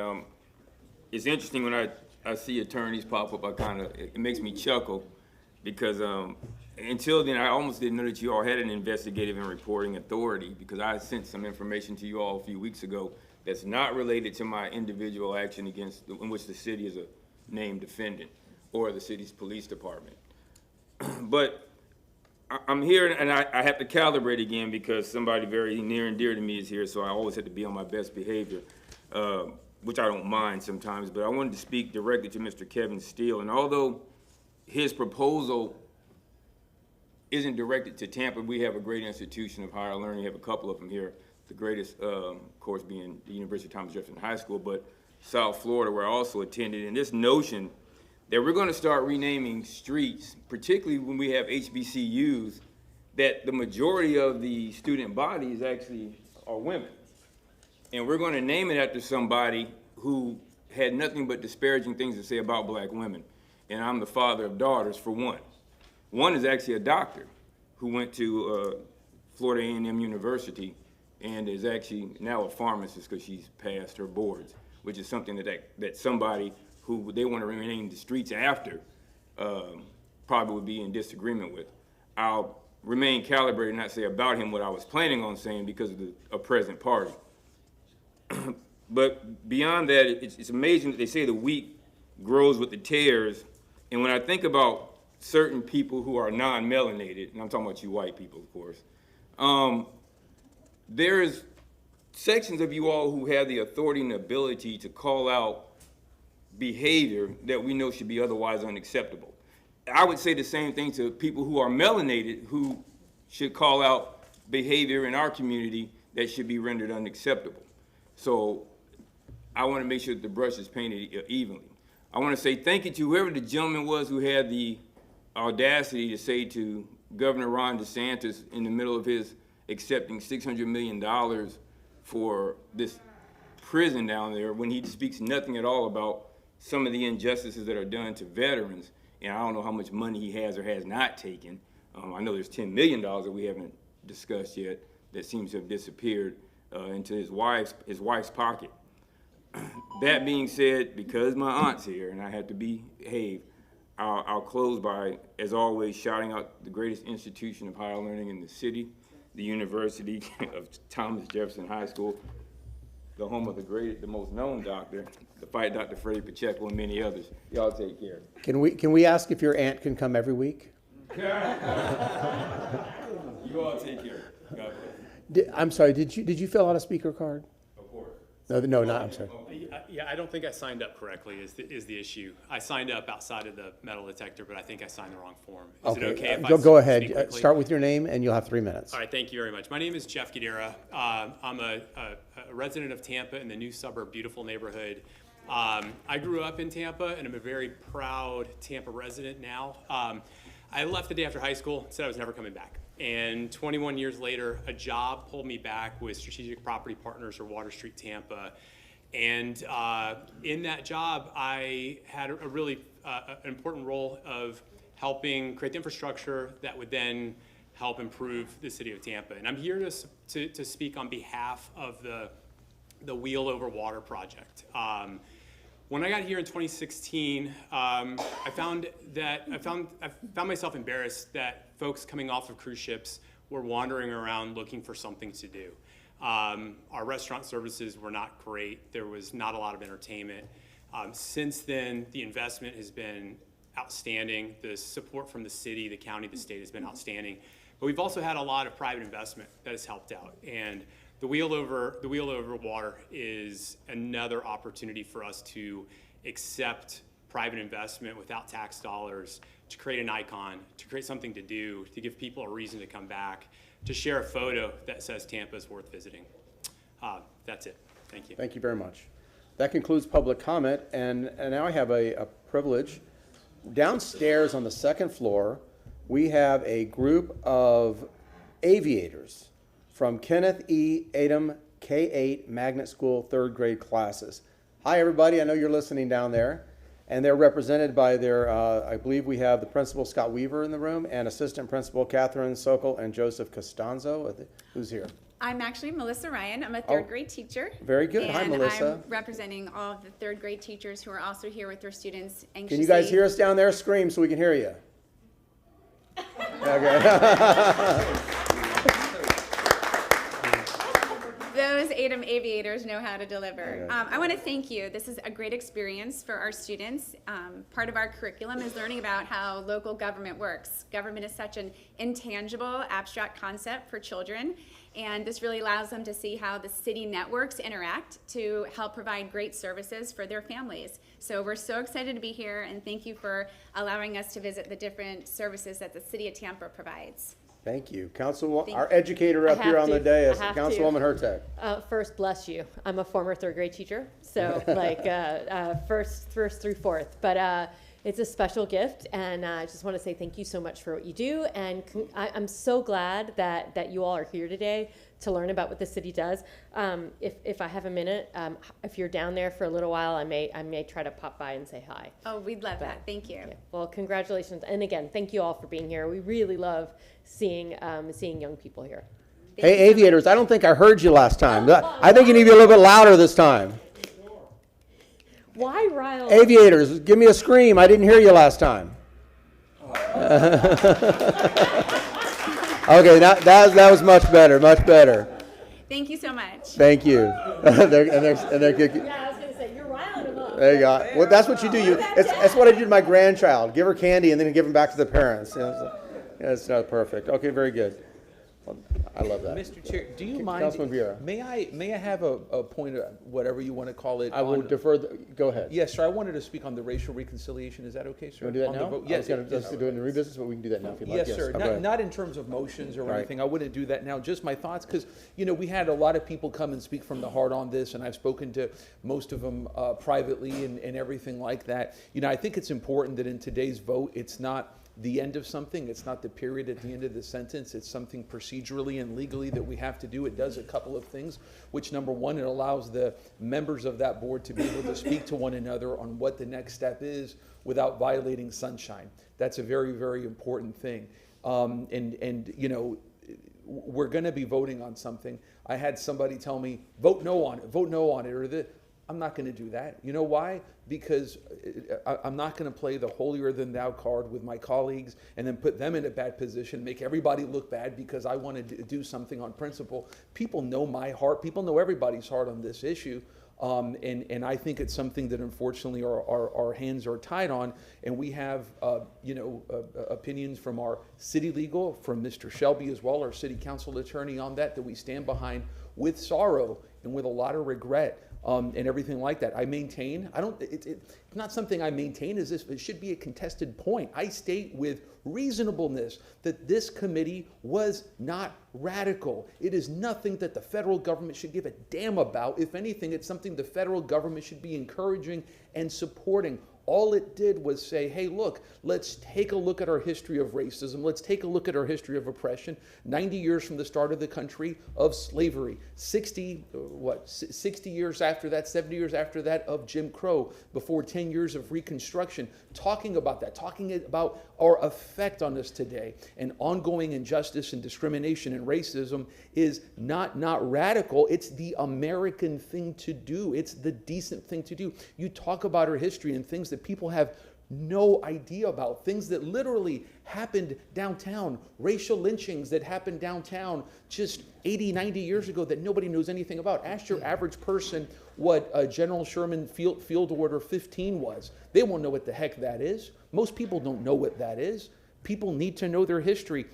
[SPEAKER 9] it's interesting when I see attorneys pop up, it makes me chuckle because until then, I almost didn't know that you all had an investigative and reporting authority, because I sent some information to you all a few weeks ago that's not related to my individual action in which the city is a named defendant or the city's police department. But I'm here and I have to calibrate again because somebody very near and dear to me is here, so I always have to be on my best behavior, which I don't mind sometimes. But I wanted to speak directly to Mr. Kevin Steele, and although his proposal isn't directed to Tampa, we have a great institution of higher learning. We have a couple of them here, the greatest, of course, being the University of Thomas Jefferson High School, but South Florida, where I also attended. And this notion that we're going to start renaming streets, particularly when we have HBCUs, that the majority of the student bodies actually are women. And we're going to name it after somebody who had nothing but disparaging things to say about black women. And I'm the father of daughters, for one. One is actually a doctor who went to Florida A&M University and is actually now a pharmacist because she's passed her boards, which is something that somebody who they want to rename the streets after probably would be in disagreement with. I'll remain calibrated and not say about him what I was planning on saying because of a present party. But beyond that, it's amazing that they say the wheat grows with the tares. And when I think about certain people who are non-melanated, and I'm talking about you white people, of course, there's sections of you all who have the authority and ability to call out behavior that we know should be otherwise unacceptable. I would say the same thing to people who are melanated who should call out behavior in our community that should be rendered unacceptable. So I want to make sure that the brush is painted evenly. I want to say thank you to whoever the gentleman was who had the audacity to say to Governor Ron DeSantis in the middle of his accepting $600 million for this prison down there when he speaks nothing at all about some of the injustices that are done to veterans. And I don't know how much money he has or has not taken. I know there's $10 million that we haven't discussed yet that seems to have disappeared into his wife's pocket. That being said, because my aunt's here and I have to behave, I'll close by, as always, shouting out the greatest institution of higher learning in the city, the University of Thomas Jefferson High School, the home of the most known doctor, the fight Dr. Freddie Pacheco, and many others. Y'all take care.
[SPEAKER 1] Can we ask if your aunt can come every week?
[SPEAKER 9] You all take care. God bless.
[SPEAKER 1] I'm sorry, did you fill out a speaker card?
[SPEAKER 9] Of course.
[SPEAKER 1] No, not, I'm sorry.
[SPEAKER 13] Yeah, I don't think I signed up correctly is the issue. I signed up outside of the metal detector, but I think I signed the wrong form. Is it okay if I
[SPEAKER 1] Go
[SPEAKER 13] speak
[SPEAKER 1] ahead.
[SPEAKER 13] quickly?
[SPEAKER 1] Start with your name, and you'll have 3 minutes.
[SPEAKER 13] All right, thank you very much. My name is Jeff Gadera. I'm a resident of Tampa in the new suburb, beautiful neighborhood. I grew up in Tampa, and I'm a very proud Tampa resident now. I left the day after high school, said I was never coming back. And 21 years later, a job pulled me back with Strategic Property Partners or Water Street Tampa. And in that job, I had a really an important role of helping create the infrastructure that would then help improve the city of Tampa. And I'm here to speak on behalf of the Wheel Over Water project. When I got here in 2016, I found myself embarrassed that folks coming off of cruise ships were wandering around looking for something to do. Our restaurant services were not great. There was not a lot of entertainment. Since then, the investment has been outstanding. The support from the city, the county, the state has been outstanding. But we've also had a lot of private investment that has helped out. And the Wheel Over Water is another opportunity for us to accept private investment without tax dollars, to create an icon, to create something to do, to give people a reason to come back, to share a photo that says Tampa is worth visiting. That's it. Thank you.
[SPEAKER 1] Thank you very much. That concludes public comment, and now I have a privilege. Downstairs on the second floor, we have a group of aviators from Kenneth E. Adom K-8 Magnet School third grade classes. Hi, everybody. I know you're listening down there. And they're represented by their, I believe we have the principal, Scott Weaver, in the room, and assistant principal, Catherine Sokol and Joseph Costanzo. Who's here?
[SPEAKER 10] I'm actually Melissa Ryan. I'm a third grade teacher.
[SPEAKER 1] Very good. Hi, Melissa.
[SPEAKER 10] I'm representing all of the third grade teachers who are also here with their students anxiously.
[SPEAKER 1] Can you guys hear us down there? Scream so we can hear you. Okay.
[SPEAKER 10] Those Adom aviators know how to deliver. I want to thank you. This is a great experience for our students. Part of our curriculum is learning about how local government works. Government is such an intangible, abstract concept for children, and this really allows them to see how the city networks interact to help provide great services for their families. So we're so excited to be here, and thank you for allowing us to visit the different services that the city of Tampa provides.
[SPEAKER 1] Thank you. Our educator up here on the dais, Councilwoman Hurtak.
[SPEAKER 6] First, bless you. I'm a former third grade teacher, so like first through fourth. But it's a special gift, and I just want to say thank you so much for what you do. And I'm so glad that you all are here today to learn about what the city does. If I have a minute, if you're down there for a little while, I may try to pop by and say hi.
[SPEAKER 10] Oh, we'd love that. Thank you.
[SPEAKER 6] Yeah. Well, congratulations, and again, thank you all for being here. We really love seeing young people here.
[SPEAKER 1] Hey, aviators, I don't think I heard you last time. I think you need to be a little bit louder this time.
[SPEAKER 6] Why, Ryle?
[SPEAKER 1] Aviators, give me a scream. I didn't hear you last time. Okay, that was much better, much better.
[SPEAKER 10] Thank you so much.
[SPEAKER 1] Thank you.
[SPEAKER 10] Yeah, I was going to say, you're riling them up.
[SPEAKER 1] There you go. Well, that's what you do. That's what I do to my grandchild. Give her candy and then give them back to the parents. You know, it's not perfect. Okay, very good. I love that.
[SPEAKER 15] Mr. Chair, do you mind?
[SPEAKER 1] Councilman Vieira.
[SPEAKER 15] May I have a point of whatever you want to call it?
[SPEAKER 1] I will defer. Go ahead.
[SPEAKER 15] Yes, sir. I wanted to speak on the racial reconciliation. Is that okay, sir?
[SPEAKER 1] You want to do that
[SPEAKER 15] On the
[SPEAKER 1] now?
[SPEAKER 15] vote?
[SPEAKER 1] Yes.
[SPEAKER 15] Yes.
[SPEAKER 1] I was going to do it in the new business, but we can do that now if you'd like.
[SPEAKER 15] Yes, sir. Not in terms of motions or
[SPEAKER 1] Right.
[SPEAKER 15] anything. I wouldn't do that now. Just my thoughts, because we had a lot of people come and speak from the heart on this, and I've spoken to most of them privately and everything like that. I think it's important that in today's vote, it's not the end of something. It's not the period at the end of the sentence. It's something procedurally and legally that we have to do. It does a couple of things, which number one, it allows the members of that board to be able to speak to one another on what the next step is without violating sunshine. That's a very, very important thing. We're going to be voting on something. I had somebody tell me, vote no on it, or I'm not going to do that. You know why? Because I'm not going to play the holier than thou card with my colleagues and then put them in a bad position, make everybody look bad because I want to do something on principle. People know my heart. People know everybody's heart on this issue. And I think it's something that unfortunately our hands are tied on. And we have, opinions from our city legal, from Mr. Shelby as well, our city council attorney on that we stand behind with sorrow and with a lot of regret. And everything like that. I maintain, it's not something I maintain as if it should be a contested point. I state with reasonableness that this committee was not radical. It is nothing that the federal government should give a damn about. If anything, it's something the federal government should be encouraging and supporting. All it did was say, hey, look, let's take a look at our history of racism. Let's take a look at our history of oppression. 90 years from the start of the country of slavery. 60 years after that, 70 years after that of Jim Crow, before 10 years of Reconstruction. Talking about that, talking about our effect on us today. And ongoing injustice and discrimination and racism is not radical. It's the American thing to do. It's the decent thing to do. You talk about our history and things that people have no idea about, things that literally happened downtown, racial lynchings that happened downtown just 80, 90 years ago that nobody knows anything about. Ask your average person what General Sherman Field Order 15 was. They won't know what the heck that is. Most people don't know what that is. People need to know their history.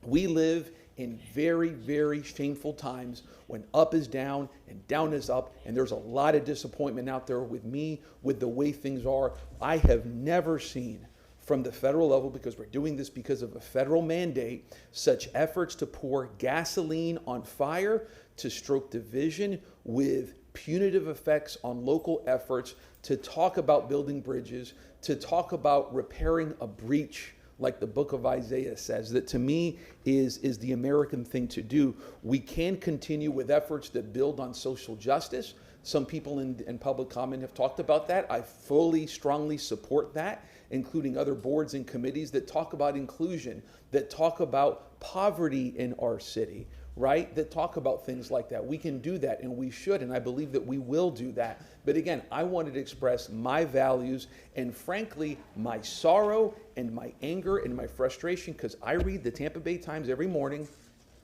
[SPEAKER 15] We live in very, very shameful times when up is down and down is up, and there's a lot of disappointment out there with me, with the way things are. I have never seen from the federal level, because we're doing this because of a federal mandate, such efforts to pour gasoline on fire, to stroke division with punitive effects on local efforts, to talk about building bridges, to talk about repairing a breach, like the book of Isaiah says, that to me is the American thing to do. We can continue with efforts that build on social justice. Some people in public comment have talked about that. I fully, strongly support that, including other boards and committees that talk about inclusion, that talk about poverty in our city, right? That talk about things like that. We can do that, and we should, and I believe that we will do that. But again, I wanted to express my values and, frankly, my sorrow and my anger and my frustration, because I read the Tampa Bay Times every morning,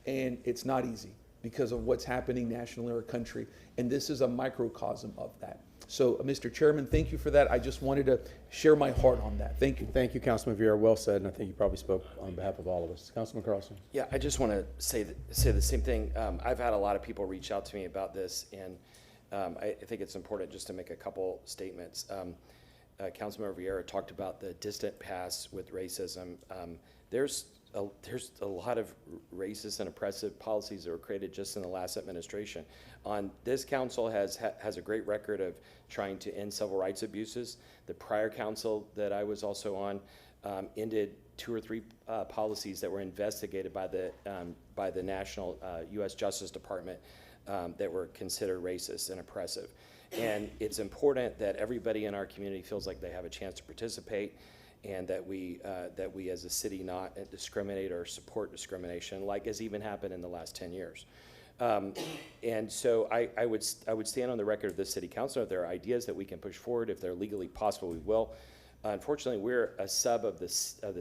[SPEAKER 15] and it's not easy because of what's happening nationally in our country, and this is a microcosm of that. So, Mr. Chairman, thank you for that. I just wanted to share my heart on that. Thank you.
[SPEAKER 1] Thank you, Councilman Vieira. Well said, and I think you probably spoke on behalf of all of us. Councilman Carlson.
[SPEAKER 16] Yeah, I just want to say the same thing. I've had a lot of people reach out to me about this, and I think it's important just to make a couple statements. Councilmember Vieira talked about the distant past with racism. There's a lot of racist and oppressive policies that were created just in the last administration. This council has a great record of trying to end civil rights abuses. The prior council that I was also on ended 2 or 3 policies that were investigated by the national U.S. Justice Department that were considered racist and oppressive. And it's important that everybody in our community feels like they have a chance to participate, and that we as a city not discriminate or support discrimination, like has even happened in the last 10 years. And so I would stand on the record of this city council. If there are ideas that we can push forward, if they're legally possible, we will. Unfortunately, we're a sub of the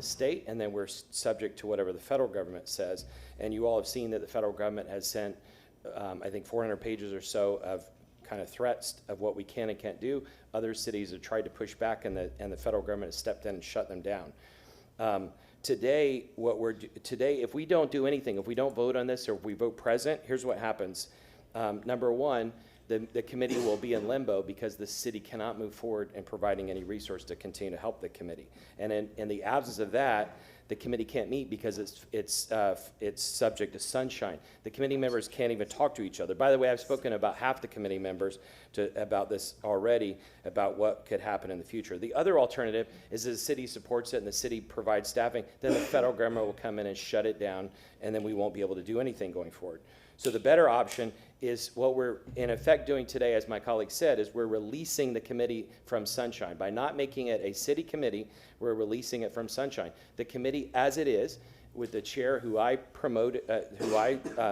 [SPEAKER 16] state, and then we're subject to whatever the federal government says. And you all have seen that the federal government has sent, I think, 400 pages or so of kind of threats of what we can and can't do. Other cities have tried to push back, and the federal government has stepped in and shut them down. Today, if we don't do anything, if we don't vote on this, or if we vote present, here's what happens. Number one, the committee will be in limbo because the city cannot move forward in providing any resource to continue to help the committee. And in the absence of that, the committee can't meet because it's subject to sunshine. The committee members can't even talk to each other. By the way, I've spoken about half the committee members about this already, about what could happen in the future. The other alternative is that the city supports it and the city provides staffing, then the federal government will come in and shut it down, and then we won't be able to do anything going forward. So the better option is what we're in effect doing today, as my colleague said, is we're releasing the committee from sunshine. By not making it a city committee, we're releasing it from sunshine. The committee as it is, with the chair who I promoted,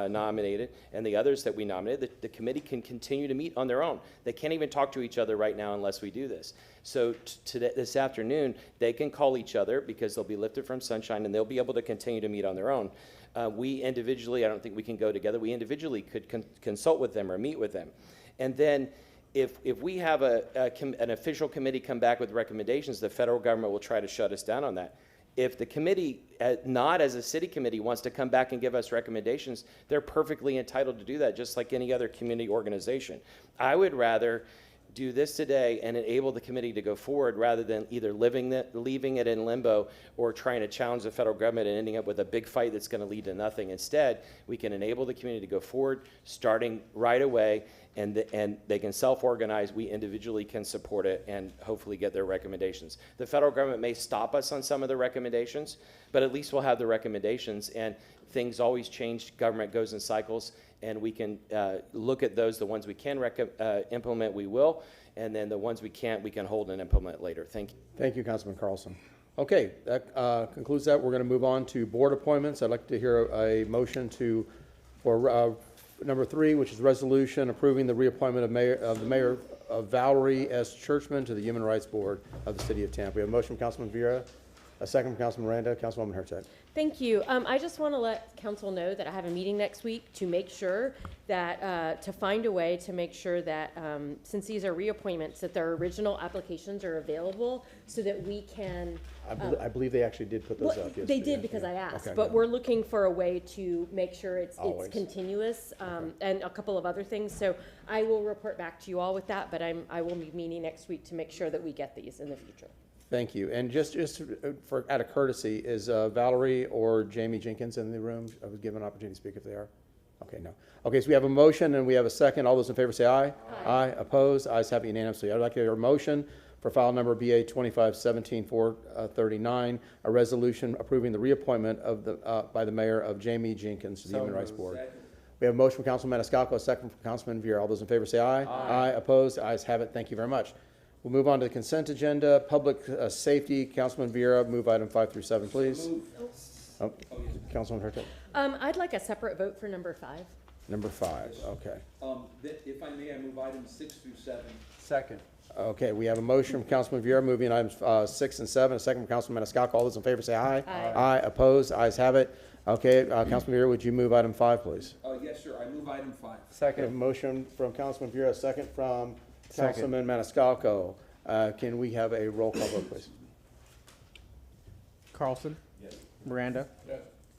[SPEAKER 16] nominated, and the others that we nominated, the committee can continue to meet on their own. They can't even talk to each other right now unless we do this. So this afternoon, they can call each other because they'll be lifted from sunshine, and they'll be able to continue to meet on their own. We individually, I don't think we can go together, we individually could consult with them or meet with them. And then if we have an official committee come back with recommendations, the federal government will try to shut us down on that. If the committee, not as a city committee, wants to come back and give us recommendations, they're perfectly entitled to do that, just like any other community organization. I would rather do this today and enable the committee to go forward rather than either leaving it in limbo or trying to challenge the federal government and ending up with a big fight that's going to lead to nothing. Instead, we can enable the community to go forward, starting right away, and they can self-organize. We individually can support it and hopefully get their recommendations. The federal government may stop us on some of the recommendations, but at least we'll have the recommendations, and things always change. Government goes in cycles, and we can look at those. The ones we can implement, we will, and then the ones we can't, we can hold and implement later. Thank you.
[SPEAKER 1] Thank you, Councilman Carlson. Okay, that concludes that. We're going to move on to board appointments. I'd like to hear a motion for number 3, which is resolution approving the reappointment of the mayor of Valerie S. Chuchman to the Human Rights Board of the City of Tampa. We have a motion from Councilman Vieira, a second from Councilman Miranda, Councilwoman Hurtak.
[SPEAKER 6] Thank you. I just want to let council know that I have a meeting next week to make sure that, to find a way to make sure that, since these are reappointments, that their original applications are available so that we can.
[SPEAKER 1] I believe they actually did put those up yesterday.
[SPEAKER 6] They did because I asked,
[SPEAKER 1] Okay,
[SPEAKER 6] but
[SPEAKER 1] good.
[SPEAKER 6] we're looking for a way to make sure it's
[SPEAKER 1] Always.
[SPEAKER 6] continuous, and a couple of other things. So I will report back to you all with that, but I will be meeting next week to make sure that we get these in the future.
[SPEAKER 1] Thank you. And just for out of courtesy, is Valerie or Jamie Jenkins in the room? I was given an opportunity to speak if they are. Okay, no. Okay, so we have a motion and we have a second. All those in favor say aye. Aye. Opposed? Ayes have it unanimously. I'd like to hear a motion for file number BA 2517-439, a resolution approving the reappointment of by the mayor of Jamie Jenkins to the Human Rights Board. We have a motion from Councilman Maniscalco, a second from Councilman Vieira. All those in favor say aye. Aye. Opposed? Ayes have it. Thank you very much. We'll move on to the consent agenda. Public safety, Councilman Vieira, move item 5 through 7, please. Oh, Councilman Hurtak.
[SPEAKER 6] I'd like a separate vote for number 5.
[SPEAKER 1] Number 5, okay.
[SPEAKER 15] If I may, I move items 6 through 7. Second.
[SPEAKER 1] Okay, we have a motion from Councilman Vieira moving items 6 and 7, a second from Councilman Maniscalco. All those in favor say aye.
[SPEAKER 6] Aye.
[SPEAKER 1] Aye. Opposed? Ayes have it. Okay, Councilman Vieira, would you move item 5, please?
[SPEAKER 15] Yes, sir. I move item 5.
[SPEAKER 1] We have a motion from Councilman Vieira, a second from Councilman Maniscalco. Can we have a roll call vote, please?
[SPEAKER 17] Carlson?
[SPEAKER 15] Yes.
[SPEAKER 17] Miranda?
[SPEAKER 15] Yes.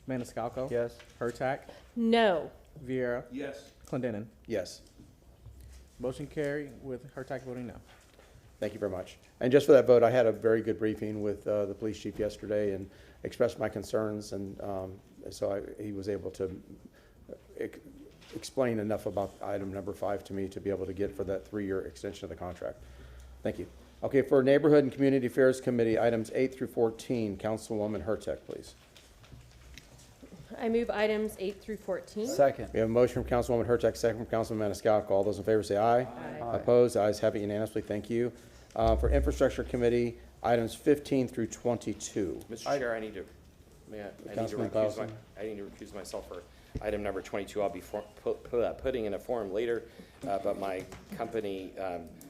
[SPEAKER 17] Maniscalco?
[SPEAKER 15] Yes.
[SPEAKER 17] Hurtak?
[SPEAKER 6] No.
[SPEAKER 17] Vieira?
[SPEAKER 15] Yes.
[SPEAKER 17] Clendenin?
[SPEAKER 1] Yes.
[SPEAKER 17] Motion carried with Hurtak voting no.
[SPEAKER 1] Thank you very much. And just for that vote, I had a very good briefing with the police chief yesterday and expressed my concerns, and so he was able to explain enough about item number 5 to me to be able to get for that 3-year extension of the contract. Thank you. Okay, for Neighborhood and Community Affairs Committee, items 8 through 14, Councilwoman Hurtak, please.
[SPEAKER 6] I move items 8 through 14.
[SPEAKER 15] Second.
[SPEAKER 1] We have a motion from Councilwoman Hurtak, second from Councilman Maniscalco. All those in favor say aye.
[SPEAKER 6] Aye.
[SPEAKER 1] Opposed? Ayes have it unanimously. Thank you. For Infrastructure Committee, items 15 through 22.
[SPEAKER 16] Mr. Chair, I need to
[SPEAKER 1] Councilman Clausen.
[SPEAKER 16] recuse myself for item number 22. I'll be putting in a form later, but my company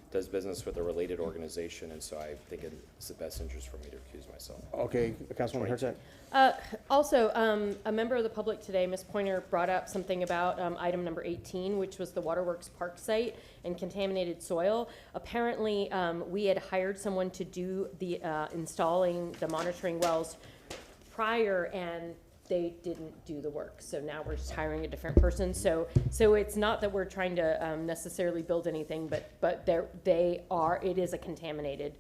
[SPEAKER 16] does business with a related organization, and so I think it's the best interest for me to recuse myself.
[SPEAKER 1] Okay, Councilwoman Hurtak.
[SPEAKER 6] Also, a member of the public today, Ms. Pointer, brought up something about item number 18, which was the Waterworks Park site and contaminated soil. Apparently, we had hired someone to do the installing the monitoring wells prior, and they didn't do the work. So now we're just hiring a different person. So it's not that we're trying to necessarily build anything, but it is a contaminated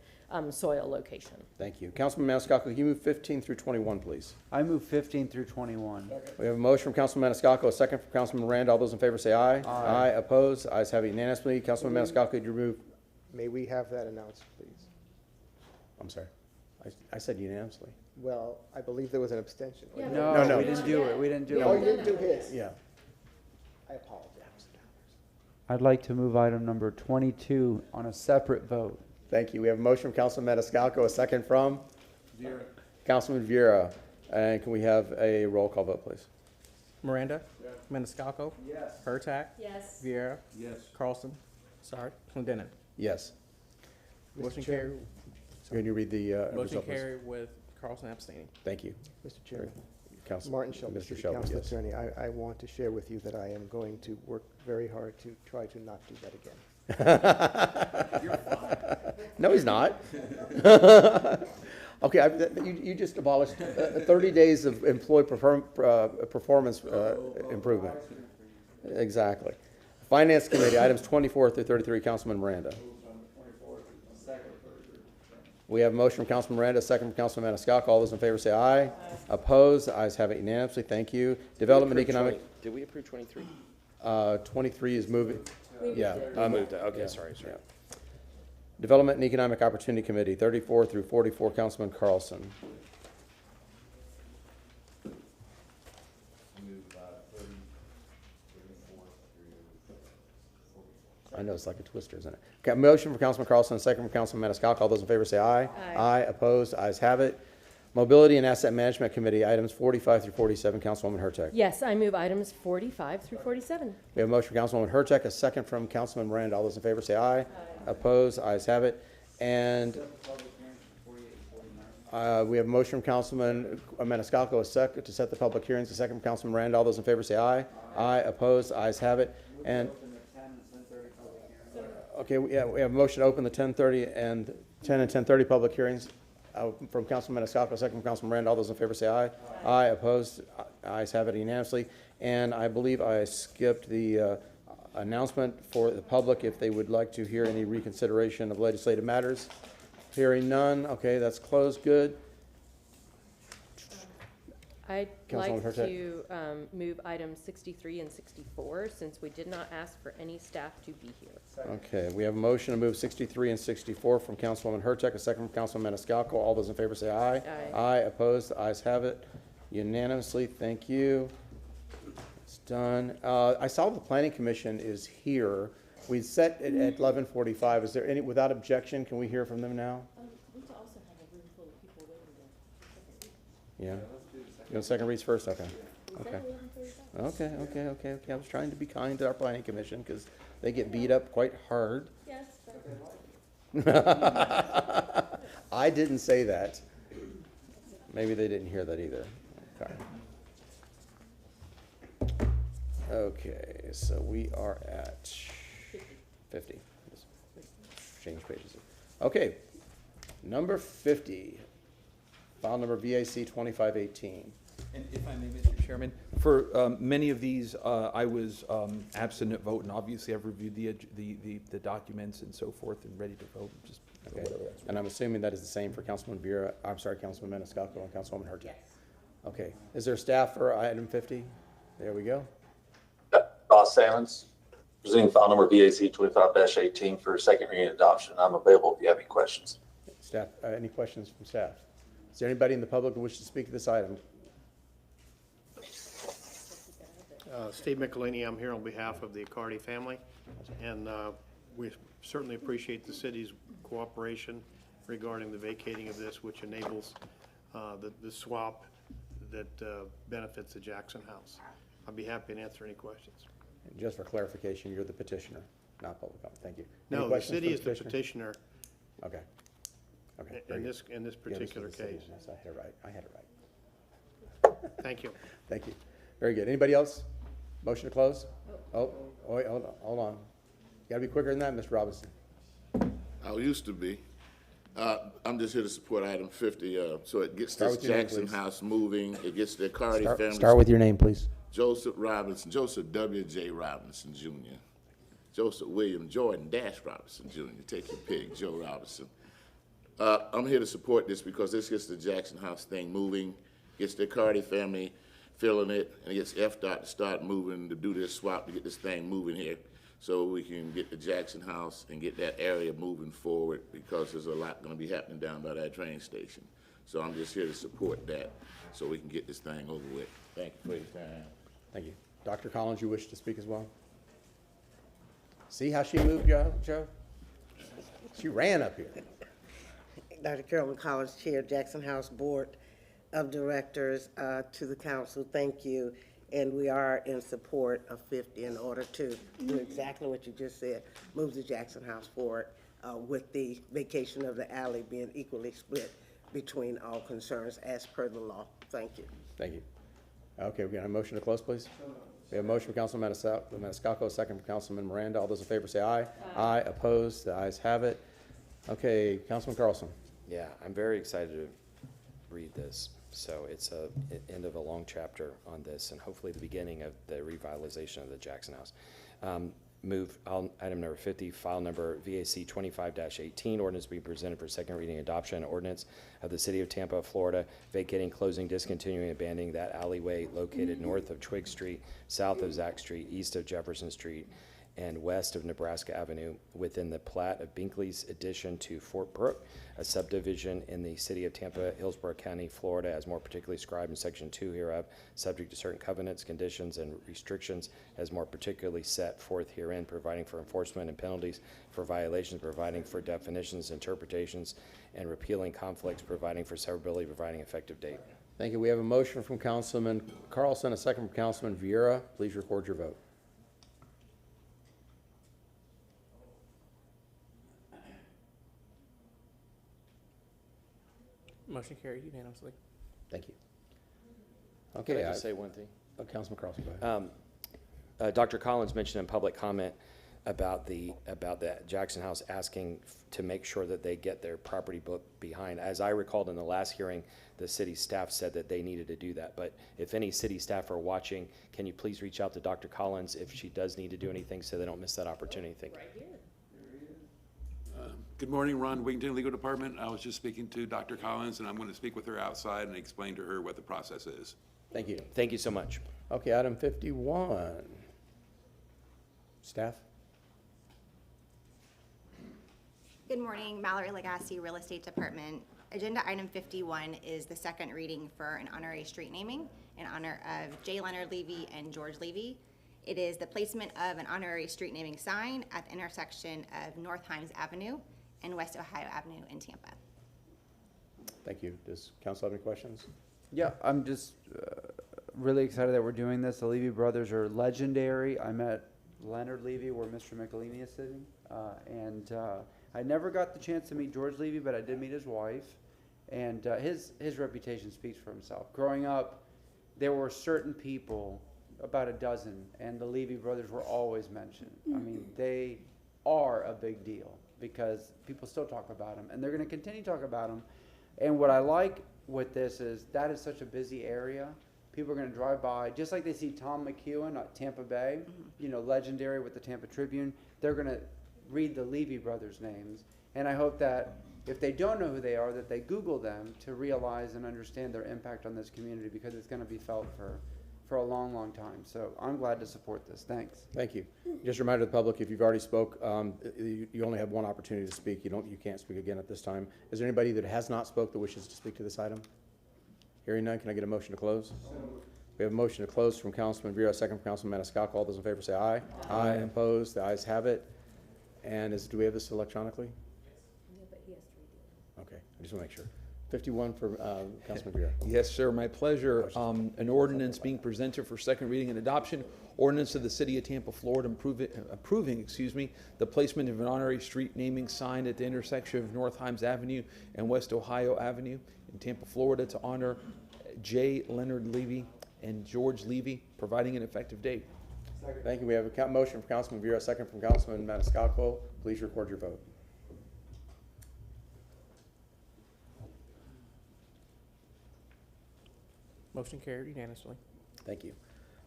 [SPEAKER 6] soil location.
[SPEAKER 1] Thank you. Councilman Maniscalco, can you move 15 through 21, please?
[SPEAKER 18] I move 15 through 21.
[SPEAKER 1] We have a motion from Councilman Maniscalco, a second from Councilman Miranda. All those in favor say aye.
[SPEAKER 18] Aye.
[SPEAKER 1] Opposed? Ayes have it unanimously. Councilman Maniscalco, could you remove?
[SPEAKER 3] May we have that announced, please?
[SPEAKER 1] I'm sorry. I said unanimously.
[SPEAKER 3] Well, I believe there was an abstention.
[SPEAKER 6] Yeah,
[SPEAKER 1] No.
[SPEAKER 18] We didn't do it. We didn't do
[SPEAKER 3] Oh,
[SPEAKER 18] it.
[SPEAKER 3] you didn't do his?
[SPEAKER 1] Yeah.
[SPEAKER 3] I apologize.
[SPEAKER 18] I'd like to move item number 22 on a separate vote.
[SPEAKER 1] Thank you. We have a motion from Councilman Maniscalco, a second from?
[SPEAKER 18] Vieira.
[SPEAKER 1] Councilman Vieira. And can we have a roll call vote, please?
[SPEAKER 17] Miranda? Maniscalco?
[SPEAKER 15] Yes.
[SPEAKER 17] Hurtak?
[SPEAKER 6] Yes.
[SPEAKER 17] Vieira?
[SPEAKER 15] Yes.
[SPEAKER 17] Carlson? Sorry, Clendenin?
[SPEAKER 1] Yes.
[SPEAKER 17] Motion
[SPEAKER 3] Chair.
[SPEAKER 17] carried.
[SPEAKER 1] Can you read the
[SPEAKER 17] Motion
[SPEAKER 1] result, please?
[SPEAKER 17] carried with Carlson abstaining.
[SPEAKER 1] Thank you.
[SPEAKER 3] Mr. Chairman.
[SPEAKER 1] Council,
[SPEAKER 3] Martin Shelby,
[SPEAKER 1] Mr.
[SPEAKER 3] City
[SPEAKER 1] Shelby,
[SPEAKER 3] Council
[SPEAKER 1] yes.
[SPEAKER 3] Attorney, I want to share with you that I am going to work very hard to try to not do that again.
[SPEAKER 1] You're fine. No, he's not. Okay, you just abolished 30 days of employee performance improvement. Exactly. Finance Committee, items 24 through 33, Councilman Miranda. We have a motion from Councilman Miranda, a second from Councilman Maniscalco. All those in favor say aye. Aye. Opposed? Ayes have it unanimously. Thank you. Development Economic.
[SPEAKER 16] Did we approve 23?
[SPEAKER 1] 23 is moving. Yeah.
[SPEAKER 16] I moved it, okay,
[SPEAKER 1] Yeah.
[SPEAKER 16] sorry.
[SPEAKER 1] Yeah. Development and Economic Opportunity Committee, 34 through 44, Councilman Carlson. I know, it's like a twister, isn't it? Okay, motion for Councilman Carlson, second from Councilman Maniscalco. All those in favor say aye.
[SPEAKER 6] Aye.
[SPEAKER 1] Opposed, ayes have it. Mobility and Asset Management Committee, items 45 through 47, Councilwoman Hurtak.
[SPEAKER 6] Yes, I move items 45 through 47.
[SPEAKER 1] We have a motion from Councilwoman Hurtak, a second from Councilman Miranda. All those in favor say aye. Opposed, ayes have it. And we have a motion from Councilman Maniscalco, a second to set the public hearings, a second from Councilman Miranda. All those in favor say aye. Opposed, ayes have it. And okay, we have a motion to open the 10:30 and 10 and 10:30 public hearings from Councilman Maniscalco, second from Councilman Miranda. All those in favor say aye. Opposed, ayes have it unanimously. And I believe I skipped the announcement for the public if they would like to hear any reconsideration of legislative matters. Hearing none, okay, that's closed, good.
[SPEAKER 6] I'd
[SPEAKER 1] Councilwoman
[SPEAKER 6] like
[SPEAKER 1] Hurtak.
[SPEAKER 6] to move items 63 and 64, since we did not ask for any staff to be here.
[SPEAKER 1] Okay, we have a motion to move 63 and 64 from Councilwoman Hurtak, a second from Councilman Maniscalco. All those in favor say aye.
[SPEAKER 6] Aye.
[SPEAKER 1] Opposed, the ayes have it unanimously. Thank you. It's done. I saw the Planning Commission is here. We set it at 11:45. Is there any, without objection, can we hear from them now?
[SPEAKER 6] We also have a room full of people waiting
[SPEAKER 1] Yeah. You want second reads first? Okay. Okay. I was trying to be kind to our Planning Commission because they get beat up quite hard.
[SPEAKER 6] Yes.
[SPEAKER 1] I didn't say that. Maybe they didn't hear that either. Okay, so we are at 50. Change pages. Okay, number 50, file number VAC 2518.
[SPEAKER 15] And if I may, Mr. Chairman, for many of these, I was absent at vote, and obviously I've reviewed the documents and so forth and ready to vote, just
[SPEAKER 1] Okay.
[SPEAKER 15] whatever that's.
[SPEAKER 1] And I'm assuming that is the same for Councilman Vera, I'm sorry, Councilman Maniscalco and Councilwoman Hurtak. Okay, is there staff for item 50? There we go.
[SPEAKER 11] Ross Salmons, presenting file number VAC 25-18 for second reading and adoption. I'm available if you have any questions.
[SPEAKER 1] Staff, any questions from staff? Is there anybody in the public who wishes to speak to this item?
[SPEAKER 4] Steve Michelini, I'm here on behalf of the Accardi family, and we certainly appreciate the city's cooperation regarding the vacating of this, which enables the swap that benefits the Jackson House. I'd be happy to answer any questions.
[SPEAKER 1] And just for clarification, you're the petitioner, not public comment. Thank you. Any
[SPEAKER 4] No, the
[SPEAKER 1] questions
[SPEAKER 4] city
[SPEAKER 1] for
[SPEAKER 4] is the petitioner
[SPEAKER 1] Okay. Okay.
[SPEAKER 4] in
[SPEAKER 1] very
[SPEAKER 4] this
[SPEAKER 1] good.
[SPEAKER 4] particular
[SPEAKER 1] this was the city.
[SPEAKER 4] case.
[SPEAKER 1] Yes, I had it right. I had it right.
[SPEAKER 4] Thank you.
[SPEAKER 1] Thank you. Very good. Anybody else? Motion to close? Oh, wait, hold on. You gotta be quicker than that, Mr. Robinson.
[SPEAKER 19] I used to be. I'm just here to support item 50, so it gets
[SPEAKER 1] Start
[SPEAKER 19] this
[SPEAKER 1] with your name,
[SPEAKER 19] Jackson
[SPEAKER 1] please.
[SPEAKER 19] House moving. It gets the Cardi family.
[SPEAKER 1] Start with your name, please.
[SPEAKER 19] Joseph Robinson, Joseph W.J. Robinson Jr. Joseph William Jordan Dash Robinson Jr. Take your pick, Joe Robinson. I'm here to support this because this gets the Jackson House thing moving, gets the Cardi family filling it, and it gets FDOT to start moving to do this swap to get this thing moving here so we can get the Jackson House and get that area moving forward because there's a lot going to be happening down by that train station. So I'm just here to support that so we can get this thing over with. Thank you for your time.
[SPEAKER 1] Thank you. Dr. Collins, you wish to speak as well? See how she moved, Joe? She ran up here.
[SPEAKER 22] Dr. Carolyn Collins, Chair, Jackson House Board of Directors, to the council, thank you. And we are in support of 50 in order to do exactly what you just said, move the Jackson House forward with the vacation of the alley being equally split between all concerns as per the law. Thank you.
[SPEAKER 1] Thank you. Okay, we got a motion to close, please? We have a motion from Councilman Maniscalco, second from Councilman Miranda. All those in favor say aye. Aye. Opposed? The ayes have it. Okay, Councilman Carlson.
[SPEAKER 16] Yeah, I'm very excited to read this. So it's a end of a long chapter on this, and hopefully the beginning of the revitalization of the Jackson House. Move item number 50, file number VAC 25-18, ordinance being presented for second reading adoption, ordinance of the City of Tampa, Florida, vacating, closing, discontinuing, abandoning that alleyway located north of Twiggs Street, south of Zach Street, east of Jefferson Street, and west of Nebraska Avenue within the plat of Binkley's addition to Fort Brooke, a subdivision in the city of Tampa, Hillsborough County, Florida, as more particularly described in section 2 hereof, subject to certain covenants, conditions, and restrictions as more particularly set forth herein, providing for enforcement and penalties for violations, providing for definitions, interpretations, and repealing conflicts, providing for severability, providing effective date.
[SPEAKER 1] Thank you. We have a motion from Councilman Carlson, a second from Councilman Vieira. Please record your vote.
[SPEAKER 17] Motion carried unanimously.
[SPEAKER 1] Thank you.
[SPEAKER 16] Can
[SPEAKER 1] Okay.
[SPEAKER 16] I just say one thing?
[SPEAKER 1] Councilman Carlson, go ahead.
[SPEAKER 16] Dr. Collins mentioned in public comment about the Jackson House asking to make sure that they get their property book behind. As I recalled in the last hearing, the city staff said that they needed to do that. But if any city staff are watching, can you please reach out to Dr. Collins if she does need to do anything so they don't miss that opportunity? Thank you.
[SPEAKER 5] Good morning, Ron Wigington, Legal Department. I was just speaking to Dr. Collins, and I'm going to speak with her outside and explain to her what the process is.
[SPEAKER 1] Thank you.
[SPEAKER 16] Thank you so much.
[SPEAKER 1] Okay, item 51. Staff?
[SPEAKER 21] Good morning, Valerie Legassi, Real Estate Department. Agenda item 51 is the second reading for an honorary street naming in honor of J. Leonard Levy and George Levy. It is the placement of an honorary street naming sign at the intersection of North Himes Avenue and West Ohio Avenue in Tampa.
[SPEAKER 1] Thank you. Does council have any questions?
[SPEAKER 18] Yeah, I'm just really excited that we're doing this. The Levy brothers are legendary. I met Leonard Levy where Mr. McElhaney is sitting, and I never got the chance to meet George Levy, but I did meet his wife, and his reputation speaks for himself. Growing up, there were certain people, about a dozen, and the Levy brothers were always mentioned. I mean, they are a big deal because people still talk about them, and they're going to continue to talk about them. And what I like with this is that is such a busy area. People are going to drive by, just like they see Tom McEwen at Tampa Bay, you know, legendary with the Tampa Tribune. They're going to read the Levy brothers' names, and I hope that if they don't know who they are, that they Google them to realize and understand their impact on this community, because it's going to be felt for a long, long time. So I'm glad to support this. Thanks.
[SPEAKER 1] Thank you. Just a reminder to the public, if you've already spoke, you only have one opportunity to speak. You can't speak again at this time. Is there anybody that has not spoke that wishes to speak to this item? Hearing none, can I get a motion to close? We have a motion to close from Councilman Vieira, second from Councilman Maniscalco. All those in favor say aye. Aye. Opposed? The ayes have it. And do we have this electronically?
[SPEAKER 6] Yeah, but he has to redo it.
[SPEAKER 1] Okay, I just want to make sure. 51 for Councilman Vieira.
[SPEAKER 15] Yes, sir, my pleasure. An ordinance being presented for second reading and adoption. Ordinance of the City of Tampa, Florida, approving the placement of an honorary street naming sign at the intersection of North Himes Avenue and West Ohio Avenue in Tampa, Florida, to honor J. Leonard Levy and George Levy, providing an effective date.
[SPEAKER 1] Thank you. We have a motion from Councilman Vieira, second from Councilman Maniscalco. Please record your vote.
[SPEAKER 17] Motion carried unanimously.
[SPEAKER 1] Thank you.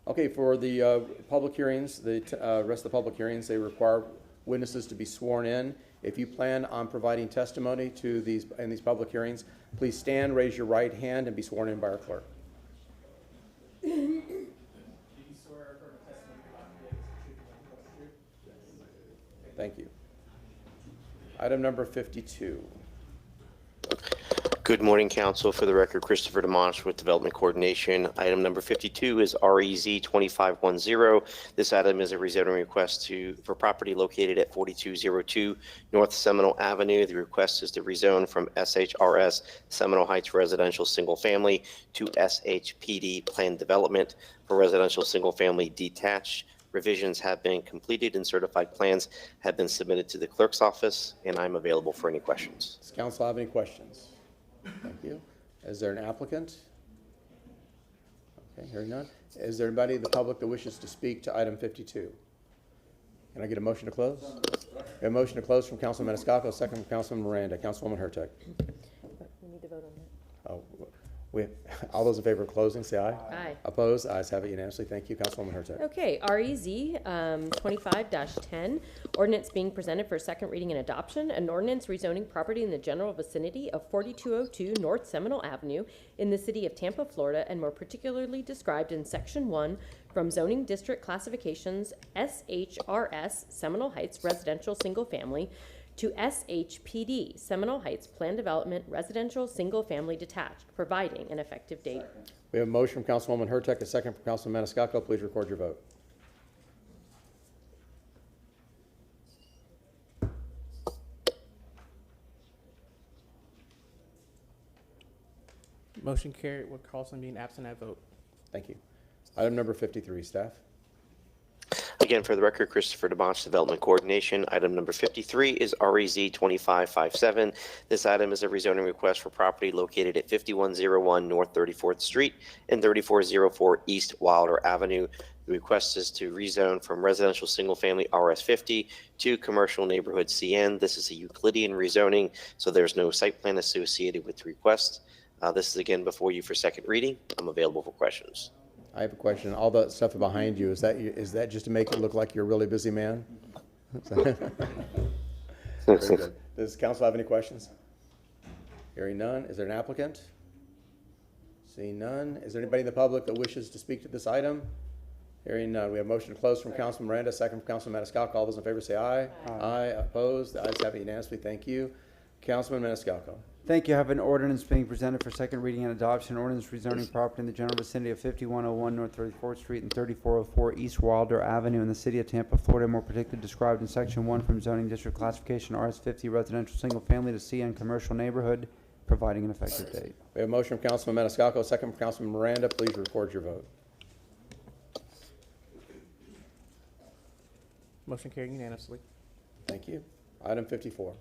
[SPEAKER 1] Okay, for the public hearings, the rest of the public hearings, they require witnesses to be sworn in. If you plan on providing testimony to in these public hearings, please stand, raise your right hand, and be sworn in by our clerk. Thank you. Item number 52.
[SPEAKER 23] Good morning, Council. For the record, Christopher DeMonch with Development Coordination. Item number 52 is REZ 2510. This item is a rezoning request for property located at 4202 North Seminole Avenue. The request is to rezone from SHRS Seminole Heights Residential Single Family to SHPD Planned Development for Residential Single Family Detached. Revisions have been completed and certified plans have been submitted to the clerk's office, and I'm available for any questions.
[SPEAKER 1] Does council have any questions? Thank you. Is there an applicant? Okay, hearing none. Is there anybody in the public that wishes to speak to item 52? Can I get a motion to close? We have a motion to close from Councilman Maniscalco, second from Councilman Miranda. Councilwoman Hurtak.
[SPEAKER 6] We need to vote on that.
[SPEAKER 1] Oh, All those in favor of closing, say aye.
[SPEAKER 6] Aye.
[SPEAKER 1] Opposed? Ayes have it unanimously. Thank you, Councilwoman Hurtak.
[SPEAKER 6] Okay, REZ 25-10, ordinance being presented for second reading and adoption, an ordinance rezoning property in the general vicinity of 4202 North Seminole Avenue in the city of Tampa, Florida, and more particularly described in Section 1 from zoning district classifications SHRS, Seminole Heights Residential Single Family, to SHPD, Seminole Heights Plan Development Residential Single Family Detached, providing an effective date.
[SPEAKER 1] We have a motion from Councilwoman Hurtak, a second from Councilman Maniscalco. Please record your vote.
[SPEAKER 17] Motion carried with Carlson being absent at vote.
[SPEAKER 1] Thank you. Item number 53, staff.
[SPEAKER 23] Again, for the record, Christopher DeMonch, Development Coordination. Item number 53 is REZ 2557. This item is a rezoning request for property located at 5101 North 34th Street and 3404 East Wilder Avenue. The request is to rezone from residential single-family RS50 to commercial neighborhood CN. This is a Euclidean rezoning, so there's no site plan associated with the request. This is again before you for second reading. I'm available for questions.
[SPEAKER 1] I have a question. All that stuff behind you, is that just to make it look like you're a really busy man? Very good. Does council have any questions? Hearing none. Is there an applicant? Seeing none. Is there anybody in the public that wishes to speak to this item? Hearing none. We have motion to close from Councilman Miranda, second from Councilman Maniscalco. All those in favor say aye. Aye. Opposed? The ayes have it unanimously. Thank you. Councilman Maniscalco.
[SPEAKER 18] Thank you. I have an ordinance being presented for second reading and adoption. Ordinance rezoning property in the general vicinity of 5101 North 34th Street and 3404 East Wilder Avenue in the city of Tampa, Florida, more particularly described in Section 1 from zoning district classification RS50 residential single family to CN commercial neighborhood, providing an effective date.
[SPEAKER 1] We have a motion from Councilman Maniscalco, second from Councilman Miranda. Please record your vote.
[SPEAKER 17] Motion carried unanimously.
[SPEAKER 1] Thank you. Item 54.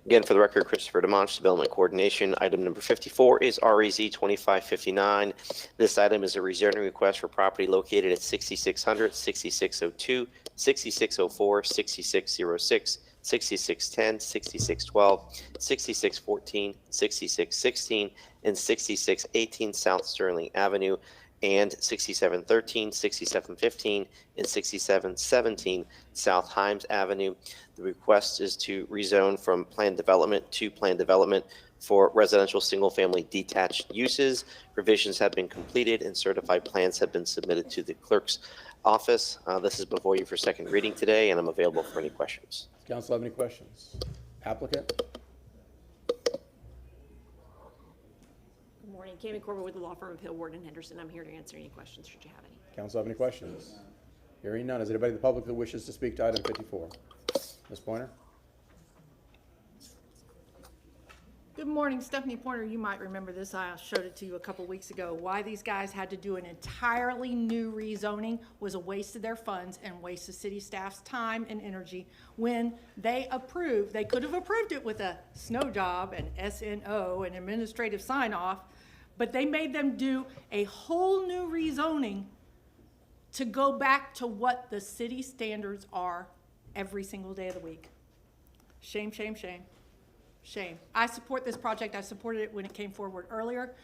[SPEAKER 23] Again, for the record, Christopher DeMonch, Development Coordination. Item number 54 is REZ 2559. This item is a rezoning request for property located at 6600, 6602, 6604, 6606, 6610, 6612, 6614, 6616, and 6618 South Sterling Avenue, and 6713, 6715, and 6717 South Himes Avenue. The request is to rezone from planned development to planned development for residential single-family detached uses. Revisions have been completed and certified plans have been submitted to the clerk's office. This is before you for second reading today, and I'm available for any questions.
[SPEAKER 1] Does council have any questions? Applicant?
[SPEAKER 2] Good morning. Cami Corbett with the law firm of Hill, Ward, and Henderson. I'm here to answer any questions should you have any.
[SPEAKER 1] Council have any questions? Hearing none. Is there anybody in the public that wishes to speak to item 54? Ms. Pointer?
[SPEAKER 12] Good morning, Stephanie Pointer. You might remember this. I showed it to you a couple weeks ago. Why these guys had to do an entirely new rezoning was a waste of their funds and waste of city staff's time and energy when they could have approved it with a snow job and SNO and administrative sign off, but they made them do a whole new rezoning to go back to what the city standards are every single day of the week. Shame, shame, shame. Shame. I support this project. I supported it when it came forward earlier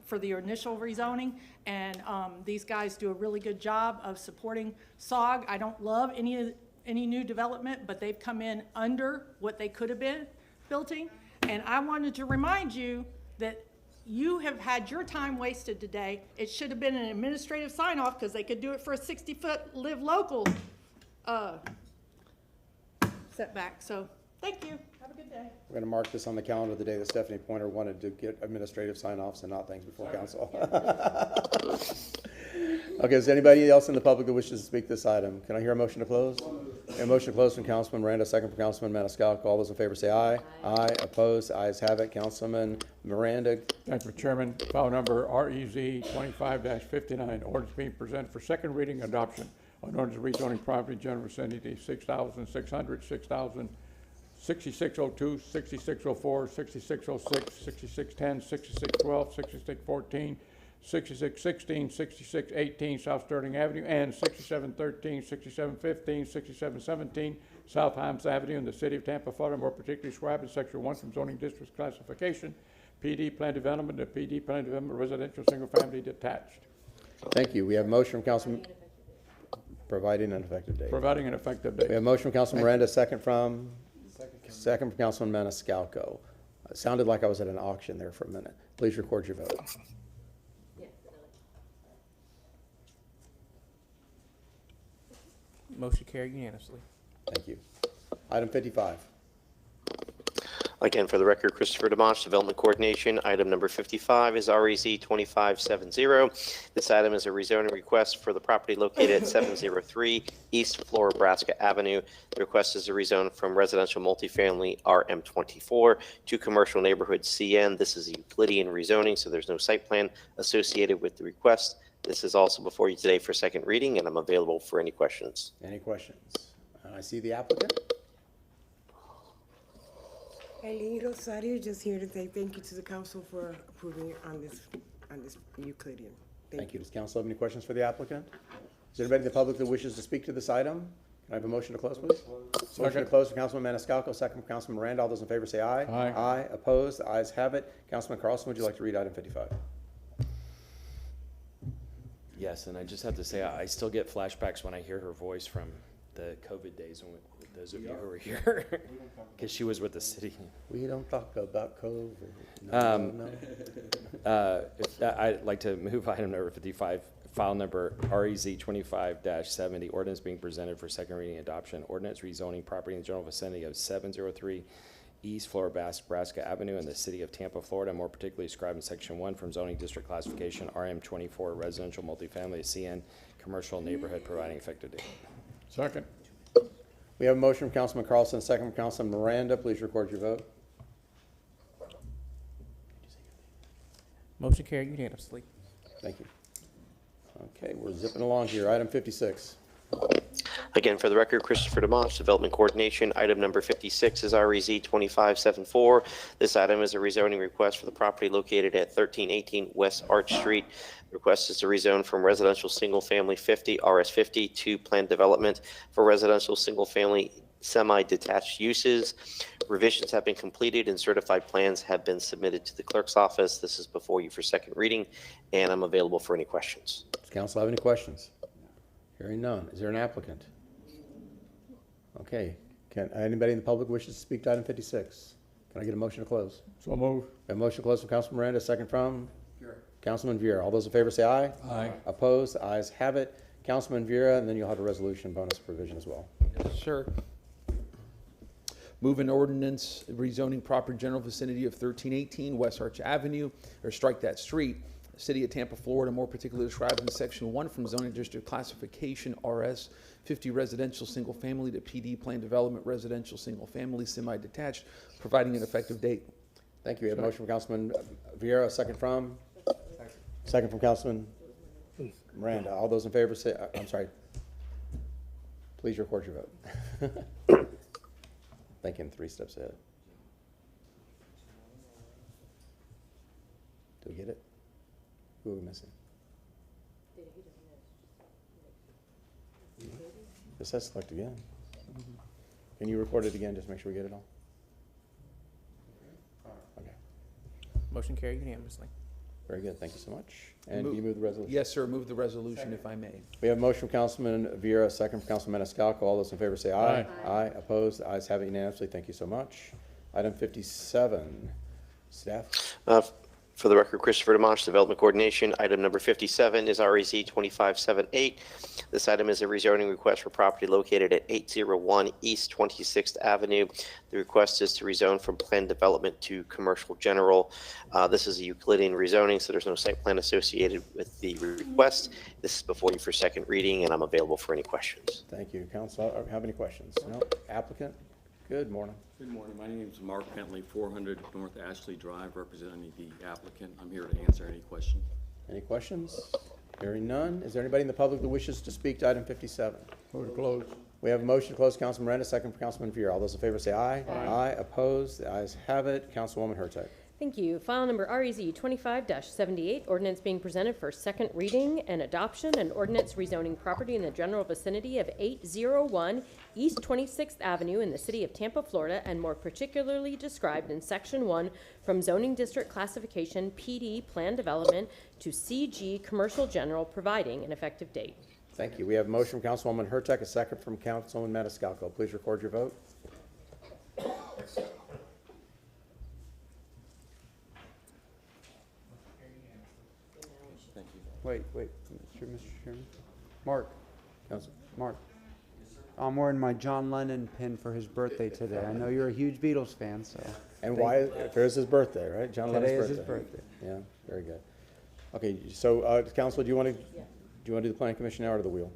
[SPEAKER 12] for the initial rezoning, and these guys do a really good job of supporting SOG. I don't love any new development, but they've come in under what they could have been building, and I wanted to remind you that you have had your time wasted today. It should have been an administrative sign-off because they could do it for a 60-foot live local setback. So thank you. Have a good day.
[SPEAKER 1] We're going to mark this on the calendar the day that Stephanie Pointer wanted to get administrative sign-offs and not things before council. Okay, is there anybody else in the public that wishes to speak this item? Can I hear a motion to close? A motion to close from Councilman Miranda, second from Councilman Maniscalco. All those in favor say aye. Aye. Opposed? Ayes have it. Councilman Miranda.
[SPEAKER 14] Thank you, Chairman. File number REZ 25-59. Ordinance being presented for second reading and adoption. On ordinance rezoning property general vicinity 6,600, 6,000, 6602, 6604, 6606, 6610, 6612, 6614, 6616, 6618 South Sterling Avenue, and 6713, 6715, 6717, South Himes Avenue in the city of Tampa, Florida, more particularly described in section 1 from zoning district classification, PD plan development, to PD plan development, residential, single-family detached.
[SPEAKER 1] Thank you. We have a motion from Councilman, providing an effective date.
[SPEAKER 14] Providing an effective date.
[SPEAKER 1] We have a motion from Councilman Miranda, second from Councilman Maniscalco. It sounded like I was at an auction there for a minute. Please record your vote.
[SPEAKER 17] Motion carried unanimously.
[SPEAKER 1] Thank you. Item 55.
[SPEAKER 23] Again, for the record, Christopher Demosh, Development Coordination. Item number 55 is REZ 2570. This item is a rezoning request for the property located at 703 East Floribraska Avenue. The request is a rezone from residential multifamily RM24 to commercial neighborhood CN. This is a Euclidean rezoning, so there's no site plan associated with the request. This is also before you today for second reading, and I'm available for any questions.
[SPEAKER 1] Any questions? I see the applicant.
[SPEAKER 7] Eileen Rosario, just here to say thank you to the council for approving it on this Euclidean.
[SPEAKER 1] Thank you. Does council have any questions for the applicant? Is there anybody in the public that wishes to speak to this item? Can I have a motion to close, please? Motion to close from Councilman Maniscalco, second from Councilman Miranda. All those in favor say aye.
[SPEAKER 14] Aye.
[SPEAKER 1] Aye. Opposed? The ayes have it. Councilman Carlson, would you like to read item 55?
[SPEAKER 16] Yes, and I just have to say, I still get flashbacks when I hear her voice from the COVID days, when those of you who were here, because she was with the city.
[SPEAKER 1] We don't talk about COVID.
[SPEAKER 16] I'd like to move item number 55, file number REZ 25-70, ordinance being presented for second reading adoption. Ordinance rezoning property in the general vicinity of 703 East Floribraska Avenue in the city of Tampa, Florida, more particularly described in section 1 from zoning district classification RM24 residential multifamily CN commercial neighborhood, providing effective date.
[SPEAKER 14] Second.
[SPEAKER 1] We have a motion from Councilman Carlson, second from Councilman Miranda. Please record your vote.
[SPEAKER 17] Motion carried unanimously.
[SPEAKER 1] Thank you. Okay, we're zipping along here. Item 56.
[SPEAKER 23] Again, for the record, Christopher Demosh, Development Coordination. Item number 56 is REZ 2574. This item is a rezoning request for the property located at 1318 West Arch Street. The request is to rezone from residential single-family 50 RS50 to planned development for residential single-family semi-detached uses. Revisions have been completed and certified plans have been submitted to the clerk's office. This is before you for second reading, and I'm available for any questions.
[SPEAKER 1] Does council have any questions? Hearing none. Is there an applicant? Okay. Can anybody in the public wishes to speak to item 56? Can I get a motion to close?
[SPEAKER 14] So move.
[SPEAKER 1] A motion to close from Councilman Miranda, second from Councilman Vieira. All those in favor say aye.
[SPEAKER 14] Aye.
[SPEAKER 1] Opposed? The ayes have it. Councilman Vieira, and then you'll have a resolution bonus provision as well.
[SPEAKER 15] Sure. Move an ordinance rezoning proper general vicinity of 1318 West Arch Avenue, or strike that street, City of Tampa, Florida, more particularly described in section 1 from zoning district classification RS 50 residential single family to PD plan development residential single family semi-detached, providing an effective date.
[SPEAKER 1] Thank you. We have a motion from Councilman Vieira, second from? Second from Councilman Miranda. All those in favor say, I'm sorry. Please record your vote. Thinking 3 steps ahead. Do we get it? Who are we missing? This says select again. Can you record it again, just make sure we get it all? Okay,
[SPEAKER 17] Motion carried unanimously.
[SPEAKER 1] very good, thank you so much. And can you move the resolution?
[SPEAKER 15] Yes, sir. Move the resolution if I may.
[SPEAKER 1] We have a motion from Councilman Vieira, second from Councilman Maniscalco. All those in favor say aye.
[SPEAKER 14] Aye.
[SPEAKER 1] Aye. Opposed? The ayes have it unanimously. Thank you so much. Item 57. Staff?
[SPEAKER 23] For the record, Christopher Demosh, Development Coordination. Item number 57 is REZ 2578. This item is a rezoning request for property located at 801 East 26th Avenue. The request is to rezone from planned development to commercial general. This is a Euclidean rezoning, so there's no site plan associated with the request. This is before you for second reading, and I'm available for any questions.
[SPEAKER 1] Thank you. Council, have any questions? No? Applicant? Good morning.
[SPEAKER 8] Good morning. My name is Mark Bentley, 400 North Ashley Drive, representing the applicant. I'm here to answer any questions.
[SPEAKER 1] Any questions? Hearing none. Is there anybody in the public that wishes to speak to item 57?
[SPEAKER 14] Move to close.
[SPEAKER 1] We have a motion to close, Councilman Miranda, second for Councilman Viera. All those in favor say aye. Aye. Opposed? The ayes have it. Councilwoman Hurtak.
[SPEAKER 6] Thank you. File number REZ 25-78, ordinance being presented for second reading and adoption, an ordinance rezoning property in the general vicinity of 801 East 26th Avenue in the city of Tampa, Florida, and more particularly described in Section 1 from zoning district classification PD plan development to CG commercial general, providing an effective date.
[SPEAKER 1] Thank you. We have a motion from Councilwoman Hurtak, a second from Councilman Maniscalco. Please record your vote.
[SPEAKER 18] Wait, Mr. Chairman. Mark.
[SPEAKER 1] Council.
[SPEAKER 18] Mark. I'm wearing my John Lennon pin for his birthday today. I know you're a huge Beatles fan, so.
[SPEAKER 1] And why? It is his birthday, right? John Lennon's
[SPEAKER 18] Today is
[SPEAKER 1] birthday.
[SPEAKER 18] his birthday.
[SPEAKER 1] Yeah, very good. Okay, so Council, do you want to do the Planning Commission now or the wheel?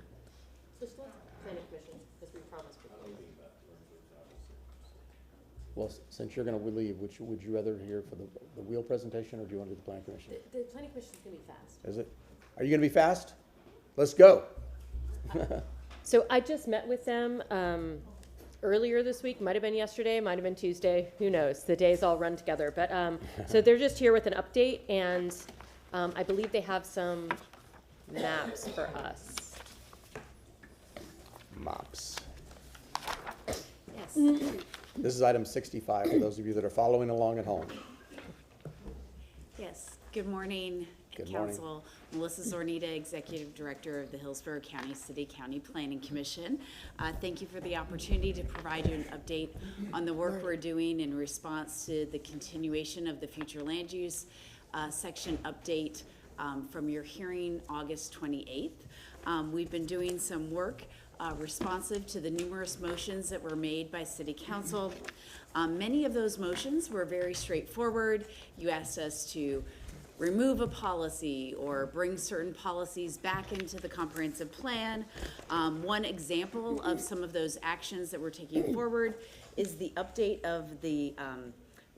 [SPEAKER 6] Planning Commission, as we promised before.
[SPEAKER 1] Well, since you're going to leave, would you rather hear for the wheel presentation, or do you want to do the Planning Commission?
[SPEAKER 6] The Planning Commission is going to be fast.
[SPEAKER 1] Is it? Are you going to be fast? Let's go.
[SPEAKER 6] So I just met with them earlier this week. Might have been yesterday, might have been Tuesday. Who knows? The days all run together. But so they're just here with an update, and I believe they have some maps for us.
[SPEAKER 1] Maps.
[SPEAKER 6] Yes.
[SPEAKER 1] This is item 65 for those of you that are following along at home.
[SPEAKER 9] Yes. Good morning,
[SPEAKER 1] Good morning.
[SPEAKER 9] Council. Melissa Zornita, Executive Director of the Hillsborough County County Planning Commission. Thank you for the opportunity to provide you an update on the work we're doing in response to the continuation of the future land use section update from your hearing August 28th. We've been doing some work responsive to the numerous motions that were made by City Council. Many of those motions were very straightforward. You asked us to remove a policy or bring certain policies back into the comprehensive plan. One example of some of those actions that we're taking forward is the update of the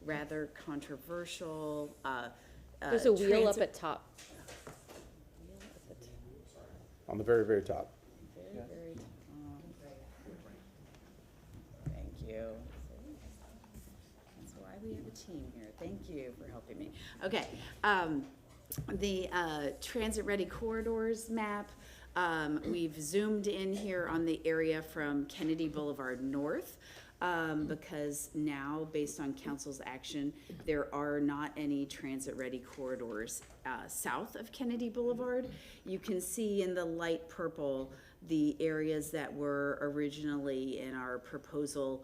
[SPEAKER 9] rather controversial
[SPEAKER 6] There's a wheel up at top.
[SPEAKER 1] On the very, very top.
[SPEAKER 9] Very top. Thank you. That's why we have a team here. Thank you for helping me. Okay, the transit-ready corridors map, we've zoomed in here on the area from Kennedy Boulevard North, because now, based on council's action, there are not any transit-ready corridors south of Kennedy Boulevard. You can see in the light purple the areas that were originally in our proposal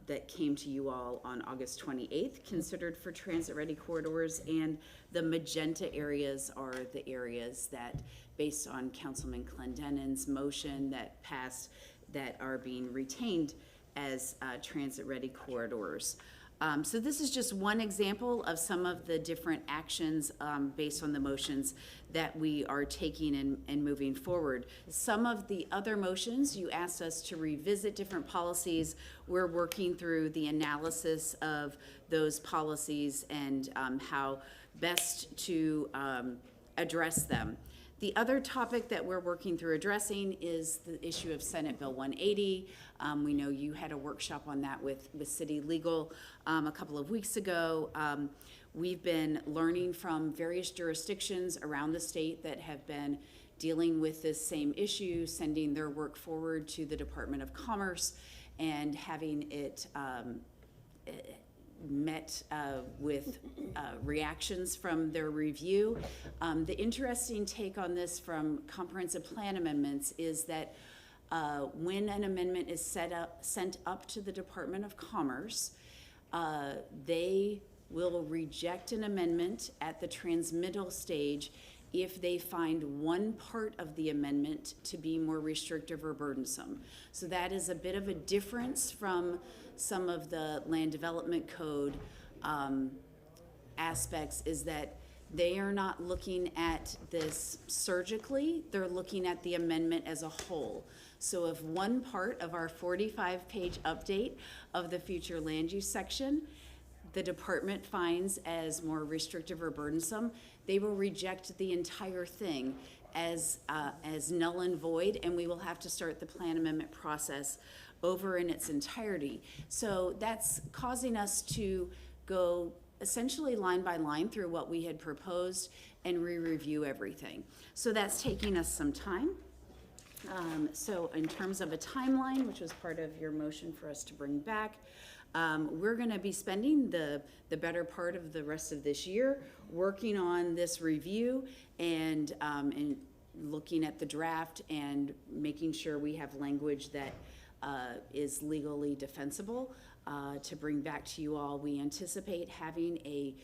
[SPEAKER 9] that came to you all on August 28th, considered for transit-ready corridors, and the magenta areas are the areas that, based on Councilman Clendenin's motion that passed, that are being retained as transit-ready corridors. So this is just one example of some of the different actions based on the motions that we are taking and moving forward. Some of the other motions, you asked us to revisit different policies. We're working through the analysis of those policies and how best to address them. The other topic that we're working through addressing is the issue of Senate Bill 180. We know you had a workshop on that with City Legal a couple of weeks ago. We've been learning from various jurisdictions around the state that have been dealing with this same issue, sending their work forward to the Department of Commerce and having it met with reactions from their review. The interesting take on this from comprehensive plan amendments is that when an amendment is sent up to the Department of Commerce, they will reject an amendment at the transmittal stage if they find one part of the amendment to be more restrictive or burdensome. So that is a bit of a difference from some of the land development code aspects, is that they are not looking at this surgically, they're looking at the amendment as a whole. So if one part of our 45-page update of the future land use section the department finds as more restrictive or burdensome, they will reject the entire thing as null and void, and we will have to start the plan amendment process over in its entirety. So that's causing us to go essentially line by line through what we had proposed and re-review everything. So that's taking us some time. So in terms of a timeline, which was part of your motion for us to bring back, we're going to be spending the better part of the rest of this year working on this review and looking at the draft and making sure we have language that is legally defensible to bring back to you all. We anticipate having a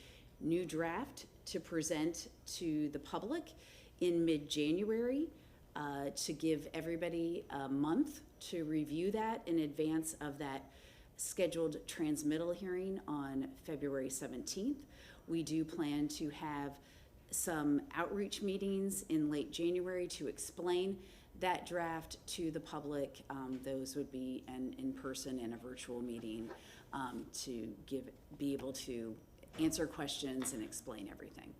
[SPEAKER 9] new draft to present to the public in mid-January to give everybody a month to review that in advance of that scheduled transmittal hearing on February 17th. We do plan to have some outreach meetings in late January to explain that draft to the public. Those would be an in-person and a virtual meeting to be able to answer questions and explain everything.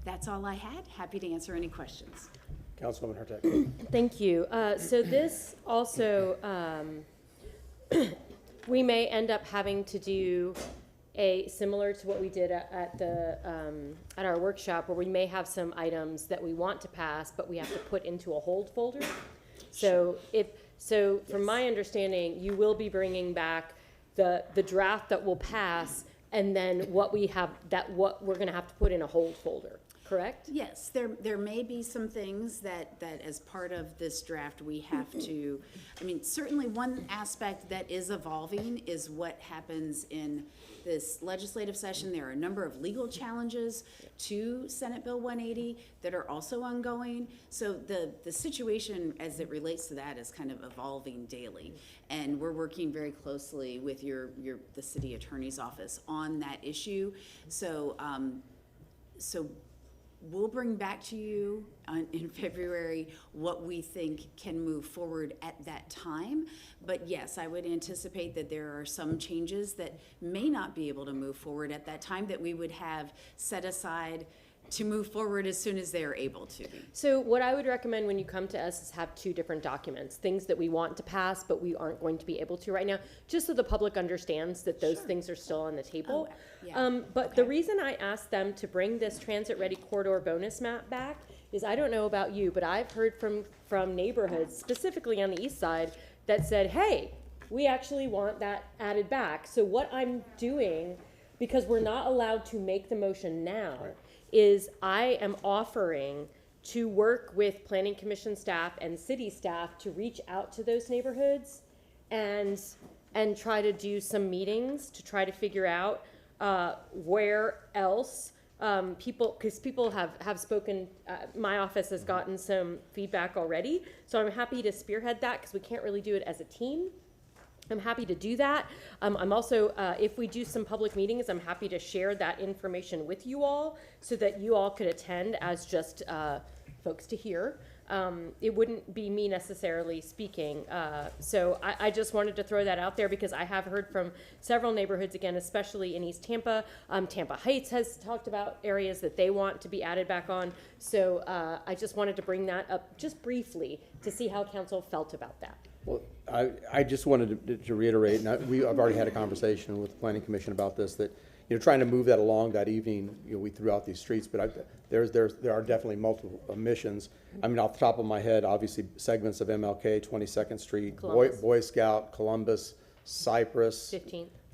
[SPEAKER 9] That's all I had. Happy to answer any questions.
[SPEAKER 1] Councilwoman Hurtak.
[SPEAKER 6] Thank you. So this also, we may end up having to do similar to what we did at our workshop, where we may have some items that we want to pass, but we have to put into a hold folder. So from my understanding, you will be bringing back the draft that will pass, and then what we're going to have to put in a hold folder. Correct?
[SPEAKER 9] Yes, there may be some things that as part of this draft we have to, I mean, certainly one aspect that is evolving is what happens in this legislative session. There are a number of legal challenges to Senate Bill 180 that are also ongoing. So the situation as it relates to that is kind of evolving daily. And we're working very closely with the city attorney's office on that issue. So we'll bring back to you in February what we think can move forward at that time. But yes, I would anticipate that there are some changes that may not be able to move forward at that time that we would have set aside to move forward as soon as they are able to.
[SPEAKER 6] So what I would recommend when you come to us is have two different documents, things that we want to pass, but we aren't going to be able to right now, just so the public understands that those things are still on the table.
[SPEAKER 9] Oh, yeah.
[SPEAKER 6] But the reason I asked them to bring this transit ready corridor bonus map back is, I don't know about you, but I've heard from neighborhoods, specifically on the east side, that said, hey, we actually want that added back. So what I'm doing, because we're not allowed to make the motion now, is I am offering to work with Planning Commission staff and city staff to reach out to those neighborhoods and try to do some meetings to try to figure out where else because people have spoken, my office has gotten some feedback already, so I'm happy to spearhead that because we can't really do it as a team. I'm happy to do that. I'm also, if we do some public meetings, I'm happy to share that information with you all so that you all could attend as just folks to hear. It wouldn't be me necessarily speaking. So I just wanted to throw that out there because I have heard from several neighborhoods, again, especially in East Tampa. Tampa Heights has talked about areas that they want to be added back on. So I just wanted to bring that up just briefly to see how council felt about that.
[SPEAKER 1] Well, I just wanted to reiterate, and I've already had a conversation with the Planning Commission about this, that, trying to move that along that evening, we threw out these streets, but there are definitely multiple omissions. I mean, off the top of my head, obviously segments of MLK, 22nd Street, Boy Scout, Columbus, Cypress,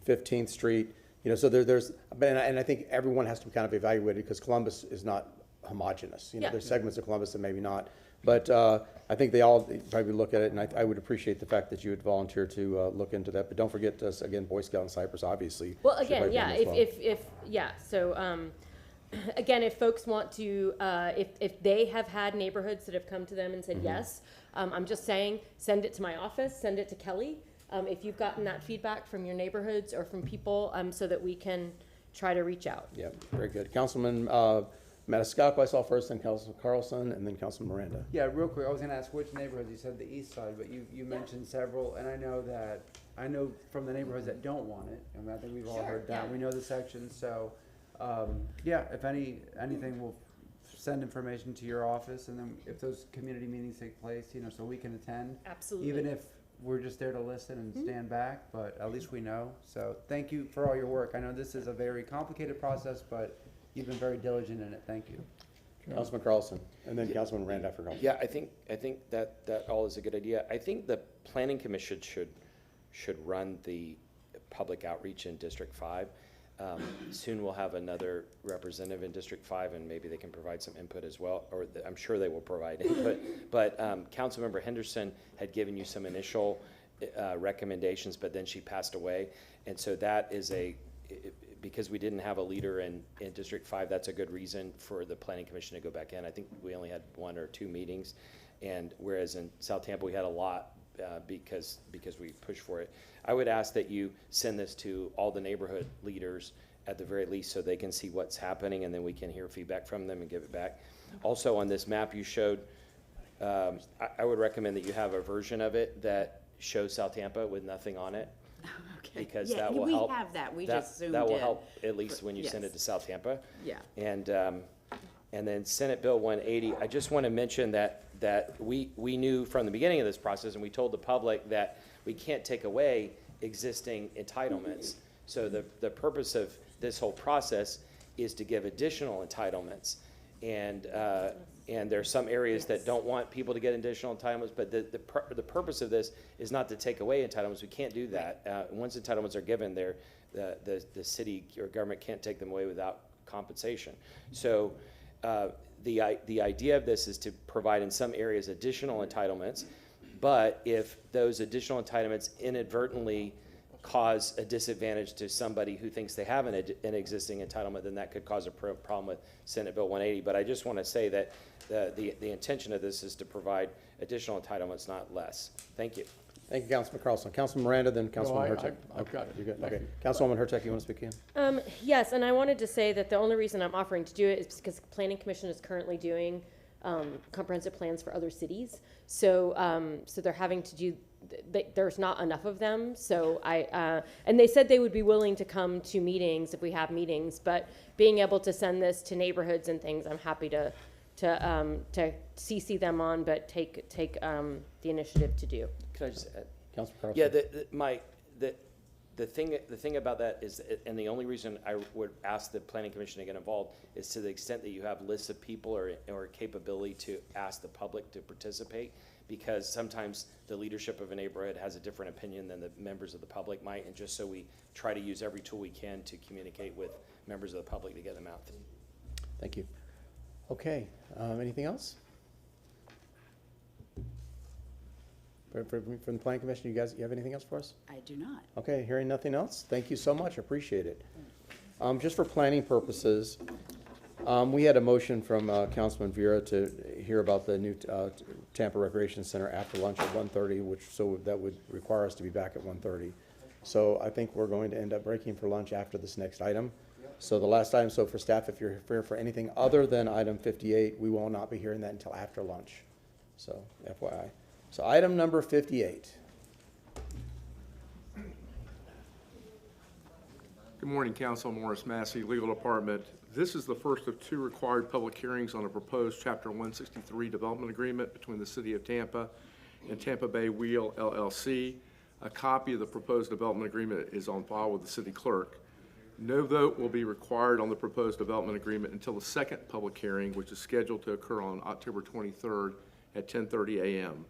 [SPEAKER 1] 15th Street. So there's, and I think everyone has to be kind of evaluated because Columbus is not homogeneous. There's segments of Columbus that maybe not. But I think they all probably look at it, and I would appreciate the fact that you would volunteer to look into that. But don't forget, again, Boy Scout and Cypress, obviously.
[SPEAKER 6] Well, again, yeah, So, again, if folks want to, if they have had neighborhoods that have come to them and said yes, I'm just saying, send it to my office, send it to Kelly. If you've gotten that feedback from your neighborhoods or from people, so that we can try to reach out.
[SPEAKER 1] Yeah, very good. Councilman Maniscalco, I saw first, then Councilman Carlson, and then Councilman Miranda.
[SPEAKER 18] Yeah, real quick, I was going to ask which neighborhoods. You said the east side, but you mentioned several, and I know from the neighborhoods that don't want it, and I think we've all heard that. We know the sections, so yeah, if anything, we'll send information to your office, and then if those community meetings take place, you know, so we can attend.
[SPEAKER 6] Absolutely.
[SPEAKER 18] Even if we're just there to listen and stand back, but at least we know. So thank you for all your work. I know this is a very complicated process, but you've been very diligent in it. Thank you.
[SPEAKER 1] Councilman Carlson, and then Councilman Rand after Carlson.
[SPEAKER 16] Yeah, I think that all is a good idea. I think the Planning Commission should run the public outreach in District 5. Soon we'll have another representative in District 5, and maybe they can provide some input as well, or I'm sure they will provide input. But Councilmember Henderson had given you some initial recommendations, but then she passed away. And so that is because we didn't have a leader in District 5, that's a good reason for the Planning Commission to go back in. I think we only had 1 or 2 meetings, and whereas in South Tampa we had a lot because we pushed for it. I would ask that you send this to all the neighborhood leaders at the very least so they can see what's happening, and then we can hear feedback from them and give it back. Also, on this map you showed, I would recommend that you have a version of it that shows South Tampa with nothing on it.
[SPEAKER 9] Okay.
[SPEAKER 16] Because
[SPEAKER 9] Yeah,
[SPEAKER 16] that will
[SPEAKER 9] we
[SPEAKER 16] help.
[SPEAKER 9] have that. We just zoomed
[SPEAKER 16] That will
[SPEAKER 9] in.
[SPEAKER 16] help at least when you send
[SPEAKER 9] Yes.
[SPEAKER 16] it to South Tampa.
[SPEAKER 9] Yeah.
[SPEAKER 16] And then Senate Bill 180, I just want to mention that we knew from the beginning of this process, and we told the public that we can't take away existing entitlements. So the purpose of this whole process is to give additional entitlements. And there's some areas that don't want people to get additional entitlements, but the purpose of this is not to take away entitlements. We can't do that. Once entitlements are given, the city or government can't take them away without compensation. So the idea of this is to provide in some areas additional entitlements, but if those additional entitlements inadvertently cause a disadvantage to somebody who thinks they have an existing entitlement, then that could cause a problem with Senate Bill 180. But I just want to say that the intention of this is to provide additional entitlements, not less. Thank you.
[SPEAKER 1] Thank you, Councilman Carlson. Councilman Miranda, then Councilwoman Hurtak.
[SPEAKER 14] I've got it.
[SPEAKER 1] You're good?
[SPEAKER 14] Thank
[SPEAKER 1] Okay.
[SPEAKER 14] you.
[SPEAKER 1] Councilwoman Hurtak, you want to speak in?
[SPEAKER 6] Yes, and I wanted to say that the only reason I'm offering to do it is because the Planning Commission is currently doing comprehensive plans for other cities. So they're having to do, there's not enough of them. So and they said they would be willing to come to meetings if we have meetings, but being able to send this to neighborhoods and things, I'm happy to CC them on, but take the initiative to do.
[SPEAKER 16] Could I just add?
[SPEAKER 1] Councilman Carlson.
[SPEAKER 16] Yeah, the thing about that is, and the only reason I would ask the Planning Commission to get involved is to the extent that you have lists of people or capability to ask the public to participate, because sometimes the leadership of a neighborhood has a different opinion than the members of the public might, and just so we try to use every tool we can to communicate with members of the public to get them out.
[SPEAKER 1] Thank you. Okay, anything else? From the Planning Commission, you have anything else for us?
[SPEAKER 9] I do not.
[SPEAKER 1] Okay, hearing nothing else, thank you so much, appreciate it. Just for planning purposes, we had a motion from Councilman Vera to hear about the new Tampa Recreation Center after lunch at 1:30, so that would require us to be back at 1:30. So I think we're going to end up breaking for lunch after this next item. So the last item, so for staff, if you're here for anything other than item 58, we will not be hearing that until after lunch. So FYI. So item number 58.
[SPEAKER 10] Good morning, Council. Morris Massey, Legal Department. This is the first of 2 required public hearings on a proposed Chapter 163 development agreement between the City of Tampa and Tampa Bay Wheel LLC. A copy of the proposed development agreement is on file with the City Clerk. No vote will be required on the proposed development agreement until the second public hearing, which is scheduled to occur on October 23rd at 10:30 a.m.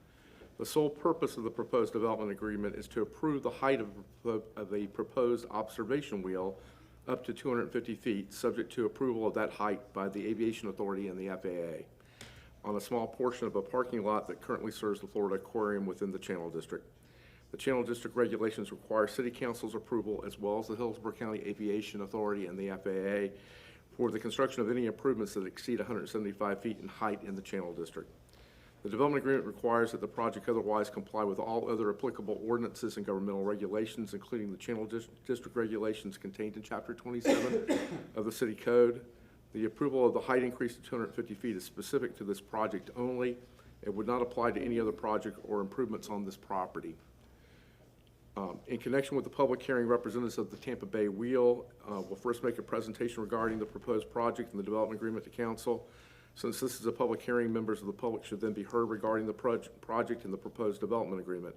[SPEAKER 10] The sole purpose of the proposed development agreement is to approve the height of a proposed observation wheel up to 250 feet, subject to approval of that height by the Aviation Authority and the FAA, on a small portion of a parking lot that currently serves the Florida Aquarium within the Channel District. The Channel District regulations require City Council's approval, as well as the Hillsborough County Aviation Authority and the FAA, for the construction of any improvements that exceed 175 feet in height in the Channel District. The development agreement requires that the project otherwise comply with all other applicable ordinances and governmental regulations, including the Channel District regulations contained in Chapter 27 of the City Code. The approval of the height increase to 250 feet is specific to this project only. It would not apply to any other project or improvements on this property. In connection with the public hearing, representatives of the Tampa Bay Wheel will first make a presentation regarding the proposed project and the development agreement to Council. Since this is a public hearing, members of the public should then be heard regarding the project and the proposed development agreement.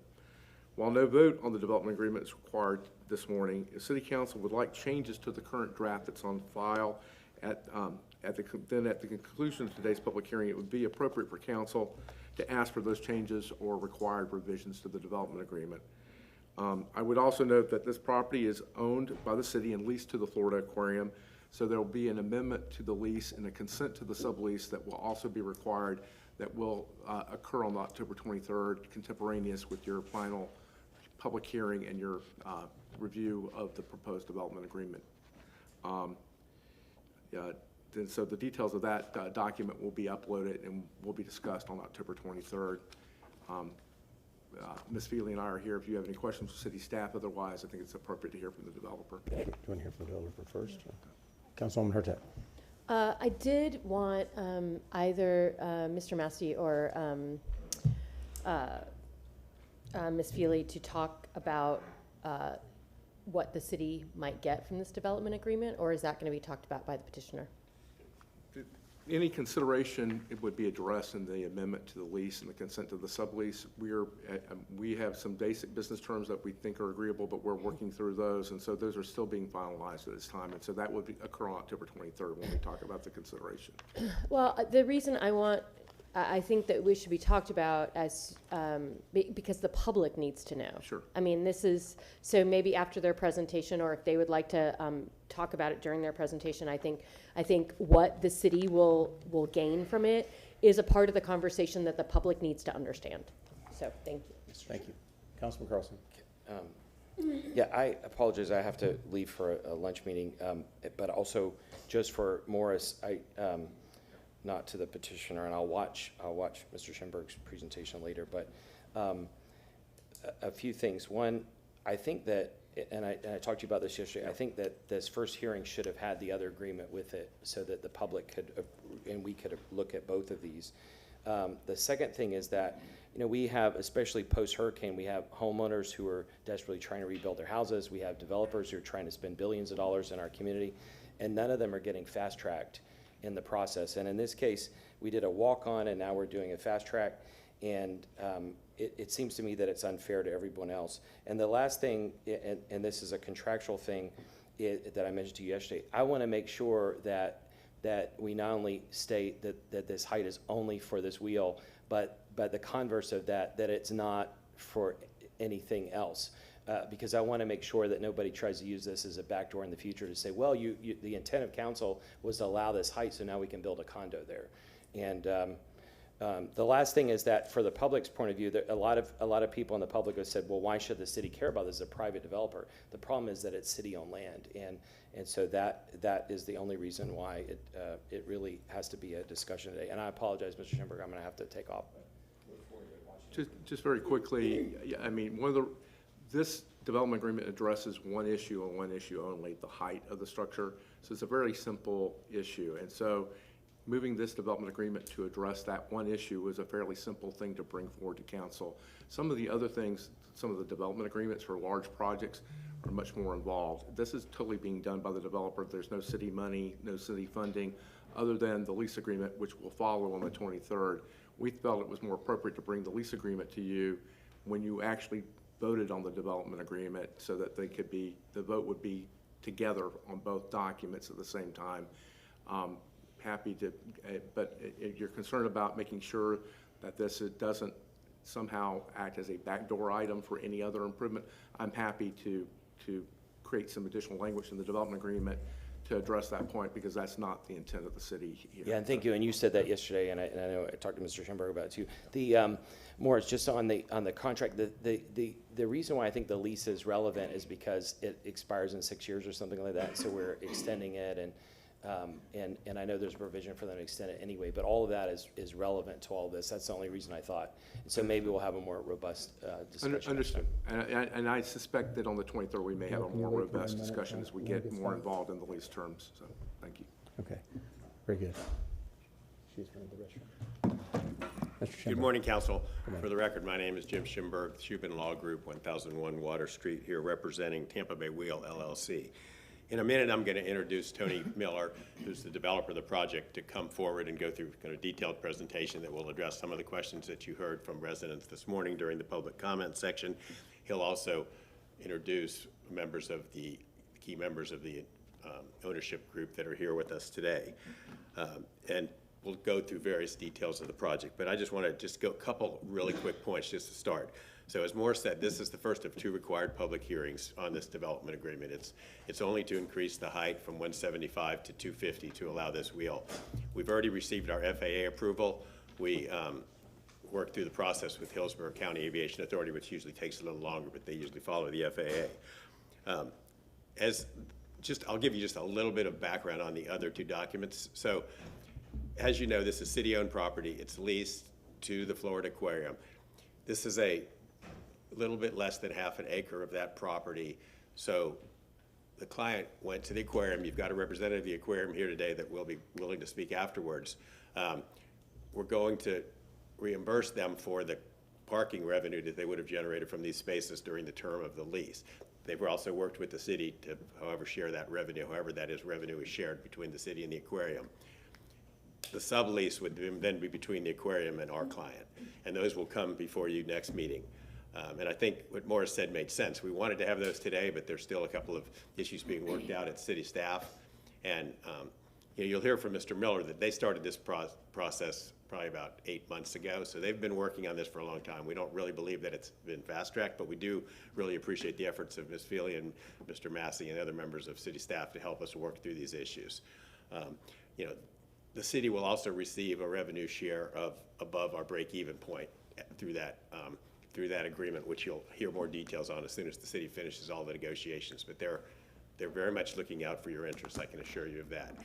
[SPEAKER 10] While no vote on the development agreement is required this morning, the City Council would like changes to the current draft that's on file. At the conclusion of today's public hearing, it would be appropriate for Council to ask for those changes or required revisions to the development agreement. I would also note that this property is owned by the city and leased to the Florida Aquarium, so there will be an amendment to the lease and a consent to the sublease that will also be required, that will occur on October 23rd, contemporaneous with your final public hearing and your review of the proposed development agreement. And so the details of that document will be uploaded and will be discussed on October 23rd. Ms. Feely and I are here if you have any questions for city staff. Otherwise, I think it's appropriate to hear from the developer.
[SPEAKER 1] Do you want to hear from the developer first? Councilwoman Hurtak.
[SPEAKER 6] I did want either Mr. Massey or Ms. Feely to talk about what the city might get from this development agreement, or is that going to be talked about by the petitioner?
[SPEAKER 10] Any consideration, it would be addressed in the amendment to the lease and the consent to the sublease. We have some basic business terms that we think are agreeable, but we're working through those, and so those are still being finalized at this time, and so that would occur on October 23rd when we talk about the consideration.
[SPEAKER 6] Well, the reason I think that we should be talked about as, because the public needs to know.
[SPEAKER 10] Sure.
[SPEAKER 6] I mean, this is, so maybe after their presentation, or if they would like to talk about it during their presentation, I think what the city will gain from it is a part of the conversation that the public needs to understand. So, thank you.
[SPEAKER 1] Thank you. Councilman Carlson.
[SPEAKER 16] Yeah, I apologize. I have to leave for a lunch meeting, but also just for Morris, not to the petitioner, and I'll watch Mr. Schimberg's presentation later, but a few things. One, I think that, and I talked to you about this yesterday, I think that this first hearing should have had the other agreement with it so that the public could, and we could look at both of these. The second thing is that, we have, especially post-hurricane, we have homeowners who are desperately trying to rebuild their houses. We have developers who are trying to spend billions of dollars in our community, and none of them are getting fast-tracked in the process. And in this case, we did a walk-on, and now we're doing a fast-track, and it seems to me that it's unfair to everyone else. And the last thing, and this is a contractual thing that I mentioned to you yesterday, I want to make sure that we not only state that this height is only for this wheel, but the converse of that it's not for anything else. Because I want to make sure that nobody tries to use this as a backdoor in the future to say, well, the intent of council was to allow this height, so now we can build a condo there. And the last thing is that, for the public's point of view, a lot of people in the public have said, well, why should the city care about this as a private developer? The problem is that it's city-owned land, and so that is the only reason why it really has to be a discussion today. And I apologize, Mr. Schimberg, I'm going to have to take off.
[SPEAKER 10] Just very quickly, I mean, this development agreement addresses one issue and one issue only, the height of the structure. So it's a very simple issue. And so moving this development agreement to address that one issue is a fairly simple thing to bring forward to council. Some of the other things, some of the development agreements for large projects are much more involved. This is totally being done by the developer. There's no city money, no city funding, other than the lease agreement, which will follow on the 23rd. We felt it was more appropriate to bring the lease agreement to you when you actually voted on the development agreement, so that the vote would be together on both documents at the same time. Happy to, but if you're concerned about making sure that it doesn't somehow act as a backdoor item for any other improvement, I'm happy to create some additional language in the development agreement to address that point, because that's not the intent of the city here.
[SPEAKER 16] Yeah, and thank you. And you said that yesterday, and I know I talked to Mr. Schimberg about it too. The Morris, just on the contract, the reason why I think the lease is relevant is because it expires in 6 years or something like that. So we're extending it, and I know there's a provision for them to extend it anyway. But all of that is relevant to all this. That's the only reason I thought. And so maybe we'll have a more robust discussion.
[SPEAKER 10] Understood. And I suspect that on the 23rd we may have a more robust discussion as we get more involved in the lease terms. So thank you.
[SPEAKER 1] Okay. Very good. She's running the restroom.
[SPEAKER 3] Good morning, Council. For the record, my name is Jim Schimberg, Chuchman Law Group, 1001 Water Street, here representing Tampa Bay Wheel, LLC. In a minute, I'm going to introduce Tony Miller, who's the developer of the project, to come forward and go through kind of a detailed presentation that will address some of the questions that you heard from residents this morning during the public comment section. He'll also introduce key members of the ownership group that are here with us today. And we'll go through various details of the project, but I just want to go a couple really quick points just to start. So as Morris said, this is the first of 2 required public hearings on this development agreement. It's only to increase the height from 175 to 250 to allow this wheel. We've already received our FAA approval. We worked through the process with Hillsborough County Aviation Authority, which usually takes a little longer, but they usually follow the FAA. I'll give you just a little bit of background on the other 2 documents. So as you know, this is city-owned property. It's leased to the Florida Aquarium. This is a little bit less than half an acre of that property. So the client went to the aquarium. You've got a representative of the aquarium here today that will be willing to speak afterwards. We're going to reimburse them for the parking revenue that they would have generated from these spaces during the term of the lease. They've also worked with the city to, however, share that revenue, however that revenue is shared between the city and the aquarium. The sublease would then be between the aquarium and our client, and those will come before you next meeting. And I think what Morris said made sense. We wanted to have those today, but there's still a couple of issues being worked out at city staff. And you'll hear from Mr. Miller that they started this process probably about 8 months ago. So they've been working on this for a long time. We don't really believe that it's been fast-tracked, but we do really appreciate the efforts of Ms. Feely and Mr. Massey and other members of city staff to help us work through these issues. The city will also receive a revenue share of above our break-even point through that agreement, which you'll hear more details on as soon as the city finishes all the negotiations. But they're very much looking out for your interests, I can assure you of that.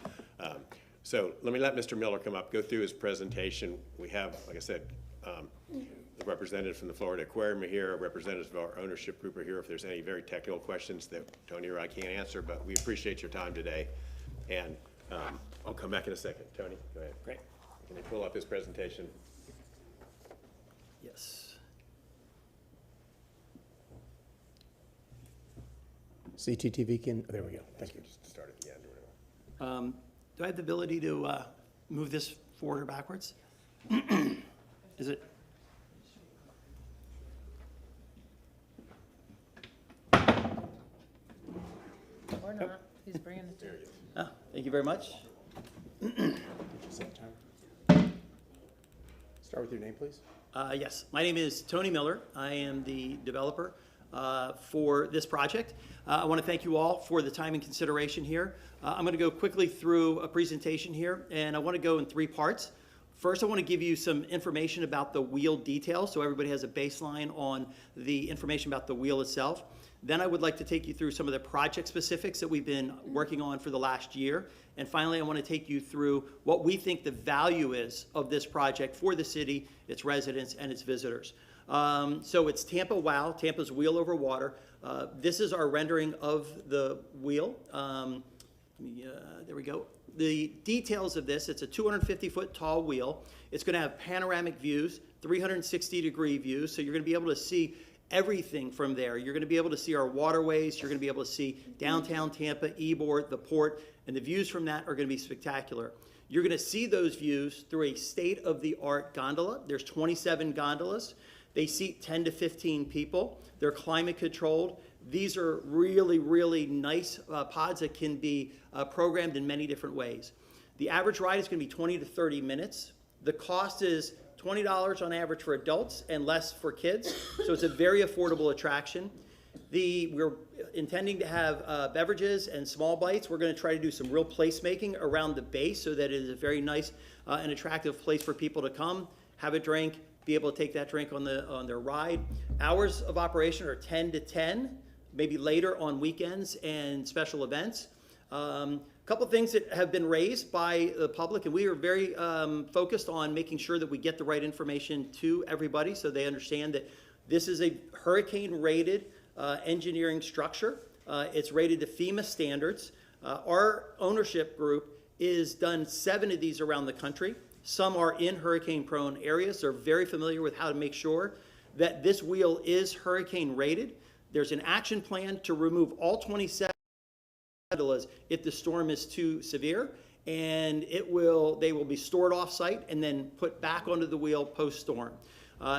[SPEAKER 3] So let me let Mr. Miller come up, go through his presentation. We have, like I said, the representative from the Florida Aquarium are here, representatives of our ownership group are here if there's any very technical questions that Tony or I can't answer, but we appreciate your time today. And I'll come back in a second. Tony, go ahead.
[SPEAKER 11] Great.
[SPEAKER 3] Can you pull up his presentation?
[SPEAKER 11] Yes.
[SPEAKER 1] CTTV there we go. Thank you.
[SPEAKER 3] Just start at the end or whatever.
[SPEAKER 11] Do I have the ability to move this forward or backwards? Is it?
[SPEAKER 12] Or not, he's bringing it to you.
[SPEAKER 11] Oh, thank you very much.
[SPEAKER 1] Start with your name, please.
[SPEAKER 11] Yes, my name is Tony Miller. I am the developer for this project. I want to thank you all for the time and consideration here. I'm going to go quickly through a presentation here, and I want to go in 3 parts. First, I want to give you some information about the wheel details so everybody has a baseline on the information about the wheel itself. Then I would like to take you through some of the project specifics that we've been working on for the last year. And finally, I want to take you through what we think the value is of this project for the city, its residents, and its visitors. So it's Tampa WOW, Tampa's Wheel Over Water. This is our rendering of the wheel. There we go. The details of this, it's a 250-foot tall wheel. It's going to have panoramic views, 360-degree views, so you're going to be able to see everything from there. You're going to be able to see our waterways. You're going to be able to see downtown Tampa, Ybor, the port, and the views from that are going to be spectacular. You're going to see those views through a state-of-the-art gondola. There's 27 gondolas. They seat 10 to 15 people. They're climate controlled. These are really, really nice pods that can be programmed in many different ways. The average ride is going to be 20 to 30 minutes. The cost is $20 on average for adults and less for kids, so it's a very affordable attraction. We're intending to have beverages and small bites. We're going to try to do some real placemaking around the base so that it is a very nice and attractive place for people to come, have a drink, be able to take that drink on their ride. Hours of operation are 10 to 10, maybe later on weekends and special events. Couple things that have been raised by the public, and we are very focused on making sure that we get the right information to everybody so they understand that this is a hurricane-rated engineering structure. It's rated to FEMA standards. Our ownership group is done 7 of these around the country. Some are in hurricane-prone areas. They're very familiar with how to make sure that this wheel is hurricane-rated. There's an action plan to remove all 27 if the storm is too severe, and they will be stored off-site and then put back onto the wheel post-storm.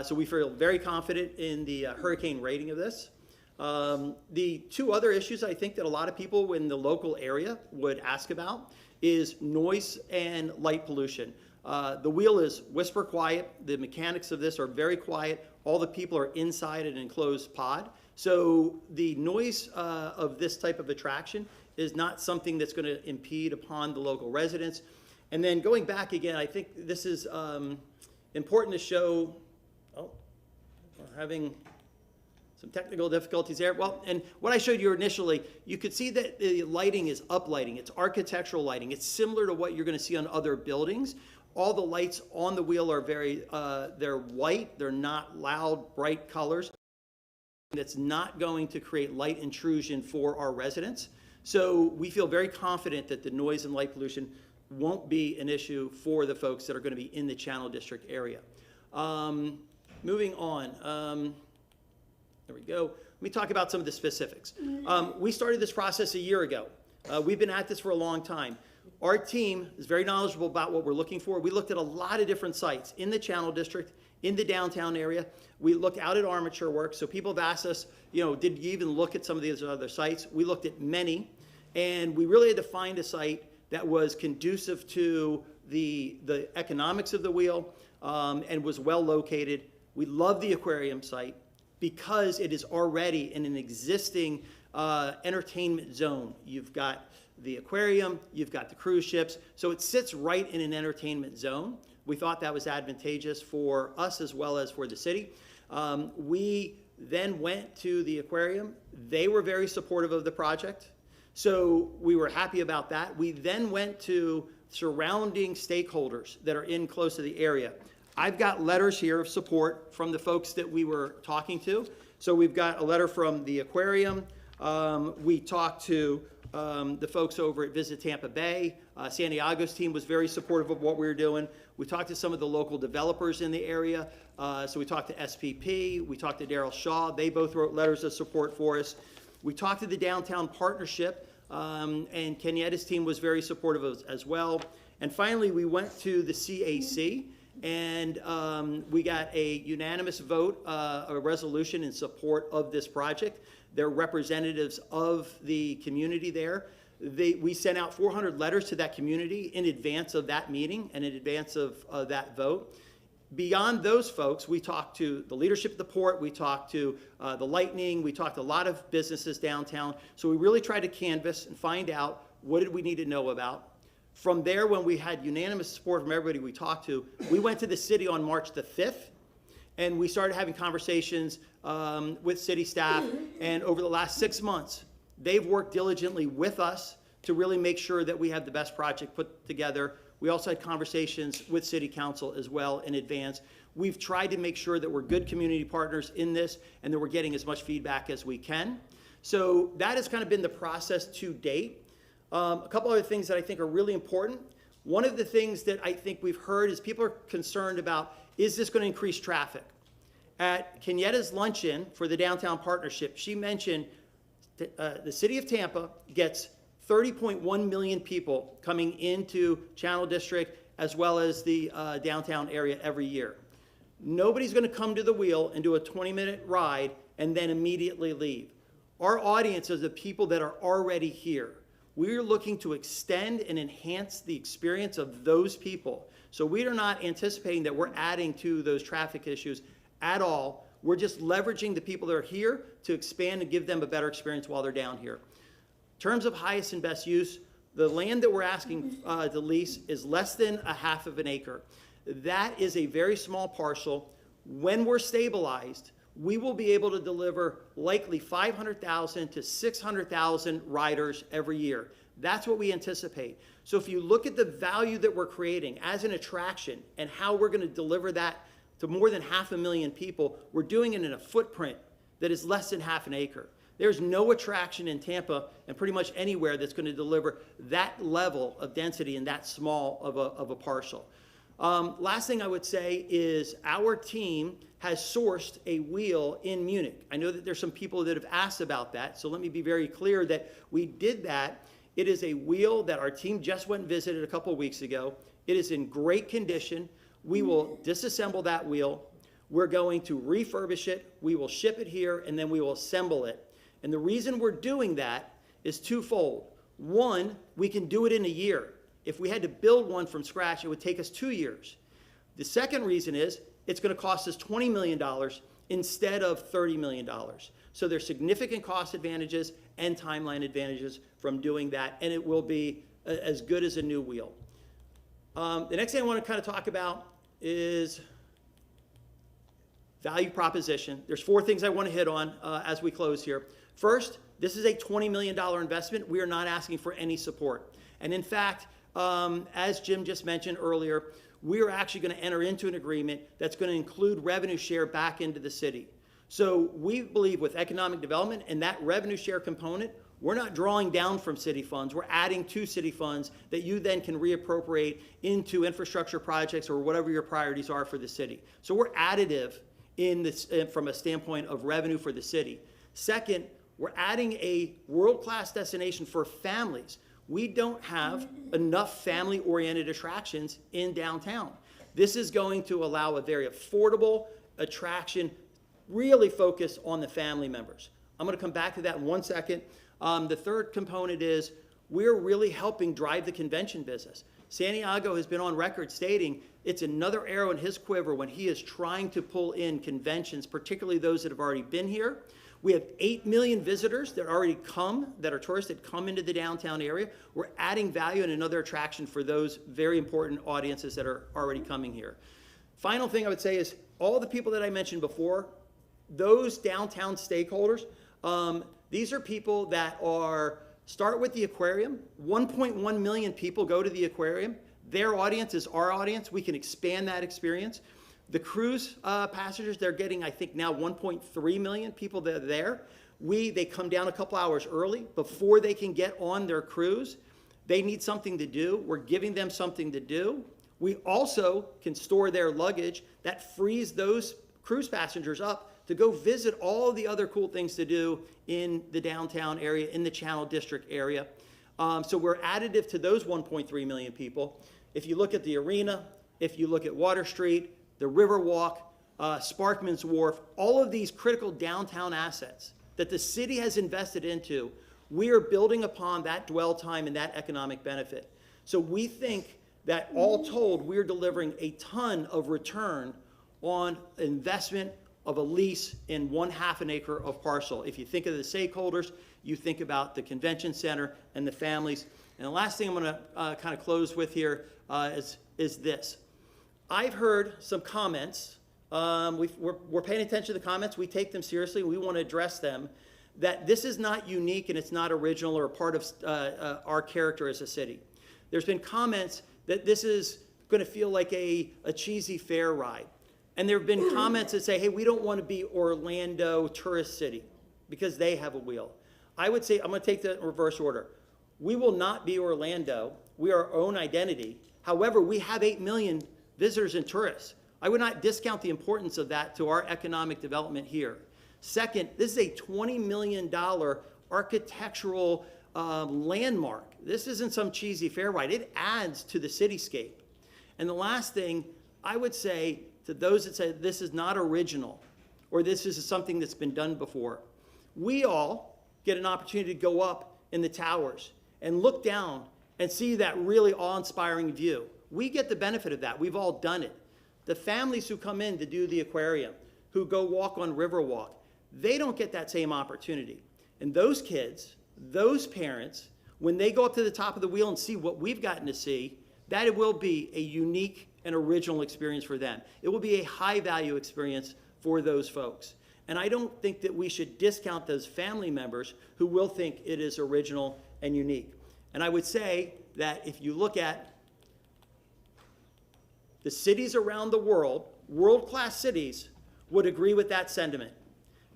[SPEAKER 11] So we feel very confident in the hurricane rating of this. The two other issues I think that a lot of people in the local area would ask about is noise and light pollution. The wheel is whisper quiet. The mechanics of this are very quiet. All the people are inside an enclosed pod. So the noise of this type of attraction is not something that's going to impede upon the local residents. And then going back again, I think this is important to show, we're having some technical difficulties there. Well, and what I showed you initially, you could see that the lighting is uplighting. It's architectural lighting. It's similar to what you're going to see on other buildings. All the lights on the wheel are they're white. They're not loud, bright colors. That's not going to create light intrusion for our residents. So we feel very confident that the noise and light pollution won't be an issue for the folks that are going to be in the Channel District area. Moving on. There we go. Let me talk about some of the specifics. We started this process a year ago. We've been at this for a long time. Our team is very knowledgeable about what we're looking for. We looked at a lot of different sites in the Channel District, in the downtown area. We looked out at Armature Work. So people have asked us, did you even look at some of these other sites? We looked at many, and we really had to find a site that was conducive to the economics of the wheel and was well located. We love the aquarium site because it is already in an existing entertainment zone. You've got the aquarium, you've got the cruise ships, so it sits right in an entertainment zone. We thought that was advantageous for us as well as for the city. We then went to the aquarium. They were very supportive of the project, so we were happy about that. We then went to surrounding stakeholders that are in close to the area. I've got letters here of support from the folks that we were talking to. So we've got a letter from the aquarium. We talked to the folks over at Visit Tampa Bay. Santiago's team was very supportive of what we were doing. We talked to some of the local developers in the area. So we talked to SPP. We talked to Daryl Shaw. They both wrote letters of support for us. We talked to the Downtown Partnership, and Kenyetta's team was very supportive as well. And finally, we went to the CAC. And we got a unanimous vote, a resolution in support of this project. They're representatives of the community there. We sent out 400 letters to that community in advance of that meeting and in advance of that vote. Beyond those folks, we talked to the leadership of the port, we talked to the Lightning, we talked to a lot of businesses downtown. So we really tried to canvass and find out what did we need to know about. From there, when we had unanimous support from everybody we talked to, we went to the city on March the 5th, and we started having conversations with city staff. And over the last 6 months, they've worked diligently with us to really make sure that we have the best project put together. We also had conversations with city council as well in advance. We've tried to make sure that we're good community partners in this and that we're getting as much feedback as we can. So that has kind of been the process to date. A couple other things that I think are really important. One of the things that I think we've heard is people are concerned about, is this going to increase traffic? At Kenyetta's luncheon for the Downtown Partnership, she mentioned that the city of Tampa gets 30.1 million people coming into Channel District as well as the downtown area every year. Nobody's going to come to the wheel and do a 20-minute ride and then immediately leave. Our audience is the people that are already here. We're looking to extend and enhance the experience of those people. So we are not anticipating that we're adding to those traffic issues at all. We're just leveraging the people that are here to expand and give them a better experience while they're down here. In terms of highest and best use, the land that we're asking to lease is less than a half of an acre. That is a very small parcel. When we're stabilized, we will be able to deliver likely 500,000 to 600,000 riders every year. That's what we anticipate. So if you look at the value that we're creating as an attraction and how we're going to deliver that to more than 500,000 people, we're doing it in a footprint that is less than half an acre. There's no attraction in Tampa and pretty much anywhere that's going to deliver that level of density in that small of a parcel. Last thing I would say is our team has sourced a wheel in Munich. I know that there's some people that have asked about that, so let me be very clear that we did that It is a wheel that our team just went and visited a couple of weeks ago. It is in great condition. We will disassemble that wheel. We're going to refurbish it. We will ship it here, and then we will assemble it. And the reason we're doing that is twofold. One, we can do it in a year. If we had to build one from scratch, it would take us 2 years. The second reason is it's going to cost us $20 million instead of $30 million. So there's significant cost advantages and timeline advantages from doing that, and it will be as good as a new wheel. The next thing I want to kind of talk about is value proposition. There's 4 things I want to hit on as we close here. First, this is a $20 million investment. We are not asking for any support. And in fact, as Jim just mentioned earlier, we are actually going to enter into an agreement that's going to include revenue share back into the city. So we believe with economic development and that revenue share component, we're not drawing down from city funds. We're adding to city funds that you then can reappropriate into infrastructure projects or whatever your priorities are for the city. So we're additive in this, from a standpoint of revenue for the city. Second, we're adding a world-class destination for families. We don't have enough family-oriented attractions in downtown. This is going to allow a very affordable attraction, really focused on the family members. I'm going to come back to that in 1 second. The third component is we're really helping drive the convention business. Santiago has been on record stating it's another arrow in his quiver when he is trying to pull in conventions, particularly those that have already been here. We have 8 million visitors that already come, that are tourists that come into the downtown area. We're adding value and another attraction for those very important audiences that are already coming here. Final thing I would say is all the people that I mentioned before, those downtown stakeholders, these are people that start with the aquarium. 1.1 million people go to the aquarium. Their audience is our audience. We can expand that experience. The cruise passengers, they're getting, I think now 1.3 million people that are there. They come down a couple hours early before they can get on their cruise. They need something to do. We're giving them something to do. We also can store their luggage. That frees those cruise passengers up to go visit all the other cool things to do in the downtown area, in the Channel District area. So we're additive to those 1.3 million people. If you look at the arena, if you look at Water Street, the Riverwalk, Sparkman's Wharf, all of these critical downtown assets that the city has invested into, we are building upon that dwell time and that economic benefit. So we think that all told, we're delivering a ton of return on investment of a lease in 1/2 an acre of parcel. If you think of the stakeholders, you think about the convention center and the families. And the last thing I'm going to kind of close with here is this. I've heard some comments. We're paying attention to the comments. We take them seriously. We want to address them. That this is not unique and it's not original or a part of our character as a city. There's been comments that this is going to feel like a cheesy fair ride. And there have been comments that say, hey, we don't want to be Orlando tourist city because they have a wheel. I would say, I'm going to take that in reverse order. We will not be Orlando. We are our own identity. However, we have 8 million visitors and tourists. I would not discount the importance of that to our economic development here. Second, this is a $20 million architectural landmark. This isn't some cheesy fair ride. It adds to the cityscape. And the last thing, I would say to those that say this is not original or this is something that's been done before, we all get an opportunity to go up in the towers and look down and see that really awe-inspiring view. We get the benefit of that. We've all done it. The families who come in to do the aquarium, who go walk on Riverwalk, they don't get that same opportunity. And those kids, those parents, when they go up to the top of the wheel and see what we've gotten to see, that it will be a unique and original experience for them. It will be a high-value experience for those folks. And I don't think that we should discount those family members who will think it is original and unique. And I would say that if you look at the cities around the world, world-class cities, would agree with that sentiment.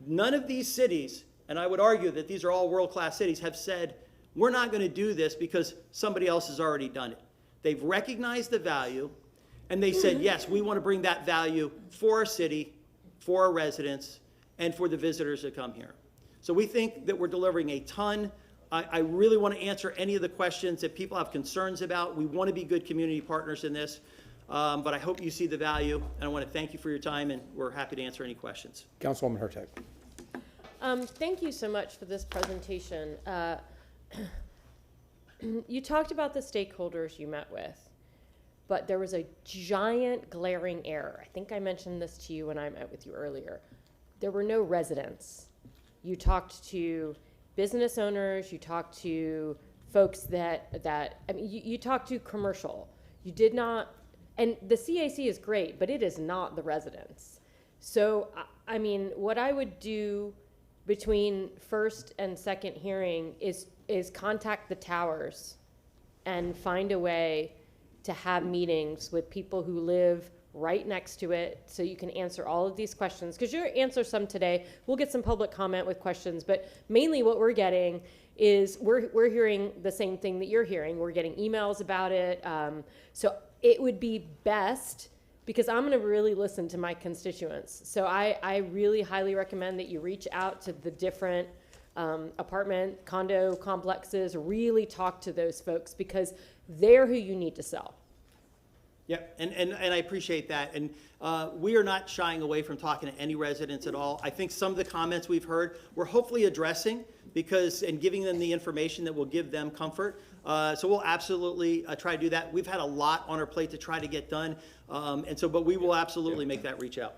[SPEAKER 11] None of these cities, and I would argue that these are all world-class cities, have said, we're not going to do this because somebody else has already done it. They've recognized the value, and they said, yes, we want to bring that value for our city, for our residents, and for the visitors that come here. So we think that we're delivering a ton I really want to answer any of the questions that people have concerns about. We want to be good community partners in this, but I hope you see the value, and I want to thank you for your time, and we're happy to answer any questions.
[SPEAKER 1] Councilwoman Hurtak.
[SPEAKER 6] Thank you so much for this presentation. You talked about the stakeholders you met with, but there was a giant glaring error. I think I mentioned this to you when I met with you earlier. There were no residents. You talked to business owners, you talked to folks you talked to commercial. You did not, and the CAC is great, but it is not the residents. So, I mean, what I would do between first and second hearing is contact the towers and find a way to have meetings with people who live right next to it so you can answer all of these questions. Because you'll answer some today. We'll get some public comment with questions, but mainly what we're getting is we're hearing the same thing that you're hearing. We're getting emails about it. So it would be best, because I'm going to really listen to my constituents. So I really highly recommend that you reach out to the different apartment, condo complexes, really talk to those folks, because they're who you need to sell.
[SPEAKER 11] Yeah, and I appreciate that. And we are not shying away from talking to any residents at all. I think some of the comments we've heard, we're hopefully addressing and giving them the information that will give them comfort. So we'll absolutely try to do that. We've had a lot on our plate to try to get done. But we will absolutely make that reach out.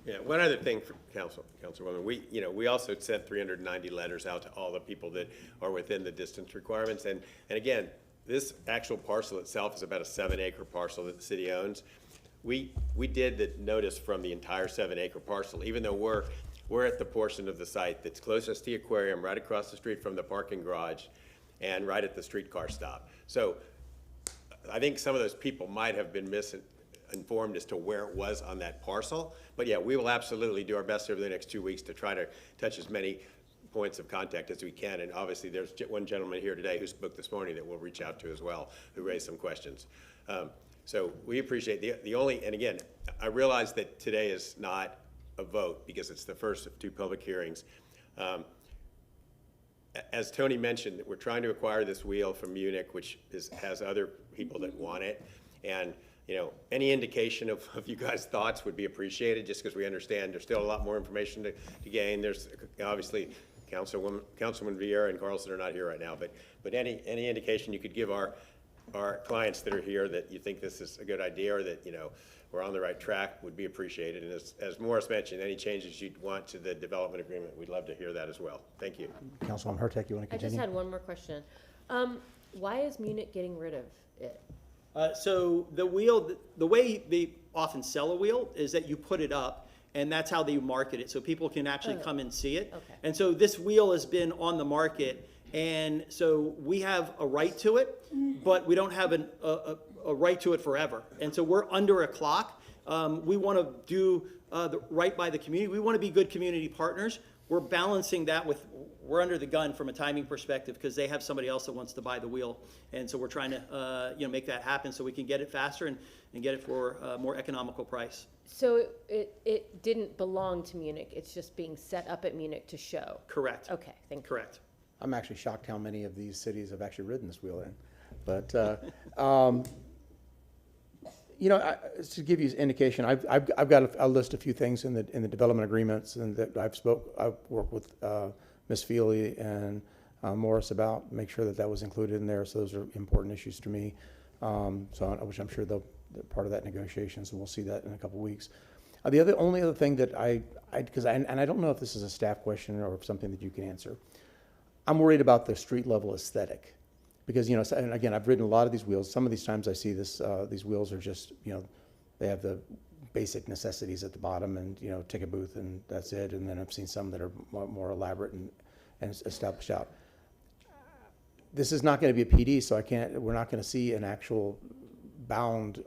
[SPEAKER 3] Yeah, one other thing for Councilwoman, we also sent 390 letters out to all the people that are within the distance requirements. And again, this actual parcel itself is about a 7-acre parcel that the city owns. We did the notice from the entire 7-acre parcel, even though we're at the portion of the site that's closest to the aquarium, right across the street from the parking garage, and right at the streetcar stop. So I think some of those people might have been misinformed as to where it was on that parcel. But yeah, we will absolutely do our best over the next 2 weeks to try to touch as many points of contact as we can. And obviously there's one gentleman here today who spoke this morning that we'll reach out to as well, who raised some questions. So we appreciate and again, I realize that today is not a vote because it's the first of 2 public hearings. As Tony mentioned, we're trying to acquire this wheel from Munich, which has other people that want it. And any indication of you guys' thoughts would be appreciated, just because we understand there's still a lot more information to gain. There's obviously Councilwoman Vieira and Carlson are not here right now, but any indication you could give our clients that are here that you think this is a good idea, or that we're on the right track, would be appreciated. And as Morris mentioned, any changes you'd want to the development agreement, we'd love to hear that as well. Thank you.
[SPEAKER 1] Councilwoman Hurtak, you want to continue?
[SPEAKER 6] I just had one more question. Why is Munich getting rid of it?
[SPEAKER 11] So the wheel, the way they often sell a wheel is that you put it up, and that's how they market it, so people can actually come and see it.
[SPEAKER 6] Okay.
[SPEAKER 11] And so this wheel has been on the market, and so we have a right to it, but we don't have a right to it forever. And so we're under a clock. We want to do right by the community. We want to be good community partners. We're balancing that with, we're under the gun from a timing perspective because they have somebody else that wants to buy the wheel. And so we're trying to make that happen so we can get it faster and get it for a more economical price.
[SPEAKER 6] So it didn't belong to Munich. It's just being set up at Munich to show.
[SPEAKER 11] Correct.
[SPEAKER 6] Okay, thank you.
[SPEAKER 11] Correct.
[SPEAKER 1] I'm actually shocked how many of these cities have actually ridden this wheel in. But, to give you an indication, I've got a list of few things in the development agreements, and that I've worked with Ms. Feely and Morris about, make sure that was included in there. So those are important issues to me. Which I'm sure they're part of that negotiation. So we'll see that in a couple of weeks. The only other thing that I don't know if this is a staff question or something that you can answer. I'm worried about the street level aesthetic. Because, and again, I've ridden a lot of these wheels. Some of these times I see these wheels are just, they have the basic necessities at the bottom and, ticket booth and that's it. And then I've seen some that are more elaborate and established out. This is not going to be a PD, so we're not going to see an actual bound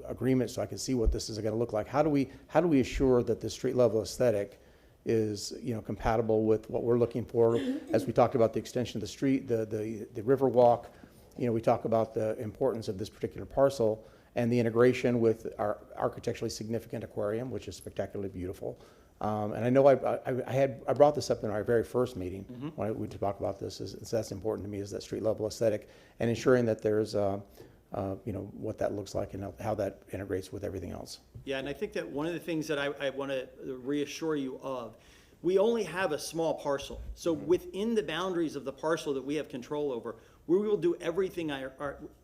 [SPEAKER 1] agreement, so I can see what this is going to look like. How do we assure that the street level aesthetic is compatible with what we're looking for? As we talked about the extension of the street, the river walk, we talk about the importance of this particular parcel and the integration with our architecturally significant aquarium, which is spectacularly beautiful. And I know I brought this up in our very first meeting when we talked about this. That's important to me, is that street level aesthetic and ensuring that there's, what that looks like and how that integrates with everything else.
[SPEAKER 11] Yeah, and I think that one of the things that I want to reassure you of, we only have a small parcel. So within the boundaries of the parcel that we have control over, we will do everything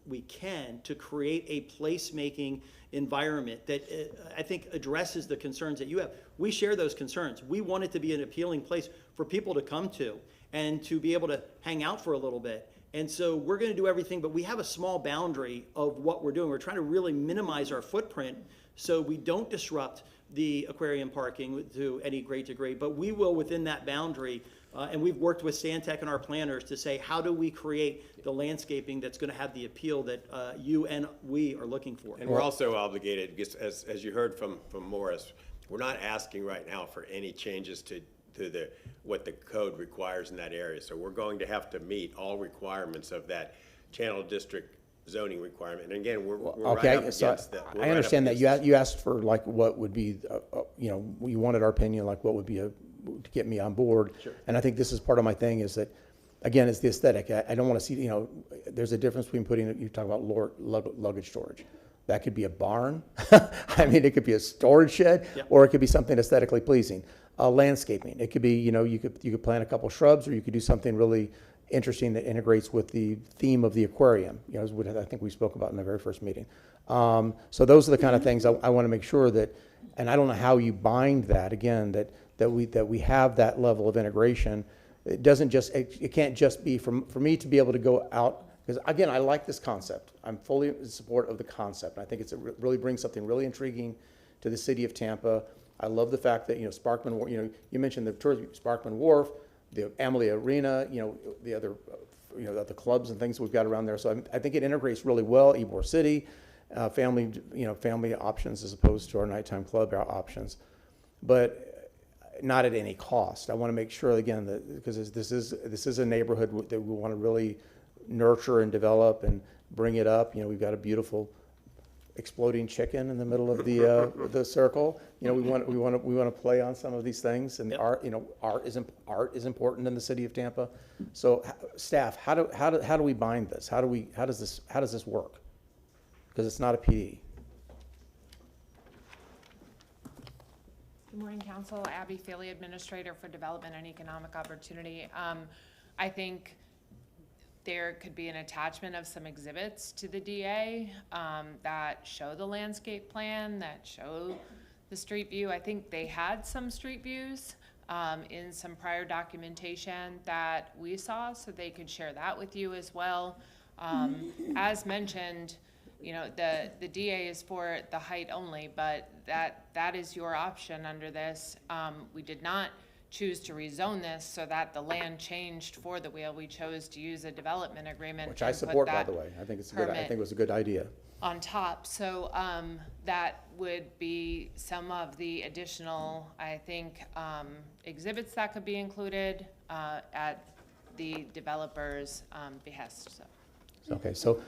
[SPEAKER 11] we can to create a placemaking environment that I think addresses the concerns that you have. We share those concerns. We want it to be an appealing place for people to come to and to be able to hang out for a little bit. And so we're going to do everything, but we have a small boundary of what we're doing. We're trying to really minimize our footprint so we don't disrupt the aquarium parking to any great degree, but we will within that boundary. And we've worked with Stantec and our planners to say, how do we create the landscaping that's going to have the appeal that you and we are looking for?
[SPEAKER 3] And we're also obligated, because as you heard from Morris, we're not asking right now for any changes to what the code requires in that area. So we're going to have to meet all requirements of that channel district zoning requirement. And again, we're right up against that.
[SPEAKER 1] I understand that you asked for like what would be, you wanted our opinion, like what would be to get me on board.
[SPEAKER 11] Sure.
[SPEAKER 1] And I think this is part of my thing is that, again, it's the aesthetic. I don't want to see, there's a difference between you talk about luggage storage. That could be a barn. I mean, it could be a storage shed, or it could be something aesthetically pleasing. Landscaping. It could be, you could plant a couple shrubs, or you could do something really interesting that integrates with the theme of the aquarium. As I think we spoke about in the very first meeting. So those are the kind of things I want to make sure that, and I don't know how you bind that again, that we have that level of integration. It doesn't just, it can't just be for me to be able to go out, because again, I like this concept. I'm fully in support of the concept. I think it really brings something really intriguing to the city of Tampa. I love the fact that, Sparkman, you mentioned the tourism, Sparkman Wharf, the Amalie Arena, the other, the clubs and things we've got around there. So I think it integrates really well. Ybor City, family options as opposed to our nighttime club options, but not at any cost. I want to make sure again that because this is a neighborhood that we want to really nurture and develop and bring it up. We've got a beautiful exploding chicken in the middle of the circle. We want to play on some of these things, and art is important in the city of Tampa. So staff, how do we bind this? How does this work? Because it's not a PD.
[SPEAKER 4] Good morning, Council. Abby Feely, Administrator for Development and Economic Opportunity. I think there could be an attachment of some exhibits to the DA that show the landscape plan, that show the street view. I think they had some street views in some prior documentation that we saw, so they could share that with you as well. As mentioned, the DA is for the height only, but that is your option under this. We did not choose to rezone this so that the land changed for the wheel. We chose to use a development agreement.
[SPEAKER 1] Which I support, by the way. I think it was a good idea.
[SPEAKER 4] On top, so that would be some of the additional, I think, exhibits that could be included at the developer's behest. So.
[SPEAKER 1] Okay, so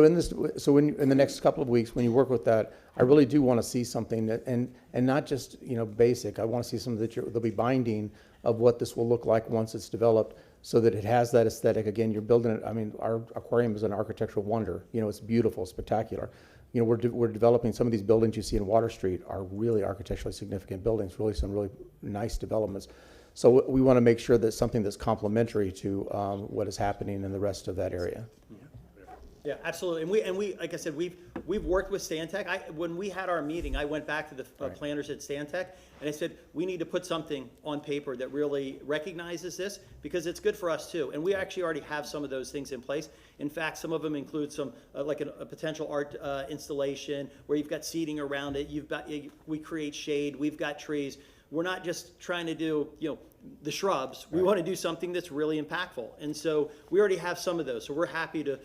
[SPEAKER 1] in the next couple of weeks, when you work with that, I really do want to see something that, and not just basic. I want to see something that there'll be binding of what this will look like once it's developed, so that it has that aesthetic. Again, you're building it. I mean, our aquarium is an architectural wonder. It's beautiful, spectacular. We're developing some of these buildings you see in Water Street are really architecturally significant buildings. Really, some really nice developments. So we want to make sure that something that's complementary to what is happening in the rest of that area.
[SPEAKER 11] Yeah, absolutely. And we like I said, we've worked with Stantec. When we had our meeting, I went back to the planners at Stantec and I said, we need to put something on paper that really recognizes this, because it's good for us too. And we actually already have some of those things in place. In fact, some of them include some like a potential art installation where you've got seating around it. We create shade. We've got trees. We're not just trying to do the shrubs. We want to do something that's really impactful, and so we already have some of those. So we're happy to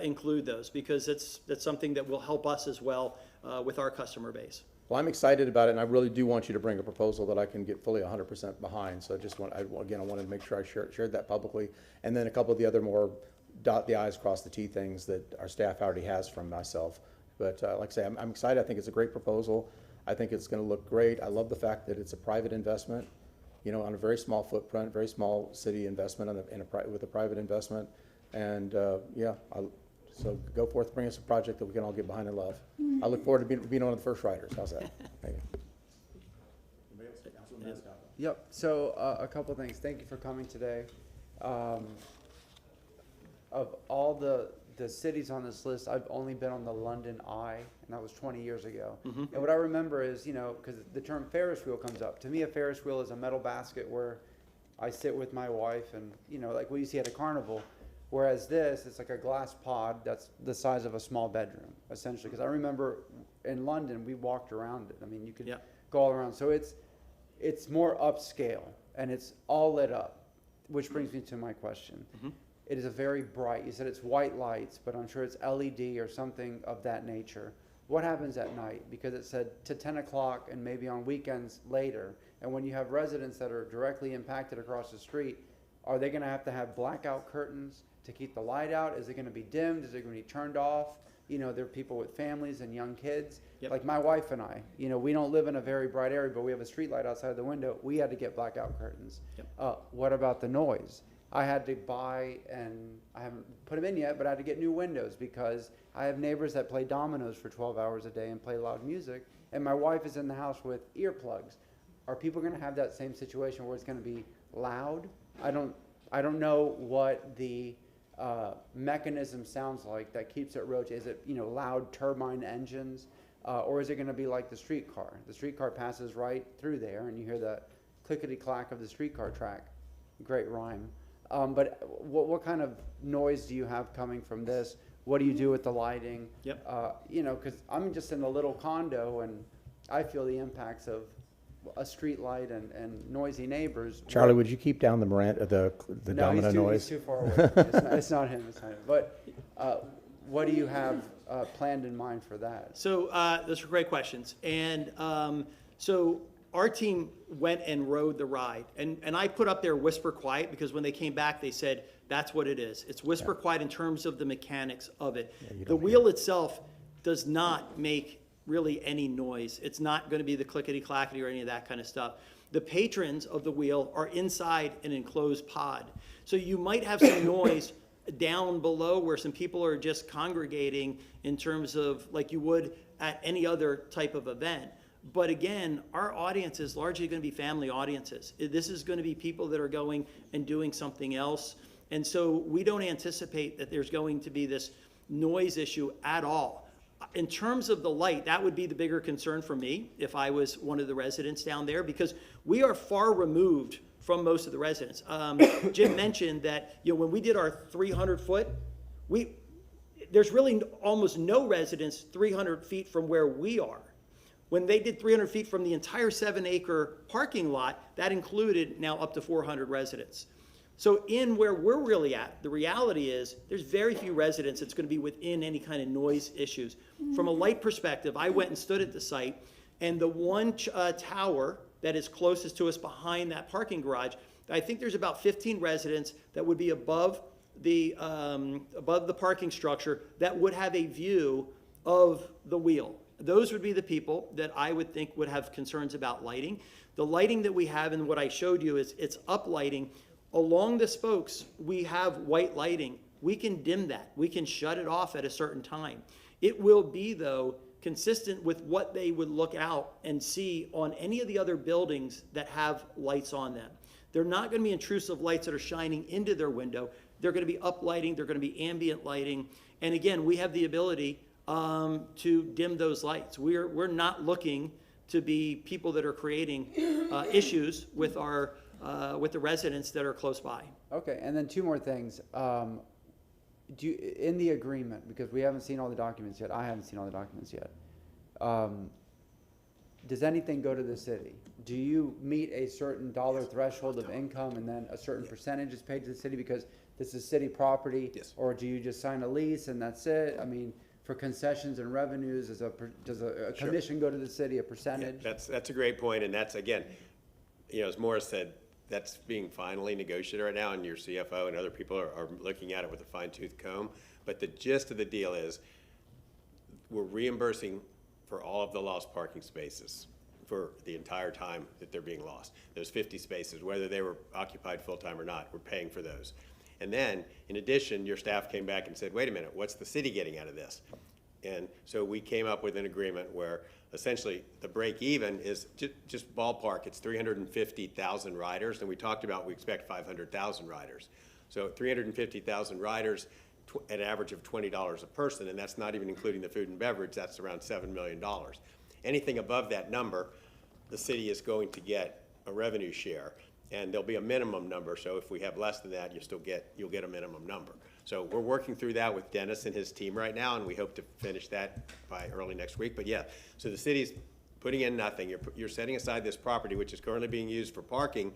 [SPEAKER 11] include those, because that's something that will help us as well with our customer base.
[SPEAKER 1] Well, I'm excited about it, and I really do want you to bring a proposal that I can get fully 100% behind. So I wanted to make sure I shared that publicly, and then a couple of the other more dot the I's, cross the T things that our staff already has from myself. But like I say, I'm excited. I think it's a great proposal. I think it's going to look great. I love the fact that it's a private investment, you know, on a very small footprint, very small city investment with a private investment. And so go forth, bring us a project that we can all get behind and love. I look forward to being one of the first riders. How's that? Thank you.
[SPEAKER 18] Yep, so a couple things. Thank you for coming today. Of all the cities on this list, I've only been on the London Eye, and that was 20 years ago. And what I remember is, you know, because the term Ferris wheel comes up. To me, a Ferris wheel is a metal basket where I sit with my wife and, you know, like what you see at a carnival. Whereas this, it's like a glass pod that's the size of a small bedroom, essentially. Because I remember in London, we walked around it. I mean, you could go all around. So it's more upscale, and it's all lit up, which brings me to my question. It is a very bright, you said it's white lights, but I'm sure it's LED or something of that nature. What happens at night? Because it said to 10 o'clock and maybe on weekends later. And when you have residents that are directly impacted across the street, are they going to have blackout curtains to keep the light out? Is it going to be dimmed? Is it going to be turned off? You know, there are people with families and young kids. Like my wife and I, you know, we don't live in a very bright area, but we have a street light outside the window. We had to get blackout curtains. What about the noise? I had to buy, and I haven't put them in yet, but I had to get new windows because I have neighbors that play dominoes for 12 hours a day and play loud music, and my wife is in the house with earplugs. Are people going to have that same situation where it's going to be loud? I don't know what the mechanism sounds like that keeps it rotating. Is it, you know, loud turbine engines, or is it going to be like the streetcar? The streetcar passes right through there, and you hear the clickety-clack of the streetcar track. Great rhyme. But what kind of noise do you have coming from this? What do you do with the lighting? You know, because I'm just in a little condo, and I feel the impacts of a street light and noisy neighbors.
[SPEAKER 1] Charlie, would you keep down the domino noise?
[SPEAKER 18] He's too far away. It's not him. It's not him. But what do you have planned in mind for that?
[SPEAKER 11] So those are great questions. And so our team went and rode the ride. And I put up there Whisper Quiet because when they came back, they said, that's what it is. It's Whisper Quiet in terms of the mechanics of it. The wheel itself does not make really any noise. It's not going to be the clickety-clackety or any of that kind of stuff. The patrons of the wheel are inside an enclosed pod. So you might have some noise down below where some people are just congregating in terms of like you would at any other type of event. But again, our audience is largely going to be family audiences. This is going to be people that are going and doing something else. And so we don't anticipate that there's going to be this noise issue at all. In terms of the light, that would be the bigger concern for me if I was one of the residents down there, because we are far removed from most of the residents. Jim mentioned that, you know, when we did our 300-foot, there's really almost no residents 300 feet from where we are. When they did 300 feet from the entire 7-acre parking lot, that included now up to 400 residents. So in where we're really at, the reality is there's very few residents that's going to be within any kind of noise issues. From a light perspective, I went and stood at the site, and the one tower that is closest to us behind that parking garage, I think there's about 15 residents that would be above the parking structure that would have a view of the wheel. Those would be the people that I would think would have concerns about lighting. The lighting that we have and what I showed you is it's up lighting. Along the spokes, we have white lighting. We can dim that. We can shut it off at a certain time. It will be, though, consistent with what they would look out and see on any of the other buildings that have lights on them. They're not going to be intrusive lights that are shining into their window. They're going to be up lighting. They're going to be ambient lighting. And again, we have the ability to dim those lights. We're not looking to be people that are creating issues with the residents that are close by.
[SPEAKER 18] Okay, and then two more things. In the agreement, because we haven't seen all the documents yet, I haven't seen all the documents yet, does anything go to the city? Do you meet a certain dollar threshold of income and then a certain percentage is paid to the city because this is city property?
[SPEAKER 3] Yes.
[SPEAKER 18] Or do you just sign a lease and that's it? I mean, for concessions and revenues, does a commission go to the city, a percentage?
[SPEAKER 3] Yeah, that's a great point, and that's, again, you know, as Morris said, that's being finally negotiated right now, and your CFO and other people are looking at it with a fine-tooth comb. But the gist of the deal is we're reimbursing for all of the lost parking spaces for the entire time that they're being lost. Those 50 spaces, whether they were occupied full-time or not, we're paying for those. And then, in addition, your staff came back and said, wait a minute, what's the city getting out of this? And so we came up with an agreement where essentially the break even is just ballpark, it's 350,000 riders, and we talked about we expect 500,000 riders. So 350,000 riders at an average of $20 a person, and that's not even including the food and beverage, that's around $7 million. Anything above that number, the city is going to get a revenue share, and there'll be a minimum number, so if we have less than that, you'll get a minimum number. So we're working through that with Dennis and his team right now, and we hope to finish that by early next week. But yeah, so the city's putting in nothing. You're setting aside this property, which is currently being used for parking,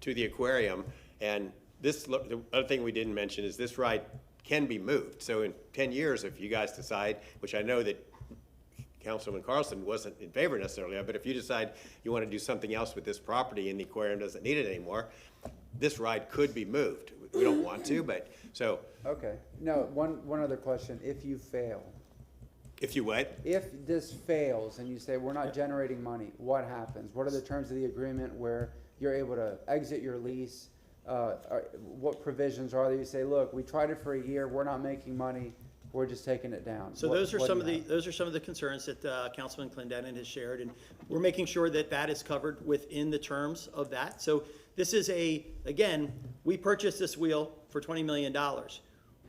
[SPEAKER 3] to the aquarium. And this, the other thing we didn't mention is this ride can be moved. So in 10 years, if you guys decide, which I know that Councilman Carlson wasn't in favor necessarily of, but if you decide you want to do something else with this property and the aquarium doesn't need it anymore, this ride could be moved. We don't want to, but so.
[SPEAKER 18] Okay, no, one other question, if you fail.
[SPEAKER 3] If you what?
[SPEAKER 18] If this fails and you say, we're not generating money, what happens? What are the terms of the agreement where you're able to exit your lease? What provisions are there? You say, look, we tried it for a year, we're not making money, we're just taking it down.
[SPEAKER 11] So those are some of the concerns that Councilman Clendenin has shared, and we're making sure that that is covered within the terms of that. So this is again, we purchased this wheel for $20 million.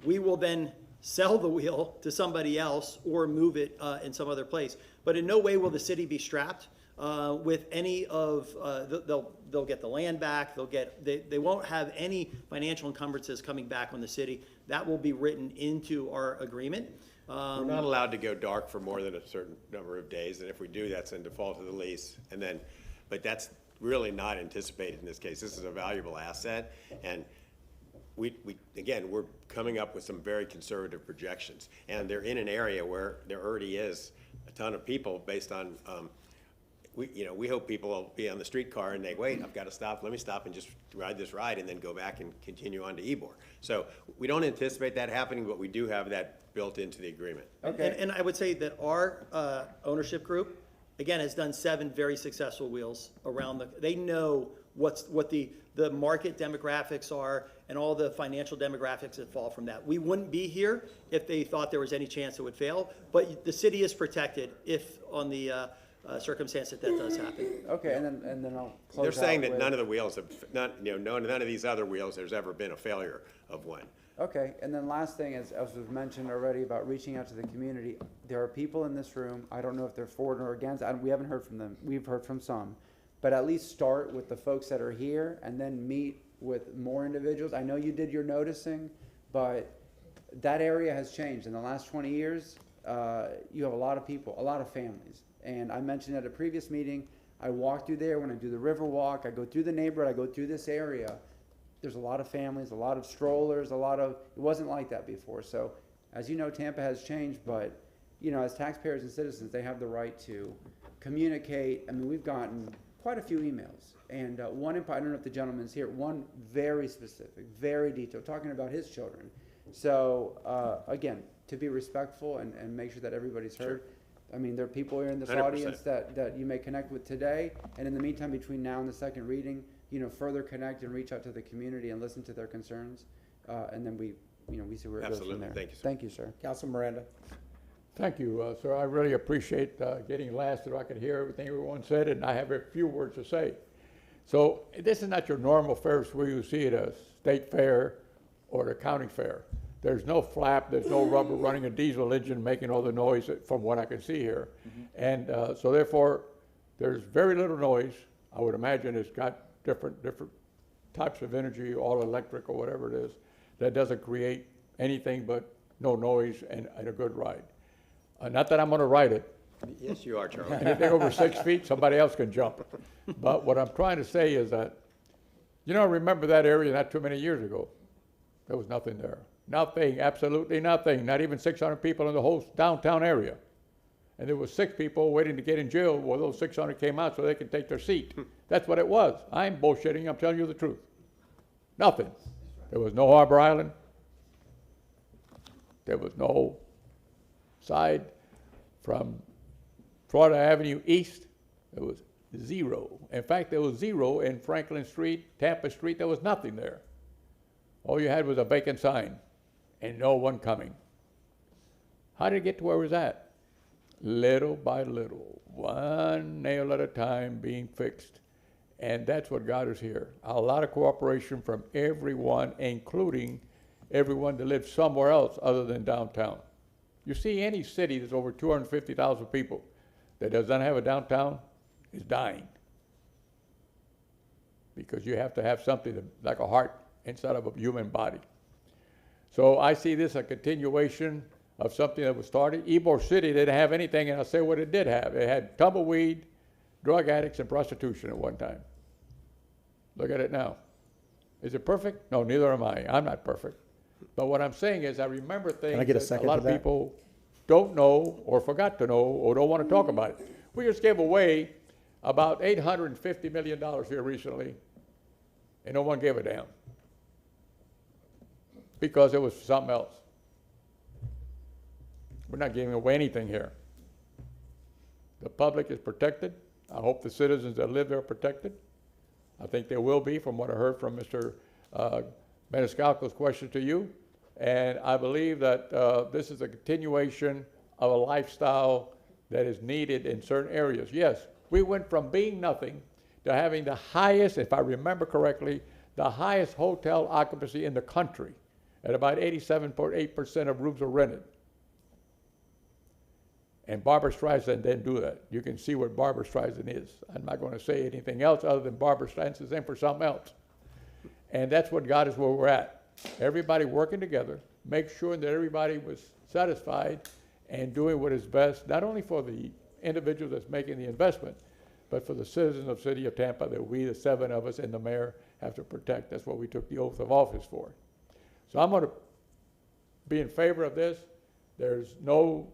[SPEAKER 11] We will then sell the wheel to somebody else or move it in some other place. But in no way will the city be strapped with any of, they'll get the land back, they won't have any financial encumbrances coming back on the city. That will be written into our agreement.
[SPEAKER 3] We're not allowed to go dark for more than a certain number of days, and if we do, that's in default of the lease. And then, but that's really not anticipated in this case. This is a valuable asset, and again, we're coming up with some very conservative projections, and they're in an area where there already is a ton of people based on, we hope people will be on the streetcar and they wait, I've got to stop, let me stop and just ride this ride and then go back and continue on to Ybor. So we don't anticipate that happening, but we do have that built into the agreement.
[SPEAKER 11] Okay. And I would say that our ownership group, again, has done 7 very successful wheels around they know what the market demographics are and all the financial demographics that fall from that. We wouldn't be here if they thought there was any chance it would fail, but the city is protected if on the circumstance that does happen.
[SPEAKER 18] Okay, and then I'll close.
[SPEAKER 3] They're saying
[SPEAKER 18] out
[SPEAKER 3] that
[SPEAKER 18] with-
[SPEAKER 3] none of the wheels have, none of these other wheels, there's ever been a failure of one.
[SPEAKER 18] Okay, and then last thing is, as was mentioned already about reaching out to the community, there are people in this room, I don't know if they're for it or against, we haven't heard from them, we've heard from some, but at least start with the folks that are here and then meet with more individuals. I know you did your noticing, but that area has changed. In the last 20 years, you have a lot of people, a lot of families. And I mentioned at a previous meeting, I walk through there when I do the river walk, I go through the neighborhood, I go through this area. There's a lot of families, a lot of strollers, it wasn't like that before. So as you know, Tampa has changed, but as taxpayers and citizens, they have the right to communicate. I mean, we've gotten quite a few emails, and I don't know if the gentleman's here, one very specific, very detailed, talking about his children. So again, to be respectful and make sure that everybody's heard. I mean, there are people here in this
[SPEAKER 3] 100%.
[SPEAKER 18] audience that you may connect with today, and in the meantime, between now and the second reading, further connect and reach out to the community and listen to their concerns, and then we see where it goes from there.
[SPEAKER 3] Thank you, sir.
[SPEAKER 18] Thank you, sir.
[SPEAKER 1] Council Miranda.
[SPEAKER 14] Thank you, sir. I really appreciate getting last so I could hear everything everyone said, and I have a few words to say. So this is not your normal Ferris wheel you see at a state fair or the county fair. There's no flap, there's no rubber running a diesel engine making all the noise from what I can see here. And so therefore, there's very little noise. I would imagine it's got different types of energy, all electric or whatever it is, that doesn't create anything but no noise and a good ride. Not that I'm going to ride it.
[SPEAKER 3] Yes, you are, Charlie.
[SPEAKER 14] Anything over 6 feet, somebody else can jump. But what I'm trying to say is that, remember that area not too many years ago. There was nothing there. Nothing, absolutely nothing, not even 600 people in the whole downtown area. And there was 6 people waiting to get in jail. Well, those 600 came out so they could take their seat. That's what it was. I'm bullshitting, I'm telling you the truth. Nothing. There was no Harbor Island. There was no side from Florida Avenue East, there was zero. In fact, there was zero in Franklin Street, Tampa Street, there was nothing there. All you had was a vacant sign and no one coming. How did it get to where it was at? Little by little, one nail at a time being fixed. And that's what got us here. A lot of cooperation from everyone, including everyone that lives somewhere else other than downtown. You see, any city that's over 250,000 people that doesn't have a downtown is dying. Because you have to have something like a heart inside of a human body. So I see this a continuation of something that was started. Ybor City didn't have anything, and I'll say what it did have. It had tumbleweed, drug addicts, and prostitution at one time. Look at it now. Is it perfect? No, neither am I. I'm not perfect. But what I'm saying is I remember things that a lot of people don't know or forgot to know or don't want to talk about it. We just gave away about $850 million here recently, and no one gave a damn because it was something else. We're not giving away anything here. The public is protected. I hope the citizens that live there are protected. I think they will be, from what I heard from Mr. Maniscalco's question to you. And I believe that this is a continuation of a lifestyle that is needed in certain areas. Yes, we went from being nothing to having the highest, if I remember correctly, the highest hotel occupancy in the country. At about 87.8% of rooms are rented. And Barbra Streisand didn't do that. You can see what Barbra Streisand is. I'm not going to say anything else other than Barbra Streisand is in for something else. And that's what got us where we're at. Everybody working together, make sure that everybody was satisfied and doing what is best, not only for the individual that's making the investment, but for the citizens of the city of Tampa that we, the 7 of us and the mayor, have to protect. That's what we took the oath of office for. So I'm going to be in favor of this. There's no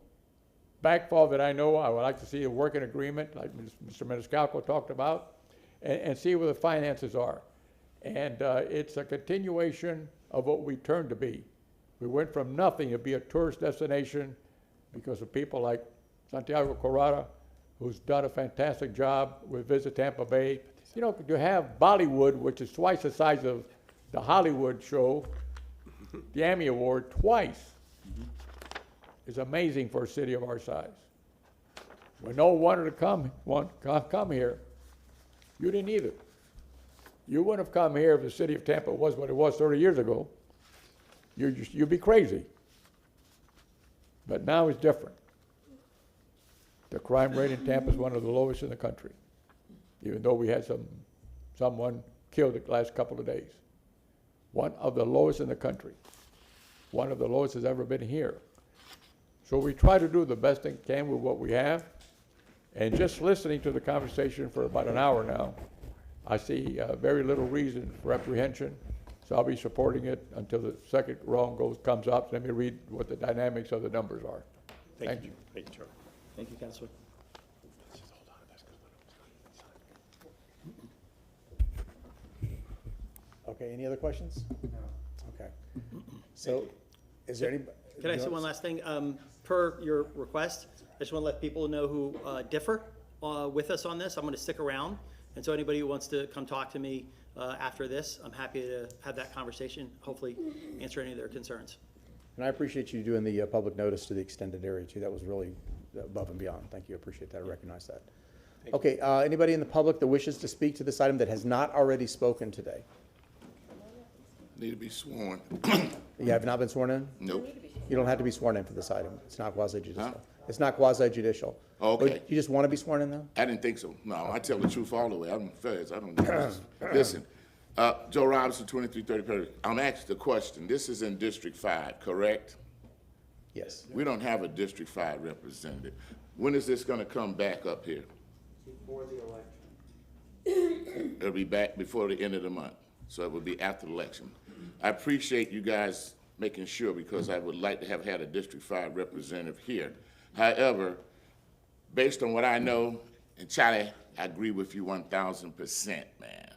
[SPEAKER 14] backfall that I know. I would like to see a working agreement like Mr. Maniscalco talked about and see where the finances are. And it's a continuation of what we turned to be. We went from nothing to be a tourist destination because of people like Santiago Corrada, who's done a fantastic job with Visit Tampa Bay. You know, to have Bollywood, which is twice the size of the Hollywood show, the Emmy Award twice, is amazing for a city of our size. When no one wanted to come here, you didn't either. You wouldn't have come here if the city of Tampa was what it was 30 years ago. You'd be crazy. But now it's different. The crime rate in Tampa is one of the lowest in the country, even though we had someone killed the last couple of days. One of the lowest in the country. One of the lowest has ever been here. So we try to do the best thing we can with what we have. And just listening to the conversation for about an hour now, I see very little reason for apprehension. So I'll be supporting it until the second wrong comes up. Let me read what the dynamics of the numbers are. Thank you.
[SPEAKER 11] Thank you, Charlie. Thank you, Councilor.
[SPEAKER 1] Okay, any other questions? No. Okay. So, is there any?
[SPEAKER 11] Can I say one last thing? Per your request, I just want to let people know who differ with us on this. I'm going to stick around. And so anybody who wants to come talk to me after this, I'm happy to have that conversation, hopefully answer any of their concerns.
[SPEAKER 1] And I appreciate you doing the public notice to the extended area too. That was really above and beyond. Thank you. I appreciate that. I recognize that. Okay, anybody in the public that wishes to speak to this item that has not already spoken today?
[SPEAKER 13] Need to be sworn.
[SPEAKER 1] You have not been sworn in?
[SPEAKER 13] Nope.
[SPEAKER 1] You don't have to be sworn in for this item. It's not quasi-judicial. It's not quasi-judicial.
[SPEAKER 13] Okay.
[SPEAKER 1] You just want to be sworn in though?
[SPEAKER 13] I didn't think so. No, I tell the truth all the way. I'm feds. I don't do this. Listen, Joe Robinson, 2330. I'm asked the question. This is in District 5, correct?
[SPEAKER 1] Yes.
[SPEAKER 13] We don't have a District 5 representative. When is this going to come back up here?
[SPEAKER 18] Before the election.
[SPEAKER 13] It'll be back before the end of the month. So it will be after the election. I appreciate you guys making sure because I would like to have had a District 5 representative here. However, based on what I know, and Charlie, I agree with you 1,000%, man.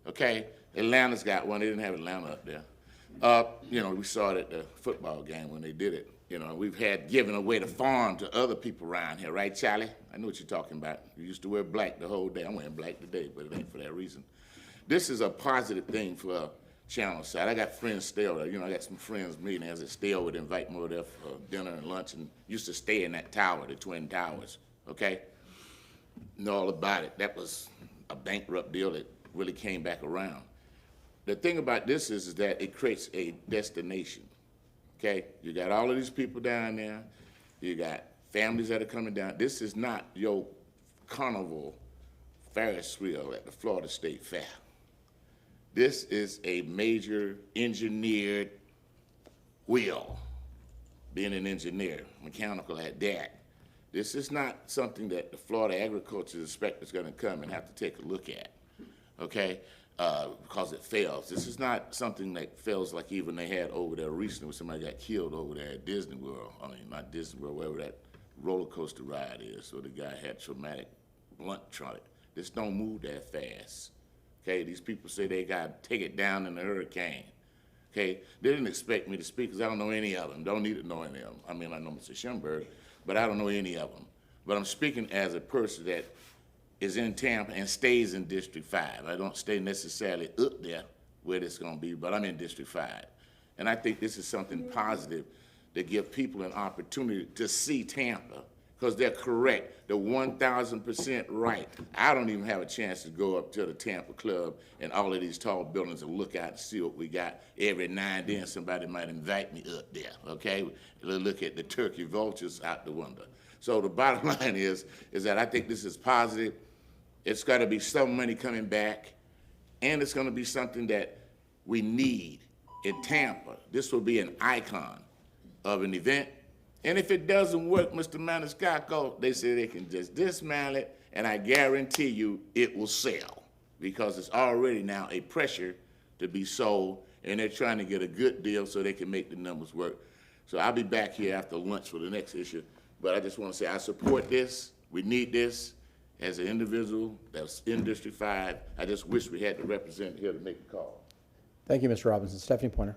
[SPEAKER 13] Okay? Atlanta's got one. They didn't have Atlanta up there. You know, we saw it at the football game when they did it. You know, we've had given away the farm to other people around here, right, Charlie? I know what you're talking about. You used to wear black the whole day. I'm wearing black today, but it ain't for that reason. This is a positive thing for Channelside. I got friends still there. You know, I got some friends millionaires that still would invite me over there for dinner and lunch and used to stay in that tower, the Twin Towers, okay? Know all about it. That was a bankrupt deal that really came back around. The thing about this is that it creates a destination, okay? You got all of these people down there. You got families that are coming down. This is not your carnival Ferris wheel at the Florida State Fair. This is a major engineered wheel, being an engineer, mechanical at that. This is not something that the Florida Agriculture Inspector is going to come and have to take a look at, okay, because it fails. This is not something that fails like even they had over there recently when somebody got killed over there at Disney World. I mean, not Disney World, wherever that roller coaster ride is, so the guy had traumatic blunt on it. This don't move that fast. Okay, these people say they got to take it down in a hurricane. Okay, they didn't expect me to speak because I don't know any of them. Don't need to know any of them. I mean, I know Mr. Schemberg, but I don't know any of them. But I'm speaking as a person that is in Tampa and stays in District 5. I don't stay necessarily up there where it's going to be, but I'm in District 5. And I think this is something positive to give people an opportunity to see Tampa, because they're correct. They're 1,000% right. I don't even have a chance to go up to the Tampa Club and all of these tall buildings and look out and see what we got. Every now and then somebody might invite me up there, okay? Look at the turkey vultures out the window. So the bottom line is that I think this is positive. It's got to be some money coming back, and it's going to be something that we need in Tampa. This will be an icon of an event. And if it doesn't work, Mr. Maniscalco, they say they can just dismantle it, and I guarantee you it will sell, because it's already now a pressure to be sold, and they're trying to get a good deal so they can make the numbers work. So I'll be back here after lunch for the next issue, but I just want to say I support this. We need this. As an individual that's in District 5, I just wish we had the representative here to make a call.
[SPEAKER 1] Thank you, Mr. Robinson. Stephanie Pointer.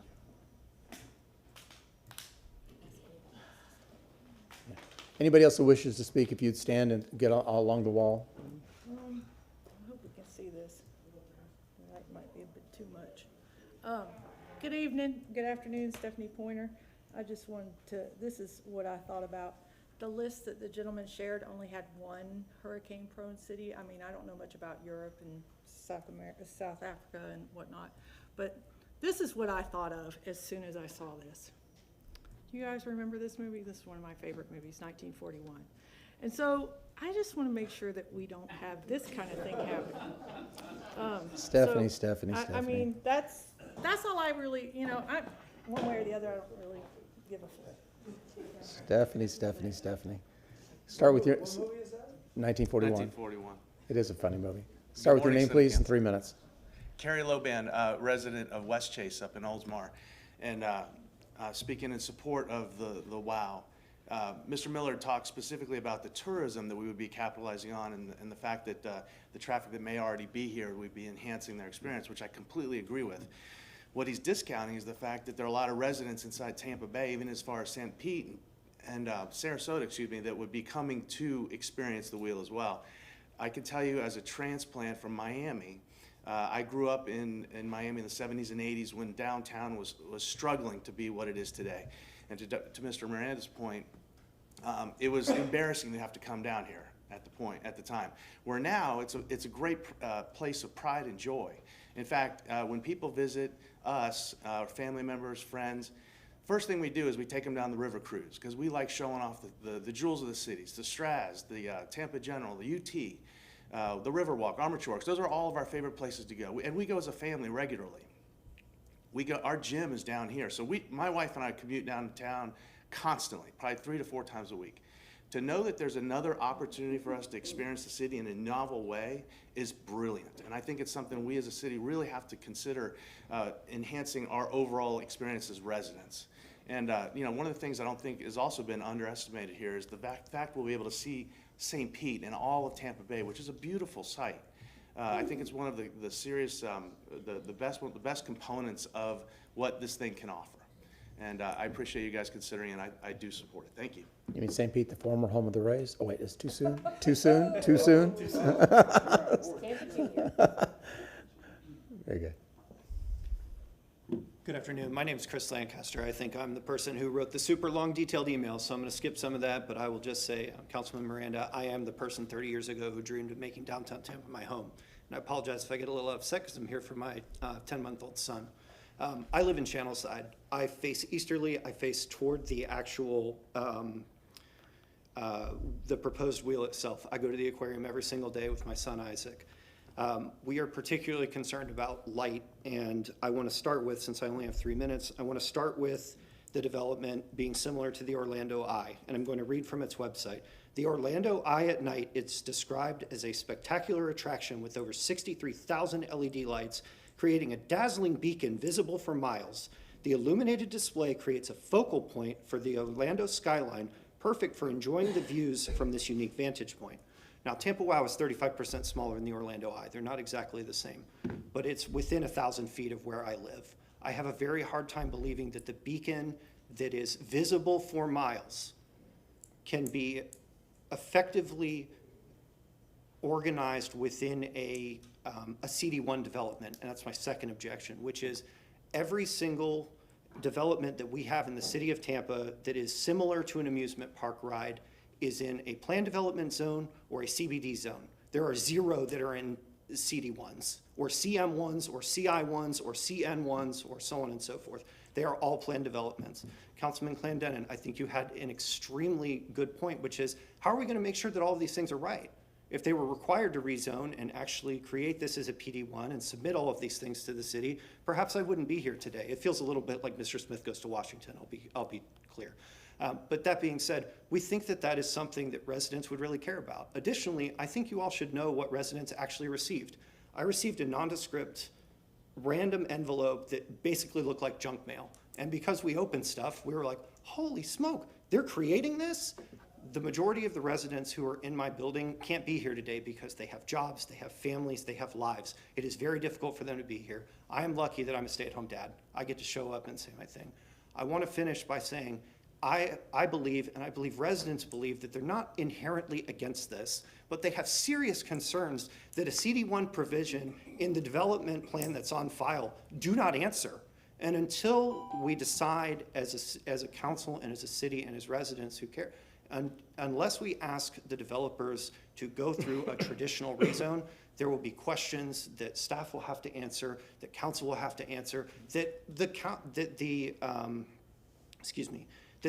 [SPEAKER 1] Anybody else who wishes to speak, if you'd stand and get along the wall.
[SPEAKER 12] I hope we can see this. That might be a bit too much. Good evening, good afternoon, Stephanie Pointer. I just wanted to, this is what I thought about. The list that the gentleman shared only had one hurricane-prone city. I mean, I don't know much about Europe and South Africa and whatnot, but this is what I thought of as soon as I saw this. Do you guys remember this movie? This is one of my favorite movies, 1941. And so I just want to make sure that we don't have this kind of thing happen.
[SPEAKER 1] Stephanie.
[SPEAKER 12] I mean, that's all I really, you know, one way or the other, I don't really give a flip.
[SPEAKER 1] Stephanie. Start with your,
[SPEAKER 19] What movie is that?
[SPEAKER 1] 1941.
[SPEAKER 19] 1941.
[SPEAKER 1] It is a funny movie. Start with your name, please, in 3 minutes.
[SPEAKER 19] Kerry Loban, resident of West Chase up in Oldsmar, and speaking in support of the WOW. Mr. Miller talked specifically about the tourism that we would be capitalizing on, and the fact that the traffic that may already be here would be enhancing their experience, which I completely agree with. What he's discounting is the fact that there are a lot of residents inside Tampa Bay, even as far as St. Pete and Sarasota, that would be coming to experience the wheel as well. I can tell you, as a transplant from Miami, I grew up in Miami in the 70s and 80s when downtown was struggling to be what it is today. And to Mr. Miranda's point, it was embarrassing to have to come down here at the time. Where now it's a great place of pride and joy. In fact, when people visit us, our family members, friends, first thing we do is we take them down the river cruise, because we like showing off the jewels of the cities, the Straz, the Tampa General, the UT, the Riverwalk, Armature Works. Those are all of our favorite places to go. And we go as a family regularly. Our gym is down here. So my wife and I commute downtown constantly, probably 3 to 4 times a week. To know that there's another opportunity for us to experience the city in a novel way is brilliant. And I think it's something we as a city really have to consider enhancing our overall experience as residents. And one of the things I don't think has also been underestimated here is the fact we'll be able to see St. Pete and all of Tampa Bay, which is a beautiful sight. I think it's one of the best components of what this thing can offer. And I appreciate you guys considering it, and I do support it. Thank you.
[SPEAKER 1] You mean St. Pete, the former home of the Rays? Oh, wait, it's too soon? Too soon? Too soon? Very good.
[SPEAKER 5] Good afternoon. My name is Chris Lancaster. I think I'm the person who wrote the super long detailed email, so I'm going to skip some of that, but I will just say, Councilman Miranda, I am the person 30 years ago who dreamed of making downtown Tampa my home. And I apologize if I get a little upset because I'm here for my 10-month-old son. I live in Channelside. I face easterly. I face toward the actual, the proposed wheel itself. I go to the aquarium every single day with my son, Isaac. We are particularly concerned about light, and I want to start with, since I only have 3 minutes, I want to start with the development being similar to the Orlando Eye, and I'm going to read from its website. The Orlando Eye at night, it's described as a spectacular attraction with over 63,000 LED lights, creating a dazzling beacon visible for miles. The illuminated display creates a focal point for the Orlando skyline, perfect for enjoying the views from this unique vantage point. Now, Tampa Wow is 35% smaller than the Orlando Eye. They're not exactly the same, but it's within 1,000 feet of where I live. I have a very hard time believing that the beacon that is visible for miles can be effectively organized within a CD1 development, and that's my second objection, which is every single development that we have in the city of Tampa that is similar to an amusement park ride is in a planned development zone or a CBD zone. There are 0 that are in CD1s, or CM1s, or CI1s, or CN1s, or so on and so forth. They are all planned developments. Councilman Clendenin, I think you had an extremely good point, which is, how are we going to make sure that all of these things are right? If they were required to rezone and actually create this as a PD1 and submit all of these things to the city, perhaps I wouldn't be here today. It feels a little bit like Mr. Smith goes to Washington, I'll be clear. But that being said, we think that that is something that residents would really care about. Additionally, I think you all should know what residents actually received. I received a nondescript random envelope that basically looked like junk mail. And because we opened stuff, we were like, holy smoke, they're creating this? The majority of the residents who are in my building can't be here today because they have jobs, they have families, they have lives. It is very difficult for them to be here. I am lucky that I'm a stay-at-home dad. I get to show up and say my thing. I want to finish by saying I believe, and I believe residents believe, that they're not inherently against this, but they have serious concerns that a CD1 provision in the development plan that's on file do not answer. And until we decide as a council and as a city and as residents who care, unless we ask the developers to go through a traditional rezone, there will be questions that staff will have to answer, that council will have to answer, that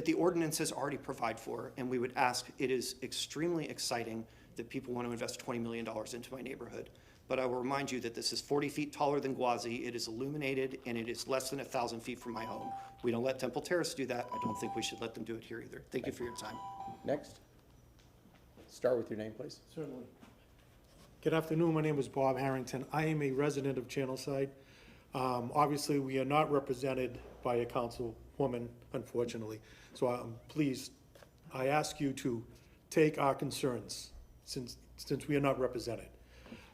[SPEAKER 5] the ordinances already provide for, and we would ask. It is extremely exciting that people want to invest $20 million into my neighborhood. But I will remind you that this is 40 feet taller than Gwazi, it is illuminated, and it is less than 1,000 feet from my home. We don't let Temple Terrace do that. I don't think we should let them do it here either. Thank you for your time.
[SPEAKER 1] Next. Start with your name, please.
[SPEAKER 20] Certainly. Good afternoon. My name is Bob Harrington. I am a resident of Channelside. Obviously, we are not represented by a councilwoman, unfortunately. So I'm pleased, I ask you to take our concerns since we are not represented.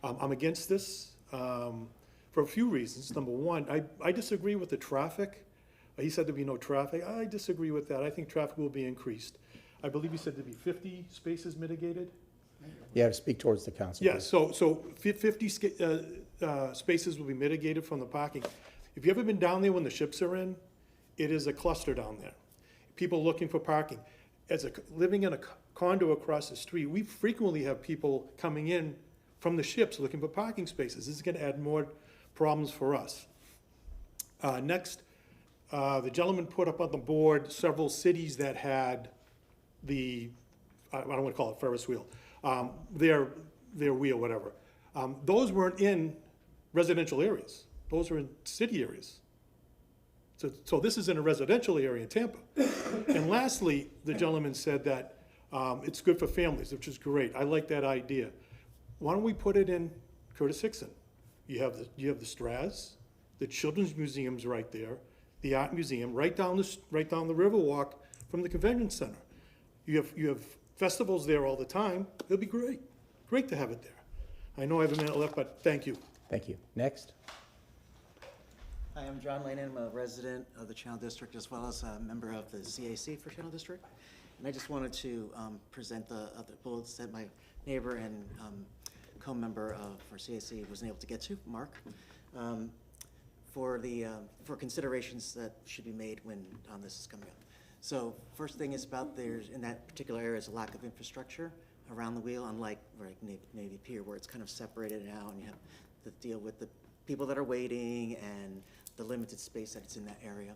[SPEAKER 20] I'm against this for a few reasons. Number one, I disagree with the traffic. He said there'd be no traffic. I disagree with that. I think traffic will be increased. I believe he said there'd be 50 spaces mitigated.
[SPEAKER 1] Yeah, to speak towards the council.
[SPEAKER 20] Yeah, so 50 spaces will be mitigated from the parking. If you've ever been down there when the ships are in, it is a cluster down there. People looking for parking. Living in a condo across the street, we frequently have people coming in from the ships looking for parking spaces. This is going to add more problems for us. Next, the gentleman put up on the board several cities that had I don't want to call it Ferris wheel, their wheel, whatever. Those weren't in residential areas. Those were in city areas. So this is in a residential area in Tampa. And lastly, the gentleman said that it's good for families, which is great. I like that idea. Why don't we put it in Curtis Hickson? You have the Straz, the Children's Museum's right there, the Art Museum, right down the Riverwalk from the Convention Center. You have festivals there all the time. It'll be great. Great to have it there. I know I have a minute left, but thank you.
[SPEAKER 1] Thank you. Next.
[SPEAKER 2] Hi, I'm John Lane. I'm a resident of the Channel District as well as a member of the CAC for Channel District. And I just wanted to present the other bullets that my neighbor and co-member for CAC wasn't able to get to, Mark, for considerations that should be made when this is coming up. So first thing is about in that particular area is a lack of infrastructure around the wheel, unlike Navy Pier where it's kind of separated out and you have to deal with the people that are waiting and the limited space that's in that area.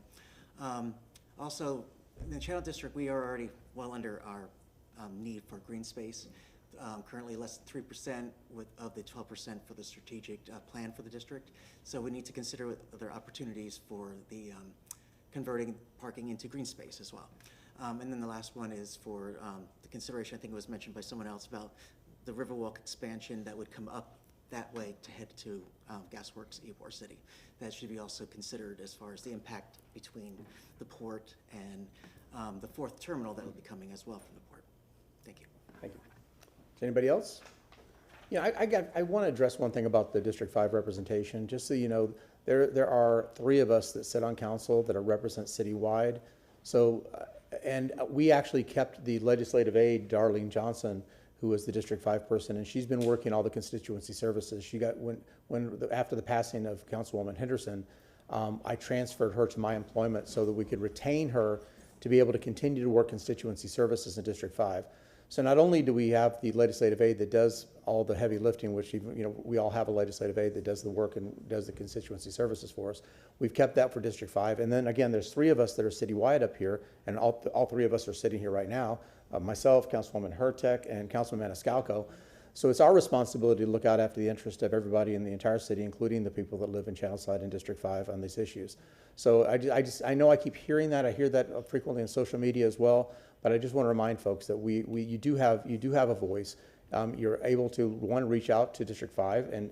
[SPEAKER 2] Also, in the Channel District, we are already well under our need for green space. Currently less than 3% of the 12% for the strategic plan for the district. So we need to consider other opportunities for the converting parking into green space as well. And then the last one is for the consideration, I think it was mentioned by someone else, about the Riverwalk expansion that would come up that way to head to Gasworks, Ybor City. That should be also considered as far as the impact between the port and the fourth terminal that will be coming as well from the port. Thank you.
[SPEAKER 1] Thank you. Is anybody else? Yeah, I want to address one thing about the District 5 representation. Just so you know, there are 3 of us that sit on council that are represent citywide. So, and we actually kept the legislative aide, Darlene Johnson, who was the District 5 person, and she's been working all the constituency services. She got, after the passing of Councilwoman Henderson, I transferred her to my employment so that we could retain her to be able to continue to work constituency services in District 5. So not only do we have the legislative aide that does all the heavy lifting, which we all have a legislative aide that does the work and does the constituency services for us. We've kept that for District 5. And then again, there's 3 of us that are citywide up here, and all 3 of us are sitting here right now. Myself, Councilwoman Hurtek, and Councilman Maniscalco. So it's our responsibility to look out after the interest of everybody in the entire city, including the people that live in Channelside and District 5 on these issues. So I know I keep hearing that. I hear that frequently on social media as well. But I just want to remind folks that you do have a voice. You're able to, one, reach out to District 5, and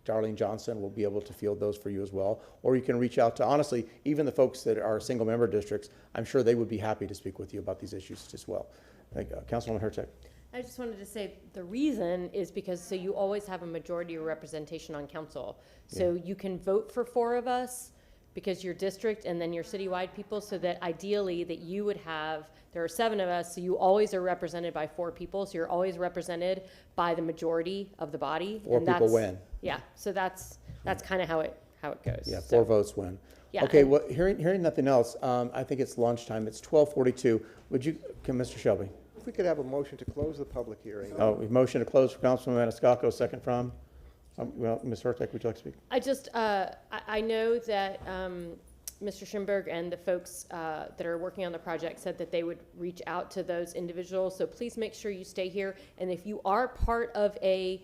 [SPEAKER 1] Darlene Johnson will be able to field those for you as well. Or you can reach out to, honestly, even the folks that are single-member districts. I'm sure they would be happy to speak with you about these issues as well. Councilwoman Hurtek.
[SPEAKER 6] I just wanted to say the reason is because so you always have a majority of representation on council. So you can vote for 4 of us because you're district and then you're citywide people, so that ideally that you would have, there are 7 of us, so you always are represented by 4 people, so you're always represented by the majority of the body.
[SPEAKER 1] 4 people win.
[SPEAKER 6] Yeah, so that's kind of how it goes.
[SPEAKER 1] Yeah, 4 votes win.
[SPEAKER 6] Yeah,
[SPEAKER 1] okay, well, hearing nothing else, I think it's lunchtime. It's 12:42. Mr. Shelby?
[SPEAKER 21] If we could have a motion to close the public hearing.
[SPEAKER 1] Oh, we motion to close for Councilman Maniscalco, second from? Well, Ms. Hurtek, would you like to speak?
[SPEAKER 6] I know that Mr. Schimberg and the folks that are working on the project said that they would reach out to those individuals. So please make sure you stay here. And if you are part of if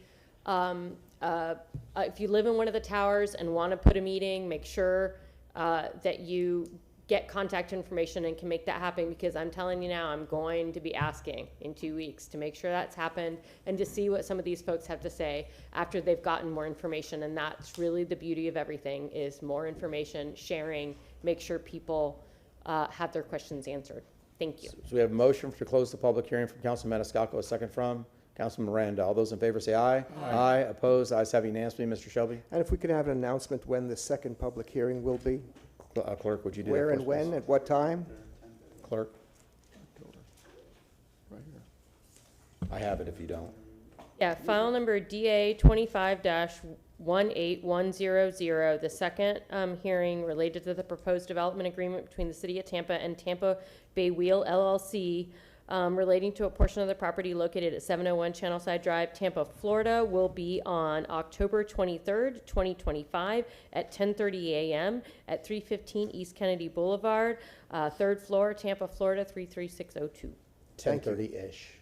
[SPEAKER 6] you live in one of the towers and want to put a meeting, make sure that you get contact information and can make that happen, because I'm telling you now, I'm going to be asking in 2 weeks to make sure that's happened and to see what some of these folks have to say after they've gotten more information. And that's really the beauty of everything, is more information, sharing, make sure people have their questions answered. Thank you.
[SPEAKER 1] So we have a motion to close the public hearing from Councilman Maniscalco, a second from Councilman Miranda. All those in favor say aye. Aye. Opposed? Ayes have unanimously. Mr. Shelby?
[SPEAKER 21] And if we could have an announcement when the second public hearing will be?
[SPEAKER 1] Clerk, would you do
[SPEAKER 21] Where
[SPEAKER 1] that?
[SPEAKER 21] and when, at what time?
[SPEAKER 1] Clerk? Right here. I have it if you don't.
[SPEAKER 6] Yeah, file number DA 25-18100, the second hearing related to the proposed development agreement between the City of Tampa and Tampa Bay Wheel LLC relating to a portion of the property located at 701 Channelside Drive, Tampa, Florida, will be on October 23rd, 2025 at 10:30 a.m. at 315 East Kennedy Boulevard, 3rd floor, Tampa, Florida, 33602.
[SPEAKER 1] 10:30-ish.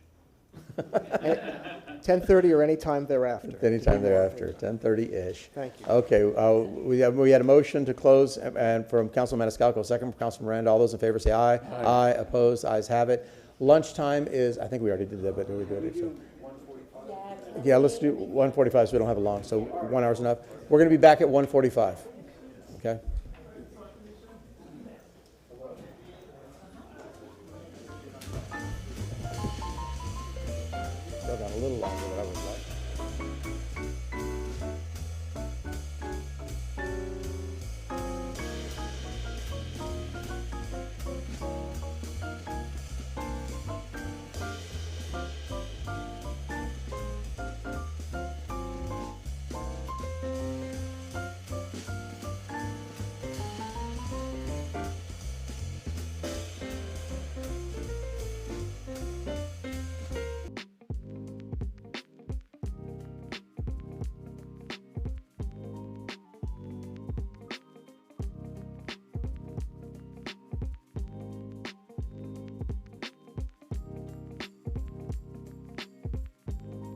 [SPEAKER 21] 10:30 or any time thereafter.
[SPEAKER 1] Anytime thereafter, 10:30-ish.
[SPEAKER 21] Thank you.
[SPEAKER 1] Okay, we had a motion to close, and from Councilman Maniscalco, second from Councilman Miranda. All those in favor say aye. Aye. Opposed? Ayes have it. Lunchtime is, I think we already did that, but we did it. So. Yeah, let's do 1:45 so we don't have a long, so 1 hour's enough. We're going to be back at 1:45, okay? Still got a little longer than I would like.